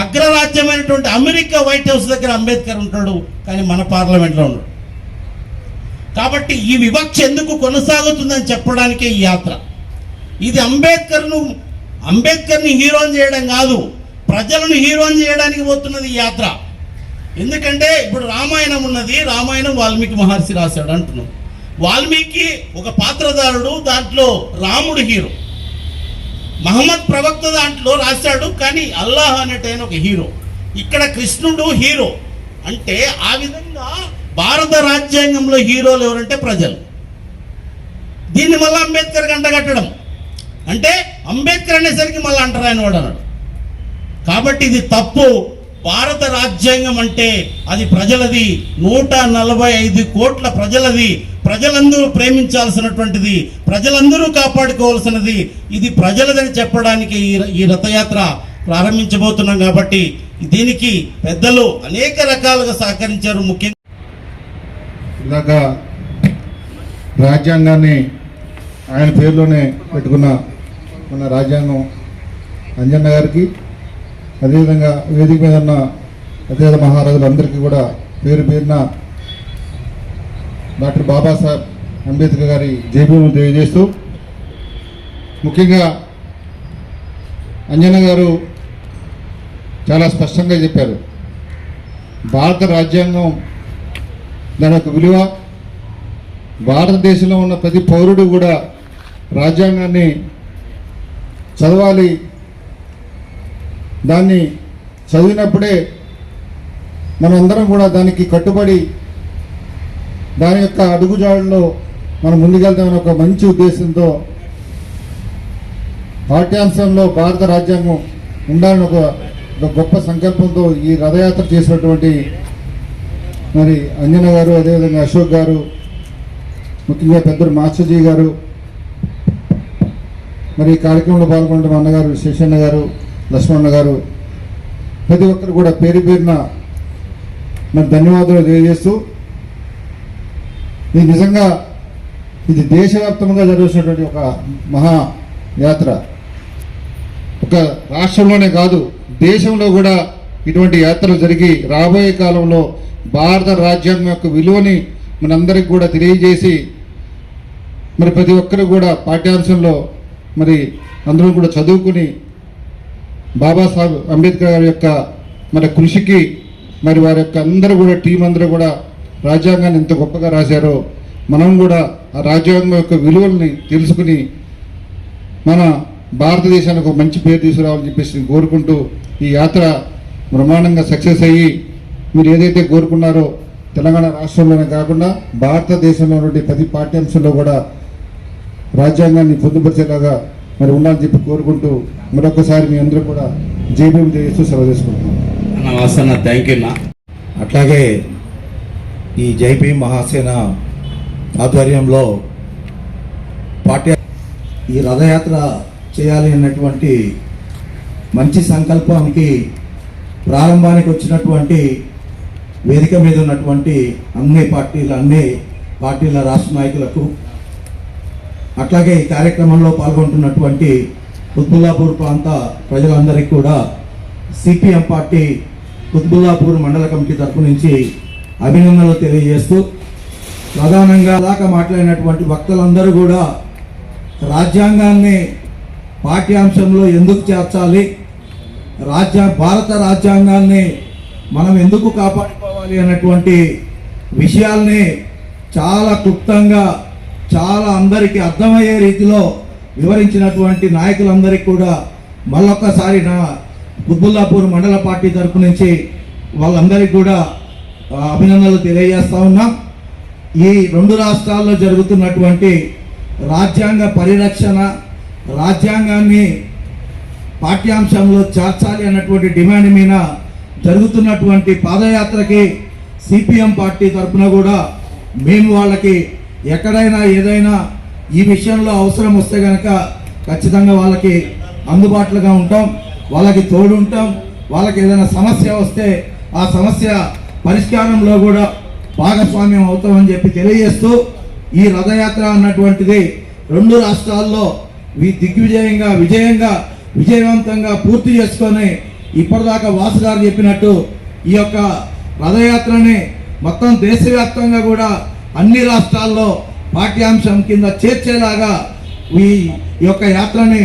Speaker 2: అగ్రరాజ్యమైనటువంటి అమెరికా వైట్ హౌస్ దగ్గర అంబేద్కర్ ఉంటాడు, కానీ మన పార్లమెంట్లో ఉన్నాడు. కాబట్టి ఈ వివక్ష ఎందుకు కొనసాగుతుందని చెప్పడానికే ఈ యాత్ర. ఇది అంబేద్కర్ని హీరోని చేయడం కాదు, ప్రజలను హీరోని చేయడానికి పోతున్నది ఈ యాత్ర. ఎందుకంటే ఇప్పుడు రామాయణం ఉన్నది, రామాయణం వాల్మీకి మహర్షి రాశాడు అంటున్నాం. వాల్మీకి ఒక పాత్రధారుడు, దాంట్లో రాముడు హీరో. మహమ్మద్ ప్రవక్త దాంట్లో రాశాడు, కానీ అల్లాహ్ అనేటైన ఒక హీరో. ఇక్కడ కృష్ణుడు హీరో. అంటే ఆ విధంగా భారత రాజ్యాంగంలో హీరోలు ఎవరంటే ప్రజలు. దీన్ని మళ్ళీ అంబేద్కర్ గంటగట్టడం అంటే అంబేద్కర్ అనేసరికి మళ్ళీ అంటరాయన వాడు అన్నాడు. కాబట్టి ఇది తప్పు. భారత రాజ్యాంగం అంటే అది ప్రజలది, 145 కోట్ల ప్రజలది, ప్రజలందరూ ప్రేమించాల్సినటువంటిది, ప్రజలందరూ కాపాడుకోవాల్సినది. ఇది ప్రజలదని చెప్పడానికి ఈ రథయాత్ర ప్రారంభించబోతున్నాం. కాబట్టి దీనికి పెద్దలు అనేక రకాలుగా సహకరించారు. ముఖ్యంగా
Speaker 5: ఇలాగా రాజ్యాంగాన్ని ఆయన పేరులోనే పెట్టుకున్న మన రాజ్యాంగం అంజన్న గారికి, అదేవిధంగా వేదిక మీద ఉన్న అతిరథ మహారాజులందరికీ కూడా పేరు పేరున డాక్టర్ బాబాసాహెబ్ అంబేద్కర్ గారి జైభీములు తెలియజేస్తూ, ముఖ్యంగా అంజన్న గారు చాలా స్పష్టంగా చెప్పారు. భారత రాజ్యాంగం దాని యొక్క విలువ, భారతదేశంలో ఉన్న ప్రతి పౌరుడు కూడా రాజ్యాంగాన్ని చదవాలి. దాన్ని చదివినప్పుడే మనమందరం కూడా దానికి కట్టుబడి దాని యొక్క అడుగుజాడల్లో మనం ముందుకెళ్తామని ఒక మంచి ఉద్దేశంతో పాఠ్యాంశంలో భారత రాజ్యాంగం ఉండాలని ఒక గొప్ప సంకల్పంతో ఈ రథయాత్ర చేసినటువంటి మరి అంజన గారు, అదేవిధంగా అశోక్ గారు, ముఖ్యంగా పెద్దలు మాస్టర్జీ గారు, మరి ఈ కార్యక్రమంలో పాల్గొన్న అన్నగారు శేషన్న గారు, లక్ష్మణ గారు, ప్రతి ఒక్కరు కూడా పేరు పేరున మరి ధన్యవాదాలు తెలియజేస్తూ, ఇది నిజంగా ఇది దేశవ్యాప్తంగా జరుగుతున్నటువంటి ఒక మహా యాత్ర. ఒక రాష్ట్రంలోనే కాదు, దేశంలో కూడా ఇటువంటి యాత్రలు జరిగి రాబోయే కాలంలో భారత రాజ్యాంగం యొక్క విలువని మనందరికి కూడా తెలియజేసి, మరి ప్రతి ఒక్కరు కూడా పాఠ్యాంశంలో మరి అందరూ కూడా చదువుకుని బాబాసాహెబ్ అంబేద్కర్ గారి యొక్క మరి కృషికి, మరి వారి యొక్క అందరూ కూడా టీం అందరూ కూడా రాజ్యాంగాన్ని ఎంత గొప్పగా రాశారో మనం కూడా ఆ రాజ్యాంగం యొక్క విలువల్ని తెలుసుకుని మన భారతదేశానికి ఒక మంచి పేరు తీసుకురావాలని చెప్పేసి కోరుకుంటూ, ఈ యాత్ర బ్రహ్మాండంగా సక్సెస్ అయ్యి మీరు ఏదైతే కోరుకున్నారో తెలంగాణ రాష్ట్రంలోనే కాకుండా భారతదేశంలో ఉన్నటువంటి ప్రతి పాఠ్యాంశంలో కూడా రాజ్యాంగాన్ని పొందుపరిచేలాగా మరి ఉండాలని చెప్పి కోరుకుంటూ మరొకసారి మీ అందరూ కూడా
Speaker 3: జేబీఎం తెలియజేస్తూ సెలవు తీసుకుంటున్నాం.
Speaker 2: వాసన్న థ్యాంక్ యూ నా.
Speaker 12: అట్లాగే ఈ జైపీ మహాసేన ఆధ్వర్యంలో పార్టీ ఈ రథయాత్ర చేయాలి అన్నటువంటి మంచి సంకల్పానికి ప్రారంభానికి వచ్చినటువంటి వేదిక మీద ఉన్నటువంటి అన్ని పార్టీల రాష్ట్ర నాయకులకు, అట్లాగే ఈ కార్యక్రమంలో పాల్గొంటున్నటువంటి కుత్బుల్లాపూర్ ప్రాంత ప్రజలందరికీ కూడా సిపిఎం పార్టీ కుత్బుల్లాపూర్ మండల కమిటీ తరఫు నుంచి అభినందనలు తెలియజేస్తూ, ప్రధానంగా దాకా మాట్లాడినటువంటి వక్తలందరూ కూడా రాజ్యాంగాన్ని పాఠ్యాంశంలో ఎందుకు చేర్చాలి, భారత రాజ్యాంగాన్ని మనం ఎందుకు కాపాడుకోవాలి అన్నటువంటి విషయాల్ని చాలా క్లుప్తంగా, చాలా అందరికీ అర్థమయ్యే రీతిలో వివరించినటువంటి నాయకులందరికీ కూడా మళ్ళొక్కసారి నా కుత్బుల్లాపూర్ మండల పార్టీ తరఫు నుంచి వాళ్ళందరికీ కూడా అభినందనలు తెలియజేస్తా ఉన్నాం. ఈ రెండు రాష్ట్రాల్లో జరుగుతున్నటువంటి రాజ్యాంగ పరిరక్షణ, రాజ్యాంగాన్ని పాఠ్యాంశంలో చేర్చాలి అన్నటువంటి డిమాండ్ మీద జరుగుతున్నటువంటి పాదయాత్రకి సిపిఎం పార్టీ తరఫున కూడా మేము వాళ్ళకి ఎక్కడైనా ఏదైనా ఈ విషయంలో అవసరం వస్తే కనుక ఖచ్చితంగా వాళ్ళకి అందుబాటులోగా ఉంటాం, వాళ్ళకి తోడు ఉంటాం. వాళ్ళకి ఏదైనా సమస్య వస్తే ఆ సమస్య పరిష్కారంలో కూడా భాగస్వామ్యం అవుతామని చెప్పి తెలియజేస్తూ, ఈ రథయాత్ర అన్నటువంటిది రెండు రాష్ట్రాల్లో విజయవంతంగా పూర్తి చేసుకొని ఇప్పటిదాకా వాసు గారు చెప్పినట్టు ఈ యొక్క రథయాత్రని మొత్తం దేశవ్యాప్తంగా కూడా అన్ని రాష్ట్రాల్లో పాఠ్యాంశం కింద చేర్చేలాగా ఈ యొక్క యాత్రని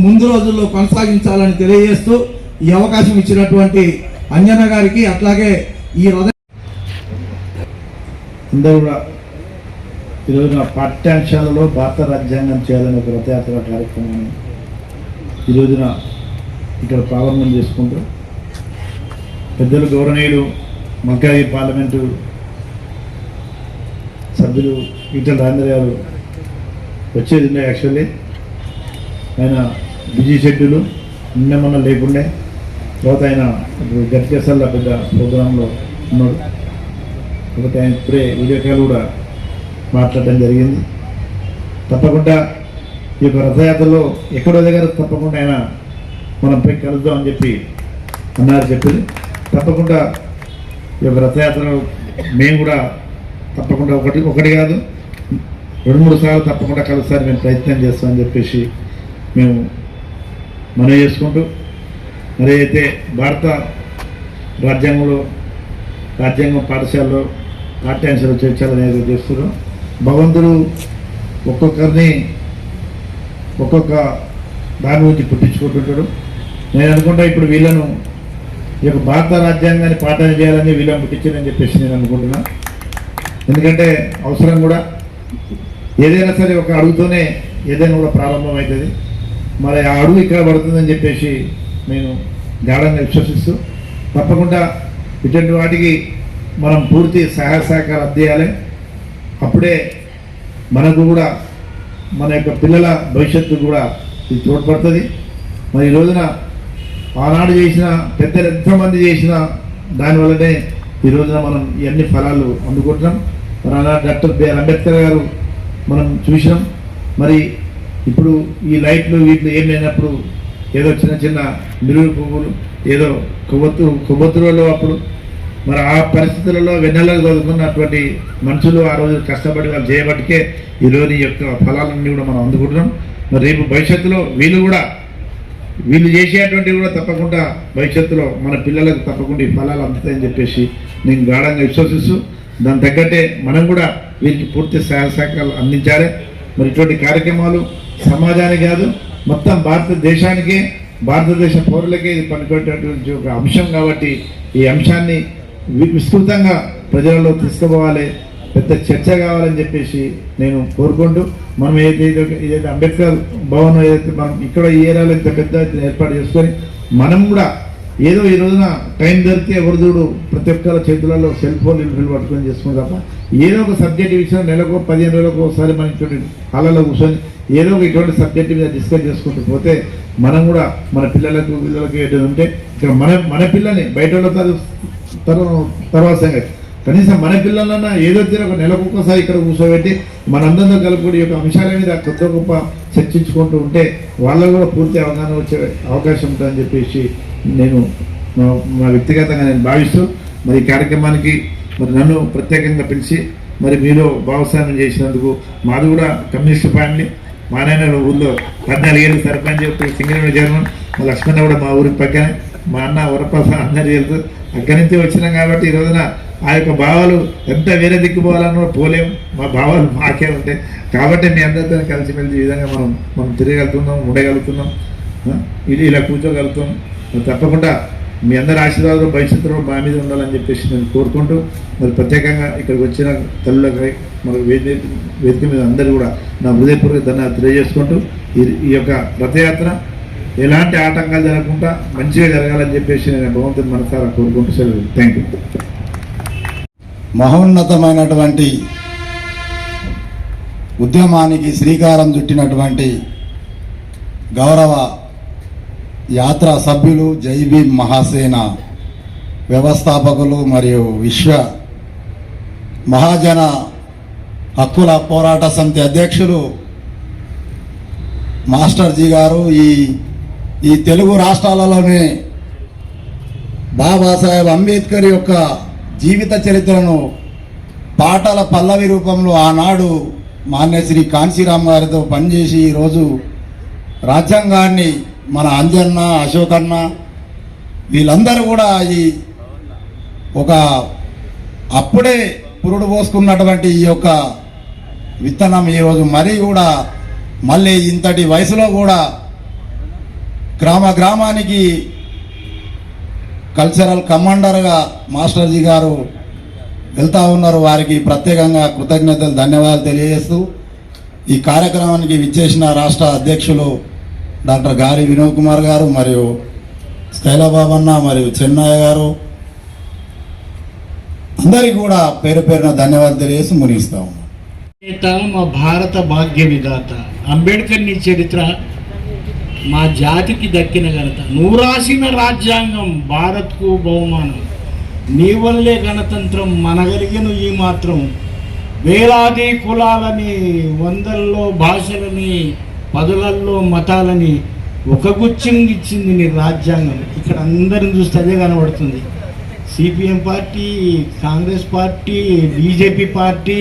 Speaker 12: ముందు రోజుల్లో కొనసాగించాలని తెలియజేస్తూ ఈ అవకాశం ఇచ్చినటువంటి అంజన గారికి, అట్లాగే ఈ
Speaker 3: అందరూ కూడా ఈరోజున పాఠ్యాంశాలలో భారత రాజ్యాంగం చేయాలని ఒక రథయాత్ర కార్యక్రమాన్ని ఈ రోజున ఇక్కడ ప్రారంభం చేసుకుంటూ, పెద్దలు గౌరవనీయులు మల్కాజ్గిరి పార్లమెంటు సభ్యులు ఈటల రాజేంద్ర గారు వచ్చేది ఉండే. యాక్చువల్లీ ఆయన బిజీ షెడ్యూలు నిన్న లేకుండే, తర్వాత ఆయన ఇప్పుడు గట్కేసర్ల పెద్ద ప్రోగ్రాంలో ఉన్నాడు కాబట్టి ఆయన ఇప్పుడే వీడియో కాల్ కూడా మాట్లాడడం జరిగింది. తప్పకుండా ఈ యొక్క రథయాత్రలో ఎక్కడో దగ్గర తప్పకుండా ఆయన మనం పోయి కలుద్దాం అని చెప్పి అన్నారు చెప్పింది. తప్పకుండా ఈ యొక్క రథయాత్రలో మేము కూడా తప్పకుండా ఒకటి కాదు 2-3 సార్లు తప్పకుండా కలుస్తారు మేము ప్రయత్నం చేస్తామని చెప్పేసి మేము మనవి చేసుకుంటూ, మరి అయితే భారత రాజ్యాంగం పాఠశాలలో పాఠ్యాంశాలు చేర్చాలనేది చేస్తున్నాం. భగవంతుడు ఒక్కొక్కరిని ఒక్కొక్క దాని గురించి పుట్టించుకుంటుంటాడు. నేను అనుకుంటా ఇప్పుడు వీళ్ళను ఈ యొక్క భారత రాజ్యాంగాన్ని పాఠం చేయాలని వీళ్ళని పుట్టించారని చెప్పేసి నేను అనుకుంటున్నా. ఎందుకంటే అవసరం కూడా ఏదైనా సరే ఒక అడుగుతోనే ఏదైనా కూడా ప్రారంభం అవుతుంది. మరి ఆ అడుగు ఇక్కడ పడుతుందని చెప్పేసి నేను గాఢంగా విశ్వసిస్తూ, తప్పకుండా ఇటువంటి వాటికి మనం పూర్తి సహాయ సహకారం అందియాలి. అప్పుడే మనకు కూడా మన యొక్క పిల్లల భవిష్యత్తు కూడా ఇది తోడ్పడుతుంది. మరి ఈ రోజున ఆనాడు చేసిన పెద్దలు ఎంతమంది చేసిన దానివల్లనే ఈ రోజున మనం ఇవన్నీ ఫలాలు అందుకుంటున్నాం. మరి ఆనాడు డాక్టర్ బిఆర్ అంబేద్కర్ గారు మనం చూసినాం. మరి ఇప్పుడు ఈ లైట్లు వీటిలో ఏం లేనప్పుడు ఏదో చిన్న మిరుగు పువ్వులు ఏదో కొవ్వొత్తులలో అప్పుడు మరి ఆ పరిస్థితులలో వెన్నెలకు చదువుకున్నటువంటి మనుషులు ఆ రోజు కష్టపడి వాళ్ళు చేయబట్టికే ఈరోజు ఈ యొక్క ఫలాలన్నీ కూడా మనం అందుకుంటున్నాం. మరి రేపు భవిష్యత్తులో వీళ్ళు చేసేటువంటివి కూడా తప్పకుండా భవిష్యత్తులో మన పిల్లలకు తప్పకుండా ఈ ఫలాలు అందుతాయని చెప్పేసి నేను గాఢంగా విశ్వసిస్తూ, దాని తగ్గట్టే మనం కూడా వీరికి పూర్తి సహాయ సహకారాలు అందించాలి. మరి ఇటువంటి కార్యక్రమాలు సమాజానికి కాదు మొత్తం భారతదేశానికి, భారతదేశ పౌరులకే ఇది పనికొట్టేటువంటి ఒక అంశం కాబట్టి ఈ అంశాన్ని విస్తృతంగా ప్రజలలో తీసుకుపోవాలి, పెద్ద చర్చ కావాలని చెప్పేసి నేను కోరుకుంటూ, మనం ఏదైతే అంబేద్కర్ భవన్ ఏదైతే మనం ఇక్కడ ఈ ఏరియాలో ఇంత పెద్ద ఏర్పాటు చేసుకొని మనం కూడా ఏదో ఈ రోజున టైం దొరికితే ఎవరిదూడు ప్రతి ఒక్కరి చేతులలో సెల్ ఫోన్ పట్టుకొని చేసుకుని తప్ప ఏదో ఒక సబ్జెక్ట్ విషయం నెలకు 15 రోజులకు ఒకసారి మనం ఇటువంటి హాలలో కూర్చొని ఏదో ఒక ఇటువంటి సబ్జెక్ట్ మీద డిస్కస్ చేసుకుంటూ పోతే
Speaker 12: మనం కూడా మన పిల్లలకు ఏదైనా ఉంటే ఇక్కడ మన పిల్లల్ని బయట తర్వాత సంగతి కనీసం మన పిల్లలన్నా ఏదో తీరు ఒక నెలకు ఒక్కసారి ఇక్కడ కూర్చోబెట్టి మనందరితో కలుపుకొని ఈ యొక్క అంశాల మీద కొత్త గొప్ప చర్చించుకుంటూ ఉంటే వాళ్ళకు కూడా పూర్తి అవగాహన వచ్చే అవకాశం ఉంటుందని చెప్పేసి నేను మా వ్యక్తిగతంగా నేను భావిస్తూ మరి ఈ కార్యక్రమానికి మరి నన్ను ప్రత్యేకంగా పిలిచి మరి మీరు భాగస్వామ్యం చేసినందుకు మాది కూడా కమ్యూనిస్ట్ ఫ్యామిలీ. మా నాయన ఊళ్ళో 14 ఏళ్ళు సర్పంచ్ సింగరేణి చైర్మన్, మా లక్ష్మణ కూడా మా ఊరికి పక్కనే, మా అన్న వరప్రసాద్ అందరు తెలుసు. అక్కడి నుంచి వచ్చినాం కాబట్టి ఈ రోజున ఆ యొక్క భావాలు ఎంత వేరే దిక్కుపోవాలన్నా పోలేము. మా భావాలు మాకే ఉంటాయి కాబట్టి మీ అందరితో కలిసిమెలిసి ఈ విధంగా మనం తిరగలుగుతున్నాం, ఉండగలుగుతున్నాం, ఇలా కూర్చోగలుగుతాం. తప్పకుండా మీ అందరి ఆశీర్వాదం భవిష్యత్తులో మా మీద ఉండాలని చెప్పేసి నేను కోరుకుంటూ మరి ప్రత్యేకంగా ఇక్కడికి వచ్చిన తల్లులకై మరి వేదిక మీద అందరూ కూడా నా హృదయపూర్వక ధన్యవాదాలు తెలియజేసుకుంటూ ఈ యొక్క రథయాత్ర ఎలాంటి ఆటంకాలు జరగకుండా మంచిగా జరగాలని చెప్పేసి నేను భగవంతుని మనసారా కోరుకుంటూ సెలవు. Thank you.
Speaker 13: మహోన్నతమైనటువంటి ఉద్యమానికి శ్రీకారం చుట్టినటువంటి గౌరవ యాత్రా సభ్యులు, జై భీమ్ మహాసేన వ్యవస్థాపకులు మరియు విశ్వ మహాజన హక్కుల పోరాట సమితి అధ్యక్షులు మాస్టర్ జీ గారు ఈ తెలుగు రాష్ట్రాలలోనే బాబాసాహెబ్ అంబేద్కర్ యొక్క జీవిత చరిత్రను పాటల పల్లవి రూపంలో ఆనాడు మాన్యశ్రీ కాంశీరామ్ గారితో పనిచేసి ఈరోజు రాజ్యాంగాన్ని మన అంజన్న, అశోకన్న వీళ్ళందరూ కూడా ఒక అప్పుడే పురుడు పోసుకున్నటువంటి ఈ యొక్క విత్తనం ఈరోజు మరీ కూడా మళ్ళీ ఇంతటి వయసులో కూడా గ్రామానికి కల్చరల్ కమాండర్గా మాస్టర్జీ గారు వెళ్తూ ఉన్నారు. వారికి ప్రత్యేకంగా కృతజ్ఞతలు, ధన్యవాదాలు తెలియజేస్తూ ఈ కార్యక్రమానికి విచ్చేసిన రాష్ట్ర అధ్యక్షులు డాక్టర్ గారి వినోద్ కుమార్ గారు మరియు స్కైలాబాబన్న మరియు చెన్నయ్య గారు అందరికీ కూడా పేరు పేరున ధన్యవాదాలు తెలియజేసి ముగిస్తాము.
Speaker 3: మా భారత భాగ్య విధాత అంబేద్కర్ నీ చరిత్ర మా జాతికి దక్కిన ఘనత. నువ్వు రాసిన రాజ్యాంగం భారత్కు బహుమానం. నీ వల్లే గణతంత్రం మనగలిగిన ఈ మాత్రం. వేలాది కులాలని, వందల్లో భాషలని, పదులల్లో మతాలని ఒక గుచ్చం ఇచ్చింది నీ రాజ్యాంగం. ఇక్కడ అందరిని చూస్తే అదే కనబడుతుంది. CPM party, Congress party, BJP party,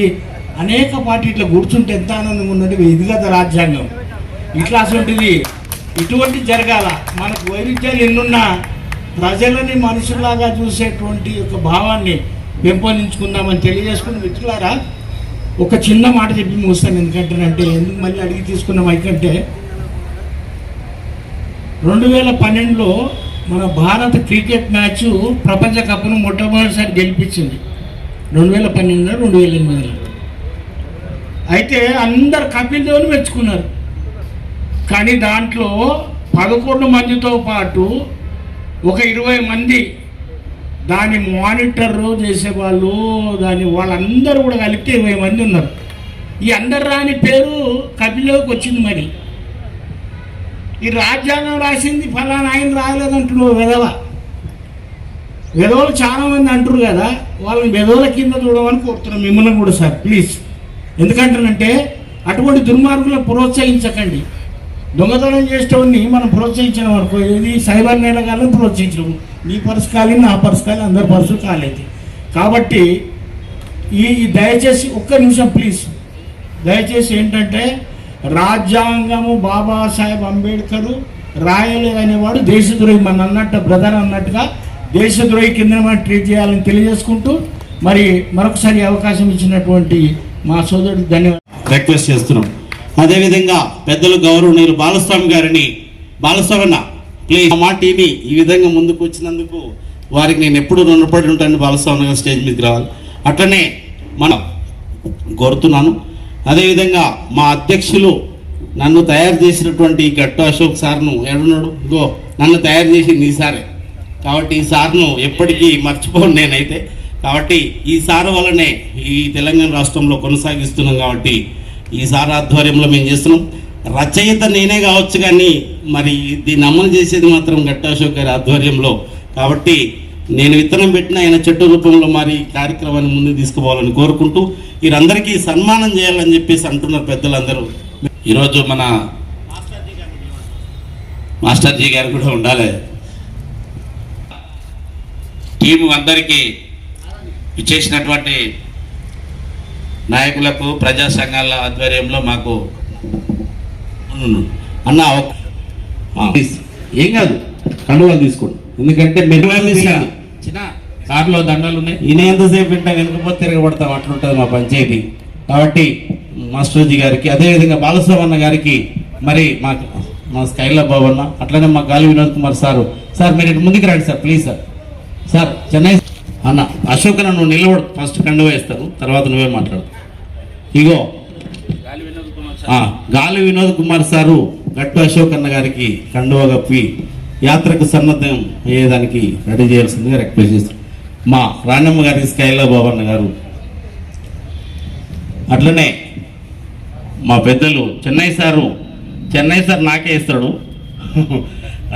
Speaker 3: అనేక పార్టీ ఇట్లా కూర్చుంటే ఎంత ఆనందంగా ఉన్నది. ఇది కదా రాజ్యాంగం. ఇట్లా అసలుంటిది ఇటువంటి జరగాల. మనకు వైరుధ్యాలు ఎన్నున్నా ప్రజలని మనుషులాగా చూసేటువంటి ఒక భావాన్ని పెంపొందించుకుందామని తెలియజేసుకుని మిత్రులారా ఒక చిన్న మాట చెప్పి ముగిస్తాను. ఎందుకంటే ఎందుకు మళ్ళీ అడిగి తీసుకున్న మైకంటే 2012లో మన భారత క్రికెట్ మ్యాచ్ ప్రపంచ కప్ను మొట్టమొదటిసారి గెలిపించింది. 2012 2008. అయితే అందరు కపిల్ దేవ్ని మెచ్చుకున్నారు. కానీ దాంట్లో 11 మందితో పాటు ఒక 20 మంది దాన్ని మానిటర్ చేసేవాళ్ళు, వాళ్ళందరూ కూడా కలిపితే 20 మంది ఉన్నారు. ఈ అందరు రాని పేరు కపిల్ దేవ్కి వచ్చింది. మరి ఈ రాజ్యాంగం రాసింది ఫలానా ఆయన రాలేదంటున్నావు. వెధవలు చాలామంది అంటారు కదా, వాళ్ళని వెధవల కింద చూడమని కోరుతున్నాం మిమ్మల్ని కూడా సార్ ప్లీజ్. ఎందుకంటానంటే అటువంటి దుర్మార్గులను ప్రోత్సహించకండి. దొంగతనం చేసేవాడిని మనం ప్రోత్సహించడం అనుకో, ఇది సైబర్ నేరగాళ్ళని ప్రోత్సహించడం. నీ పర్సు కాలి, నా పర్సు కాలి, అందరి పర్సు కాలేదు. కాబట్టి ఈ దయచేసి ఒక్క నిమిషం ప్లీజ్, దయచేసి ఏంటంటే రాజ్యాంగము బాబాసాహెబ్ అంబేద్కర్ రాయలేదనేవాడు దేశద్రోహి. మన అన్నట్టు బ్రదర్ అన్నట్టుగా దేశద్రోహి కింద మనం ట్రీట్ చేయాలని తెలియజేసుకుంటూ మరి మరొకసారి అవకాశం ఇచ్చినటువంటి మా సోదరుడికి ధన్యవాదాలు
Speaker 2: రిక్వెస్ట్ చేస్తున్నాం. అదేవిధంగా పెద్దలు గౌరవనీయులు బాలస్వామి గారిని, బాలస్వామి ప్లీజ్ మా టీవీ ఈ విధంగా ముందుకు వచ్చినందుకు వారికి నేను ఎప్పుడు రుణపడి ఉంటాను. బాలస్వామి గారు స్టేజ్ మీదకి రావాలి. అట్లనే మనం కోరుతున్నాను. అదేవిధంగా మా అధ్యక్షులు నన్ను తయారు చేసినటువంటి గట్టు అశోక్ సార్ను ఎడున్నాడు నన్ను తయారు చేసి నీ సారే కాబట్టి ఈ సార్ను ఎప్పటికీ మర్చిపోను నేనైతే. కాబట్టి ఈ సార్ వల్లనే ఈ తెలంగాణ రాష్ట్రంలో కొనసాగిస్తున్నాం. కాబట్టి ఈ సార్ ఆధ్వర్యంలో మేము చేస్తున్నాం. రచయిత నేనే కావచ్చు, కానీ మరి దీన్ని అమలు చేసేది మాత్రం గట్టా అశోక్ గారి ఆధ్వర్యంలో. కాబట్టి నేను విత్తనం పెట్టిన ఆయన చెట్టు రూపంలో మరి కార్యక్రమాన్ని ముందుకు తీసుకుపోవాలని కోరుకుంటూ వీరందరికీ సన్మానం చేయాలని చెప్పేసి అంటున్నారు పెద్దలందరూ. ఈరోజు మన మాస్టర్జీ గారు కూడా ఉండాలి. టీము అందరికీ ఇచ్చేసినటువంటి నాయకులకు, ప్రజా సంఘాల ఆధ్వర్యంలో మాకు అన్న ఏం కాదు, కండువాలు తీసుకోండి. ఎందుకంటే చిన్న కార్లో దండాలు ఉన్నాయి, ఈయన ఎంతసేపు వింటా వెనుకపోతే తిరగబడతాం, అట్లుంటుంది మా పంచాయతీ. కాబట్టి మాస్టర్జీ గారికి, అదేవిధంగా బాలస్వామన్న గారికి, మరి మా స్కైలా బాబు అన్న, అట్లనే మా గాలి వినోద్ కుమార్ సారు. సార్ మీరు ఇటు ముందుకు రండి sir, please sir. Sir Chennai అన్న అశోక్ అన్న నువ్వు నిలబడు, ఫస్ట్ కండువ వేస్తాను, తర్వాత నువ్వే మాట్లాడు. ఇగో గాలి వినోద్ కుమార్ సారు గట్టు అశోక్ అన్న గారికి కండువ కప్పి యాత్రకు సన్నద్ధం అయ్యేదానికి రెడీ చేయాల్సిందిగా రిక్వెస్ట్ చేస్తాం. మా రాణమ్మ గారికి స్కైలా బాబు అన్న గారు, అట్లనే మా పెద్దలు చెన్నై సారు నాకే ఇస్తాడు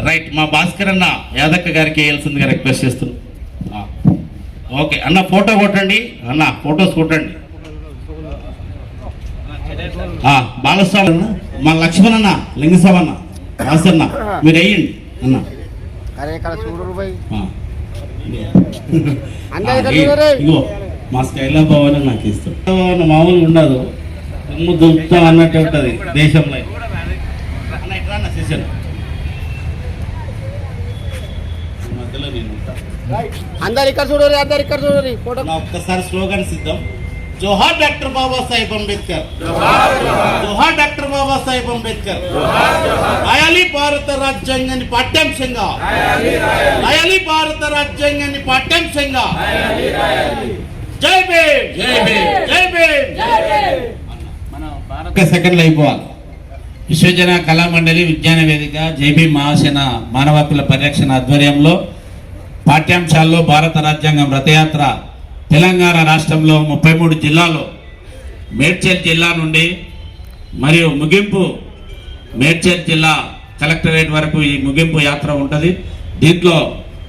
Speaker 2: రైట్. మా భాస్కర్ అన్న యాదక్క గారికి వేయాల్సిందిగా రిక్వెస్ట్ చేస్తున్నాం. ఓకే అన్న, ఫోటో కొట్టండి అన్న, ఫొటోస్ కొట్టండి. బాలస్వామి అన్న, మా లక్ష్మణ్ అన్న, లింగస్వామి అన్న, రాసన్న మీరు వేయండి అన్న. ఇగో మా స్కైలా భవన్ నాకు ఇస్తాడు. మామూలుగా ఉండదు, దుమ్ముతాం అన్నట్టు ఉంటుంది దేశంలో. మధ్యలో నేను
Speaker 10: అందరు ఇక్కడ చూడరు, అందరు ఇక్కడ చూడరు.
Speaker 2: ఒక్కసారి స్లోగన్ సిద్ధం. జోహార్ డాక్టర్ బాబాసాహెబ్ అంబేద్కర్, జోహార్ డాక్టర్ బాబాసాహెబ్ అంబేద్కర్. రాయాలి భారత రాజ్యాంగాన్ని పాఠ్యాంశంగా, రాయాలి భారత రాజ్యాంగాన్ని పాఠ్యాంశంగా. జై భీమ్, జై భీమ్, జై భీమ్. ఒక్క సెకండ్లో అయిపోవాలి. విశ్వజన కళామండలి, విజ్ఞాన వేదిక, జైబీ మహాసేన మానవ హక్కుల పరిరక్షణ ఆధ్వర్యంలో పాఠ్యాంశాల్లో భారత రాజ్యాంగం రథయాత్ర తెలంగాణ రాష్ట్రంలో 33 జిల్లాలో మేడ్చల్ జిల్లా నుండి మరియు ముగింపు మేడ్చల్ జిల్లా కలెక్టరేట్ వరకు ఈ ముగింపు యాత్ర ఉంటుంది. దీంట్లో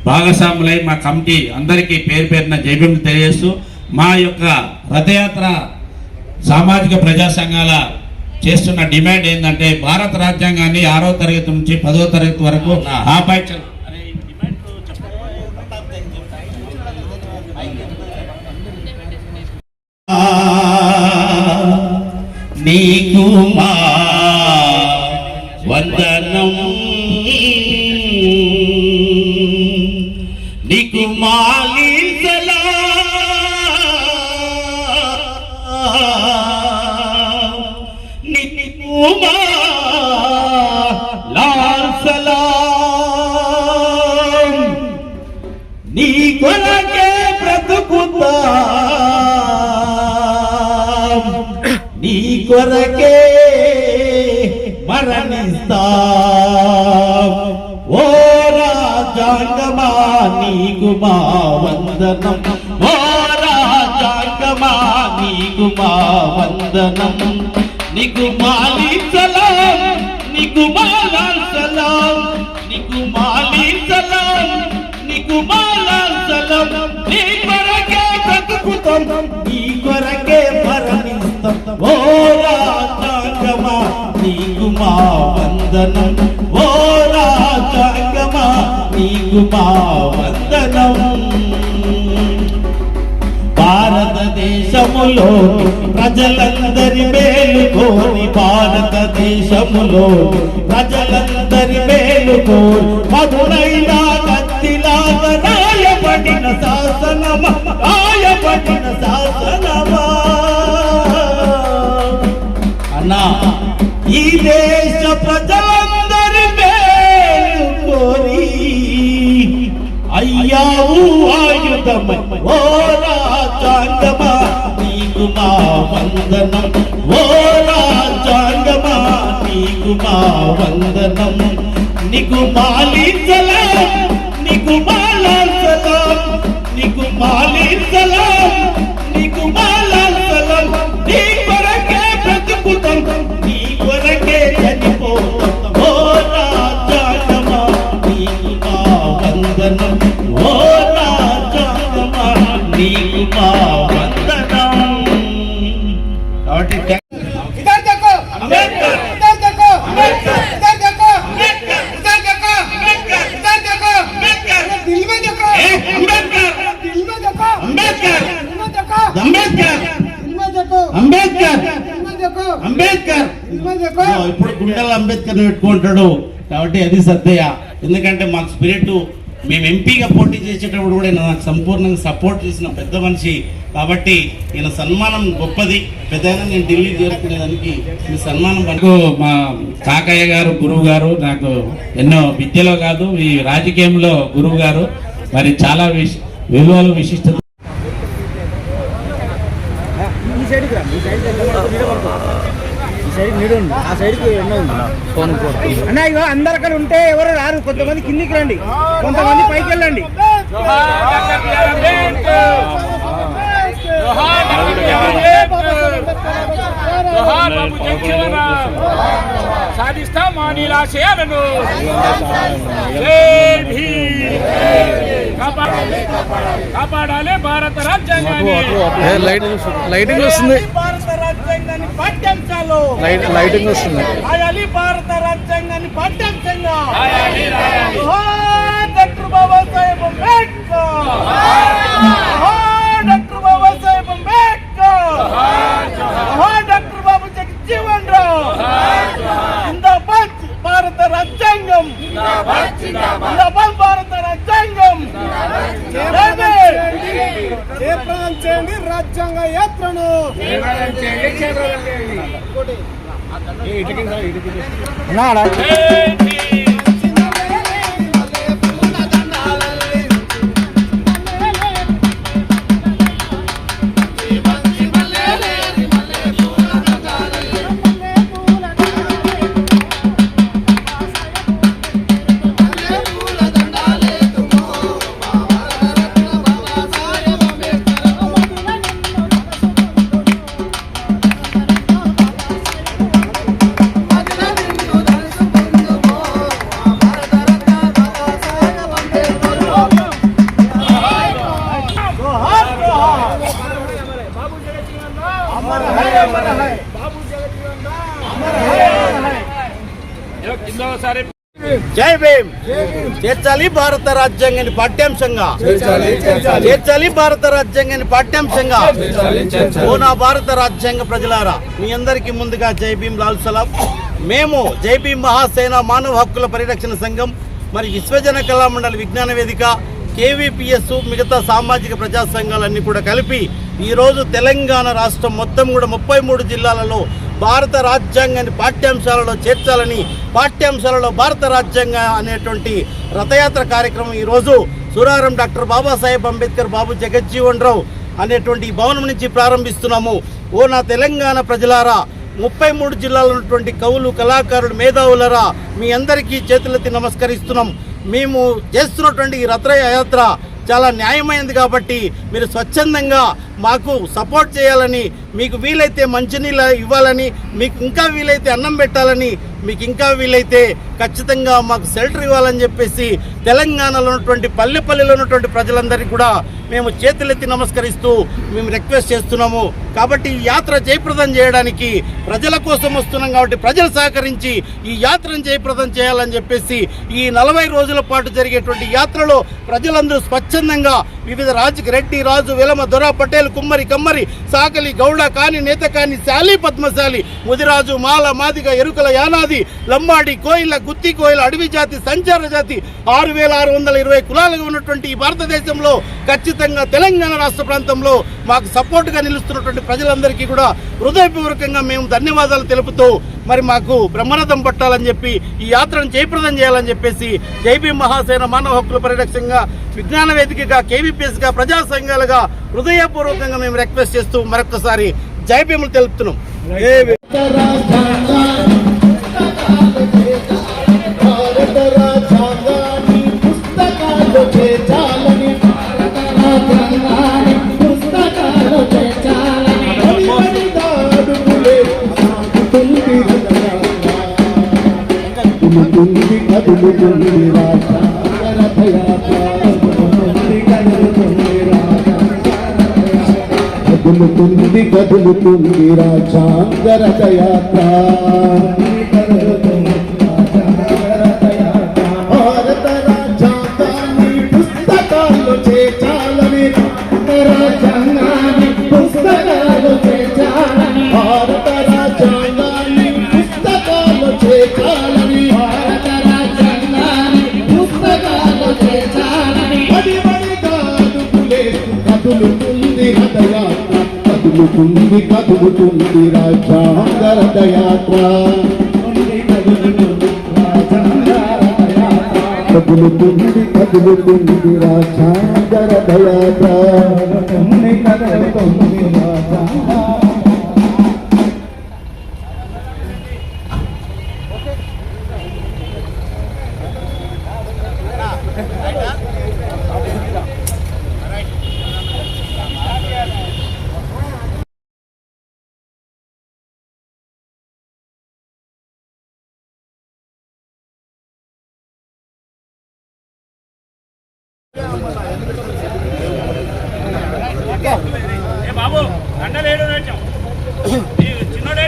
Speaker 2: భాగస్వాములై మా కమిటీ అందరికీ పేరు పేరున జైబీలు తెలియజేస్తూ, మా యొక్క రథయాత్ర సామాజిక ప్రజా సంఘాల చేస్తున్న డిమాండ్ ఏంటంటే భారత రాజ్యాంగాన్ని 6వ తరగతి నుంచి 10వ తరగతి వరకు ఆపై నీకు మా వందనం, నీకు మాలించలా నీ కొరకే బ్రతుకుతా, నీ కొరకే మరణిస్తా. ఓ రాజ్యాంగమా నీకు మా వందనం, ఓ రాజ్యాంగమా నీకు మా వందనం. నీకు మాలించలాం, నీకు మాలాంచలాం, నీకు మాలించలాం, నీకు మాలాంచలాం. నీ కొరకే బ్రతుకుతాం, నీ కొరకే మరణిస్తాం. ఓ రాజ్యాంగమా నీకు మా వందనం, ఓ రాజ్యాంగమా నీకు మా వందనం. భారతదేశములో ప్రజలందరి మేలుకోని, భారతదేశములో ప్రజలందరి మేలుకోని, మధురైన కత్తిలాగా రాయబడిన శాసనమా, రాయబడిన శాసనమా. అన్నా ఈ దేశ ప్రజలందరి మేలుకోని అయ్యావు ఆయుధమై. ఓ రాజ్యాంగమా నీకు మా వందనం, ఓ రాజ్యాంగమా నీకు మా వందనం. నీకు మాలించలాం, నీకు మాలాంచలాం, నీకు మాలించలాం, నీకు మాలాంచలాం. నీ కొరకే బ్రతుకుతాం, నీ కొరకే గుండెల్లో అంబేద్కర్ పెట్టుకుంటాడు. కాబట్టి అది సర్దయ్య. ఎందుకంటే మాకు స్పిరిట్, మేము ఎంపీగా పోటీ చేసేటప్పుడు కూడా ఈయన నాకు సంపూర్ణంగా సపోర్ట్ చేసిన పెద్ద మనిషి. కాబట్టి ఈయన సన్మానం గొప్పది. పెద్దగా నేను ఢిల్లీ చేరుకునేదానికి ఈ సన్మానం
Speaker 6: నాకు మా కాకయ్య గారు గురువు గారు, నాకు ఎన్నో విద్యలో కాదు ఈ రాజకీయంలో గురువు గారు. మరి చాలా విలువలు విశిష్టత.
Speaker 10: అన్న ఇగో అందరు అక్కడ ఉంటే ఎవరు రారు, కొంతమంది కిందికి రండి, కొంతమంది పైకి వెళ్ళండి.
Speaker 6: సాధిస్తా మా నీలాశయాలను కాపాడాలి భారత రాజ్యాంగాన్ని.
Speaker 10: లైటింగ్ వస్తుంది, భారత రాజ్యాంగాన్ని పాఠ్యాంశాలు లైటింగ్ వస్తుంది. రాయాలి భారత రాజ్యాంగాన్ని పాఠ్యాంశంగా. Doctor Babasaheb Ambedkar, doctor Babasaheb Ambedkar, doctor Babu Jagjivan Rao. జిందాబాద్ భారత రాజ్యాంగం, జిందాబాద్ భారత రాజ్యాంగం. జయప్రదం చేయండి రాజ్యాంగ యాత్రను. జై భీమ్. చేర్చాలి భారత రాజ్యాంగాన్ని పాఠ్యాంశంగా, చేర్చాలి భారత రాజ్యాంగాన్ని పాఠ్యాంశంగా. ఓ నా భారత రాజ్యాంగ ప్రజలారా, మీ అందరికీ ముందుగా జై భీమ్, లాల్ సలాం. మేము జై భీమ్ మహాసేన మానవ హక్కుల పరిరక్షణ సంఘం, మరి విశ్వజన కళామండలి విజ్ఞాన వేదిక, కేవీపీఎస్, మిగతా సామాజిక ప్రజా సంఘాలన్నీ కూడా కలిపి ఈరోజు తెలంగాణ రాష్ట్రం మొత్తం కూడా 33 జిల్లాలలో భారత రాజ్యాంగాన్ని పాఠ్యాంశాలలో చేర్చాలని, పాఠ్యాంశాలలో భారత రాజ్యాంగం అనేటువంటి రథయాత్ర కార్యక్రమం ఈరోజు సురారం డాక్టర్ బాబాసాహెబ్ అంబేద్కర్ బాబు జగజ్జీవన్ రావు అనేటువంటి భవనం నుంచి ప్రారంభిస్తున్నాము. ఓ నా తెలంగాణ ప్రజలారా, 33 జిల్లాలో ఉన్నటువంటి కవులు, కళాకారులు, మేధావులరా, మీ అందరికీ చేతులెత్తి నమస్కరిస్తున్నాం. మేము చేస్తున్నటువంటి ఈ రథయాత్ర చాలా న్యాయమైనది కాబట్టి మీరు స్వచ్ఛందంగా మాకు సపోర్ట్ చేయాలని, మీకు వీలైతే మంచినీళ్ళ ఇవ్వాలని, మీకు ఇంకా వీలైతే అన్నం పెట్టాలని, మీకు ఇంకా వీలైతే ఖచ్చితంగా మాకు షెల్టర్ ఇవ్వాలని చెప్పేసి తెలంగాణలో ఉన్నటువంటి పల్లెపల్లిలో ఉన్నటువంటి ప్రజలందరికీ కూడా మేము చేతులెత్తి నమస్కరిస్తూ మేము రిక్వెస్ట్ చేస్తున్నాము. కాబట్టి ఈ యాత్ర జయప్రదం చేయడానికి ప్రజల కోసం వస్తున్నాం కాబట్టి ప్రజలు సహకరించి ఈ యాత్రను జయప్రదం చేయాలని చెప్పేసి ఈ 40 రోజుల పాటు జరిగేటువంటి యాత్రలో ప్రజలందరూ స్వచ్ఛందంగా వివిధ రెడ్డి, రాజు, వెలమ, దొర, పటేల్, కుమ్మరి, కమ్మరి, సాకలి, గౌడ, కాని, నేత కాని, శాలి, పద్మశాలి, ముదిరాజు, మాల, మాదిగ, ఎరుకల, యానాది, లంబాడి, కోయిల, గుత్తి కోయిల, అడవి జాతి, సంచార జాతి 6620 కులాలుగా ఉన్నటువంటి ఈ భారతదేశంలో ఖచ్చితంగా తెలంగాణ రాష్ట్ర ప్రాంతంలో మాకు సపోర్ట్గా నిలుస్తున్నటువంటి ప్రజలందరికీ కూడా హృదయపూర్వకంగా మేము ధన్యవాదాలు తెలుపుతూ మరి మాకు బ్రహ్మరథం పట్టాలని చెప్పి ఈ యాత్రను జయప్రదం చేయాలని చెప్పేసి జై భీమ్ మహాసేన మానవ హక్కుల పరిరక్షణగా, విజ్ఞాన వేదికగా, కేవీపీఎస్గా, ప్రజా సంఘాలుగా హృదయపూర్వకంగా మేము రిక్వెస్ట్ చేస్తూ మరొకసారి జై భీములు తెలుపుతున్నాం.
Speaker 13: కదులుతుంది రాజ్యాంగ రథయాత్ర, భారత రాజ్యాంగాన్ని పుస్తకాల్లో చేర్చాలని, రాజ్యాంగాన్ని పుస్తకాల్లో చేర్చాలని, భారత రాజ్యాంగాన్ని పుస్తకాల్లో
Speaker 5: చేర్చాలని భారత రాజ్యాంగాన్ని పుస్తకాలు చేర్చాలని పది కాదుకులేస్తూ కదులుతుంది రథయాత్ర కదులుతుంది రాజ్యాంగ రథయాత్ర కదులుతుంది రాజ్యాంగ రథయాత్ర
Speaker 6: బాబు దండలేడు చిన్నోడే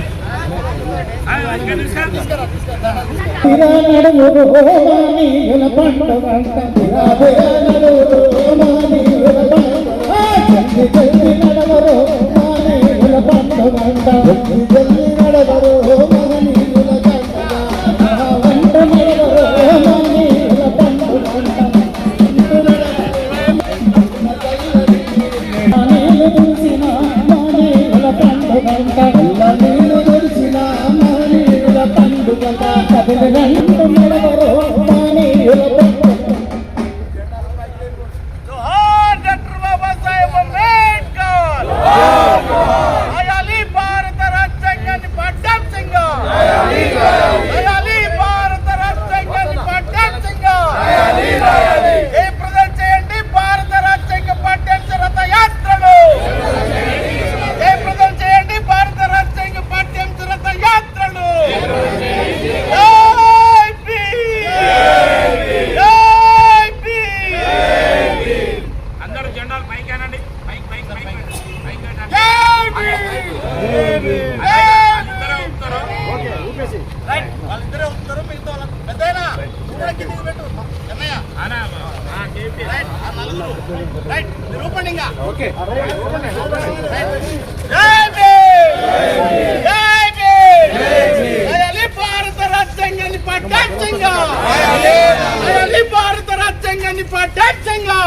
Speaker 6: భారత రాజ్యాంగాన్ని పట్టించంగా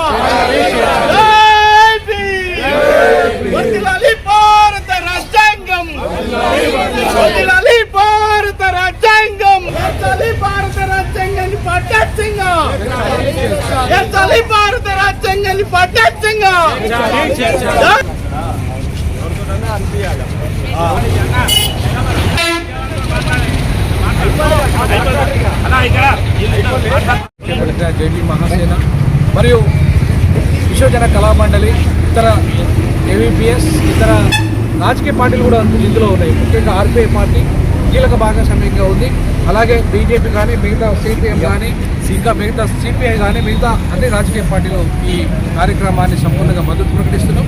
Speaker 6: వర్ధిల్లాలి భారత రాజ్యాంగం వర్ధిల్లాలి భారత రాజ్యాంగం వర్ధిల్లాలి భారత రాజ్యాంగాన్ని పట్టించంగా వర్ధిల్లాలి భారత రాజ్యాంగాన్ని పట్టించంగా
Speaker 9: జేపీ మహాసేన మరియు విశ్వజన కళామండలి ఇతర ఏవీపీఎస్ ఇతర రాజకీయ పార్టీలు కూడా ఇందులో ఉన్నాయి. ముఖ్యంగా ఆర్పీఐ పార్టీ కీలక భాగస్వామ్యంగా ఉంది. అలాగే బీజేపీ కానీ మిగతా సిపిఎం కానీ ఇంకా మిగతా సిపిఐ కానీ మిగతా అన్ని రాజకీయ పార్టీలు ఈ కార్యక్రమాన్ని సంపూర్ణంగా మద్దతు ప్రకటిస్తున్నాం.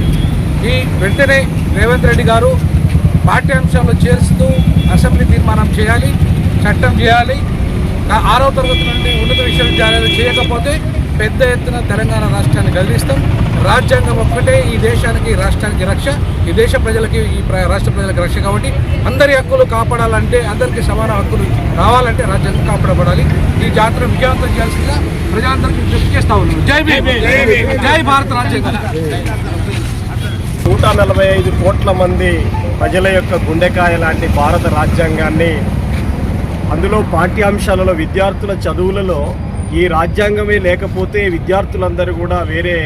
Speaker 9: ఈ వెంటనే రేవంత్ రెడ్డి గారు పాఠ్యాంశాల్లో చేరుస్తూ అసెంబ్లీ తీర్మానం చేయాలి, చట్టం చేయాలి. 6వ తరగతి నుండి ఉన్నత విశ్వవిద్యాలయాలు చేయకపోతే పెద్ద ఎత్తున తెలంగాణ రాష్ట్రాన్ని గెలిస్తాం. రాజ్యాంగం ఒక్కటే ఈ దేశానికి రాష్ట్రానికి రక్ష, ఈ దేశ ప్రజలకి ఈ రాష్ట్ర ప్రజలకు రక్ష. కాబట్టి అందరి హక్కులు కాపాడాలంటే, అందరికీ సమాన హక్కులు రావాలంటే రాజ్యాంగం కాపాడబడాలి. ఈ జాతర విజయవంతం చేయాల్సిందిగా ప్రజలందరికీ విజ్ఞప్తి చేస్తా ఉన్నాను. జై భీమ్, జై భారత రాజ్యాంగం.
Speaker 11: 145 కోట్ల మంది ప్రజల యొక్క గుండెకాయ లాంటి భారత రాజ్యాంగాన్ని, అందులో పాఠ్యాంశాలలో విద్యార్థుల చదువులలో ఈ రాజ్యాంగమే లేకపోతే విద్యార్థులందరూ కూడా వేరే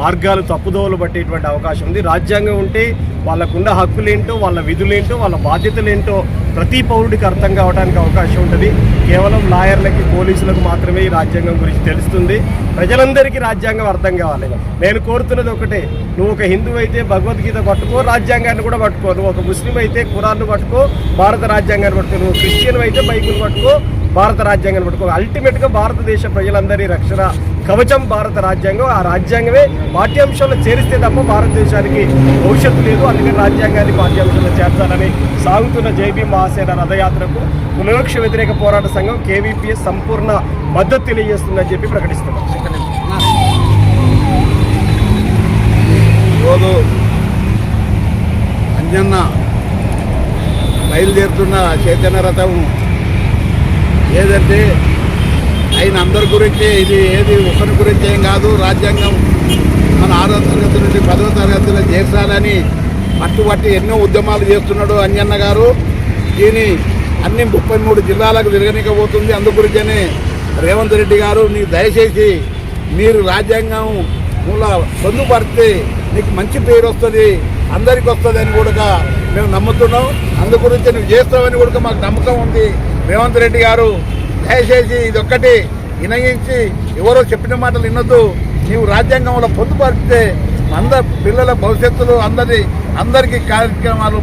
Speaker 11: మార్గాలు తప్పుదోవలు పట్టేటువంటి అవకాశం ఉంది. రాజ్యాంగం ఉంటే వాళ్ళకున్న హక్కులేంటో, వాళ్ళ విధులేంటో, వాళ్ళ బాధ్యతలేంటో ప్రతి పౌరుడికి అర్థం కావడానికి అవకాశం ఉంటుంది. కేవలం లాయర్లకి, పోలీసులకు మాత్రమే ఈ రాజ్యాంగం గురించి తెలుస్తుంది. ప్రజలందరికీ రాజ్యాంగం అర్థం కావాలి. నేను కోరుతున్నది ఒకటే, నువ్వు ఒక హిందువు అయితే భగవద్గీత పట్టుకో, రాజ్యాంగాన్ని కూడా పట్టుకో. నువ్వు ఒక ముస్లిం అయితే ఖురాన్ను పట్టుకో, భారత రాజ్యాంగాన్ని పట్టుకో. నువ్వు క్రిస్టియన్ అయితే బైబిల్ పట్టుకో, భారత రాజ్యాంగాన్ని పట్టుకో. అల్టిమేట్గా భారతదేశ ప్రజలందరి రక్షణ కవచం భారత రాజ్యాంగం. ఆ రాజ్యాంగమే పాఠ్యాంశాల్లో చేరిస్తే తప్ప భారతదేశానికి భవిష్యత్తు లేదు. అందుకని రాజ్యాంగాన్ని పాఠ్యాంశాల్లో చేర్చాలని సాగుతున్న జేబీ మహాసేన రథయాత్రకు కులవృక్ష వ్యతిరేక పోరాట సంఘం కేవీపీఎస్ సంపూర్ణ మద్దతు తెలియజేస్తుందని చెప్పి ప్రకటిస్తున్నాం.
Speaker 5: ఈరోజు అంజన్న బయలుదేరుతున్న చైతన్య రథం
Speaker 12: ఏదంటే ఆయన అందరి గురించి ఇది ఏది ఒకరి గురించి ఏం కాదు. రాజ్యాంగం మన 6వ తరగతి నుండి 10వ తరగతిలో చేర్చాలని పట్టుబట్టి ఎన్నో ఉద్యమాలు చేస్తున్నాడు అంజన్న గారు. దీని అన్ని 33 జిల్లాలకు తిరగనికపోతుంది. అందుగురించనే రేవంత్ రెడ్డి గారు దయచేసి మీరు రాజ్యాంగం పొందుపరిస్తే నీకు మంచి పేరు వస్తుంది, అందరికి వస్తుంది అని కూడా మేము నమ్ముతున్నాం. అందుగురించి నువ్వు చేస్తావని కూడా మాకు నమ్మకం ఉంది. రేవంత్ రెడ్డి గారు దయచేసి ఇదొక్కటి వినయించి ఎవరో చెప్పిన మాటలు వినొద్దు. నీవు రాజ్యాంగంలో పొందుపరిస్తే అందరి పిల్లల భవిష్యత్తులో అందరికీ కార్యక్రమాలు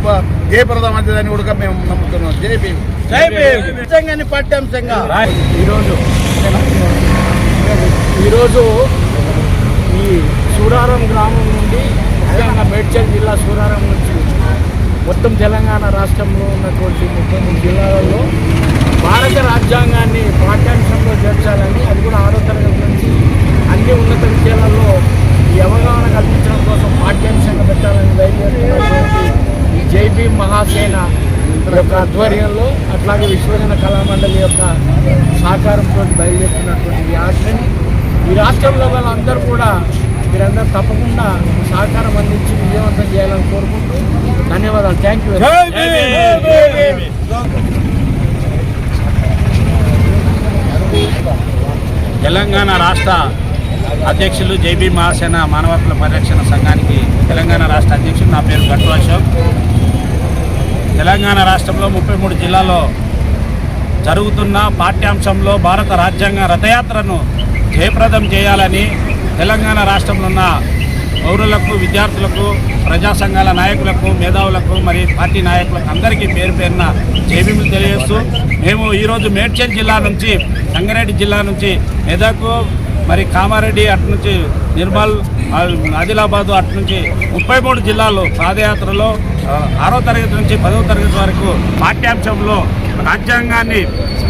Speaker 12: జయప్రదమవుతుందని కూడా మేము నమ్ముతున్నాం. జై భీమ్. జై భీమ్. రాజ్యాంగాన్ని పాఠ్యాంశంగా
Speaker 3: ఈరోజు ఈ సూరారం గ్రామం నుండి ముఖ్యంగా మేడ్చల్ జిల్లా సూరారం నుంచి మొత్తం తెలంగాణ రాష్ట్రంలో ఉన్నటువంటి 33 జిల్లాలలో భారత రాజ్యాంగాన్ని పాఠ్యాంశంలో చేర్చాలని, అది కూడా 6వ తరగతి నుంచి అన్ని ఉన్నత విద్యాలయాల్లో ఈ అవగాహన కల్పించడం కోసం పాఠ్యాంశంగా పెట్టాలని బయలుదేరుతున్నటువంటి ఈ జై భీమ్ మహాసేన యొక్క ఆధ్వర్యంలో, అట్లాగే విశ్వజన కళామండలి యొక్క సహకారంతో బయలుదేరుతున్నటువంటి ఈ ఆజ్ఞని ఈ రాష్ట్రంలో వాళ్ళందరూ కూడా మీరందరూ తప్పకుండా సహకారం అందించి విజయవంతం చేయాలని కోరుకుంటూ ధన్యవాదాలు. Thank you.
Speaker 6: తెలంగాణ రాష్ట్ర అధ్యక్షులు జై భీమ్ మహాసేన మానవ హక్కుల పరిరక్షణ సంఘానికి తెలంగాణ రాష్ట్ర అధ్యక్షులు, నా పేరు గట్టు అశోక్. తెలంగాణ రాష్ట్రంలో 33 జిల్లాల్లో జరుగుతున్న పాఠ్యాంశంలో భారత రాజ్యాంగ రథయాత్రను జయప్రదం చేయాలని తెలంగాణ రాష్ట్రంలో ఉన్న పౌరులకు, విద్యార్థులకు, ప్రజా సంఘాల నాయకులకు, మేధావులకు, మరి పార్టీ నాయకులకు అందరికీ పేరు పేరున జై భీములు తెలియజేస్తూ, మేము ఈరోజు మేడ్చల్ జిల్లా నుంచి, సంగారెడ్డి జిల్లా నుంచి మెదక్, మరి కామారెడ్డి అటు నుంచి నిర్మల్, ఆదిలాబాదు అటు నుంచి 33 జిల్లాల్లో పాదయాత్రలో 6వ తరగతి నుంచి 10వ తరగతి వరకు పాఠ్యాంశంలో రాజ్యాంగాన్ని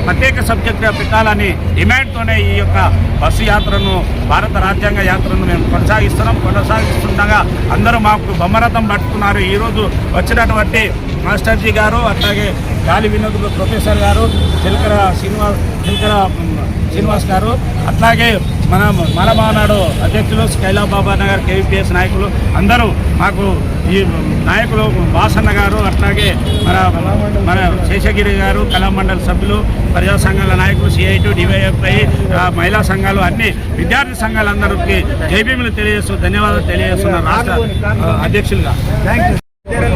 Speaker 6: ప్రత్యేక సబ్జెక్టుగా పెట్టాలని డిమాండ్తోనే ఈ యొక్క బస్సు యాత్రను, భారత రాజ్యాంగ యాత్రను మేము కొనసాగిస్తుండగా అందరూ మాకు బొమ్మరథం పట్టుకున్నారు. ఈరోజు వచ్చినటువంటి మాస్టర్జీ గారు, అట్లాగే గాలి వినోద్ ప్రొఫెసర్ గారు, చిలకర శ్రీనివాస్ గారు, అట్లాగే మన మాలమహానాడు అధ్యక్షులు కైలాబాబా నగర్ కేవీపీఎస్ నాయకులు అందరూ మాకు ఈ నాయకులు వాసన్న గారు, అట్లాగే మన శేషగిరి గారు, కళామండలి సభ్యులు, ప్రజా సంఘాల నాయకులు, సిఐటి, డివైఎఫ్ఐ, మహిళా సంఘాలు, అన్ని విద్యార్థి సంఘాలందరికీ జై భీములు తెలియజేస్తూ ధన్యవాదాలు తెలియజేస్తున్న రాష్ట్ర అధ్యక్షులుగా.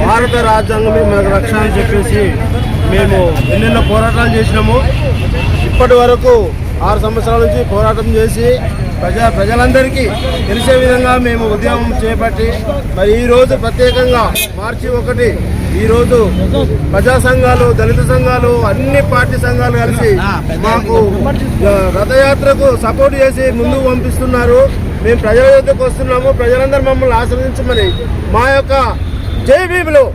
Speaker 12: భారత రాజ్యాంగమే మనకు రక్షణ అని చెప్పేసి మేము ఎన్నెన్నో పోరాటాలు చేసినాము. ఇప్పటి వరకు 6 సంవత్సరాల నుంచి పోరాటం చేసి ప్రజలందరికీ తెలిసే విధంగా మేము ఉద్యమం చేపట్టి, మరి ఈరోజు ప్రత్యేకంగా మార్చి 1 ఈరోజు ప్రజా సంఘాలు, దళిత సంఘాలు, అన్ని పార్టీ సంఘాలు కలిసి మాకు రథయాత్రకు సపోర్ట్ చేసి ముందుకు పంపిస్తున్నారు. మేము ప్రజల యొద్దకు వస్తున్నాము. ప్రజలందరూ మమ్మల్ని ఆశ్రయించమని మా యొక్క జై భీములు.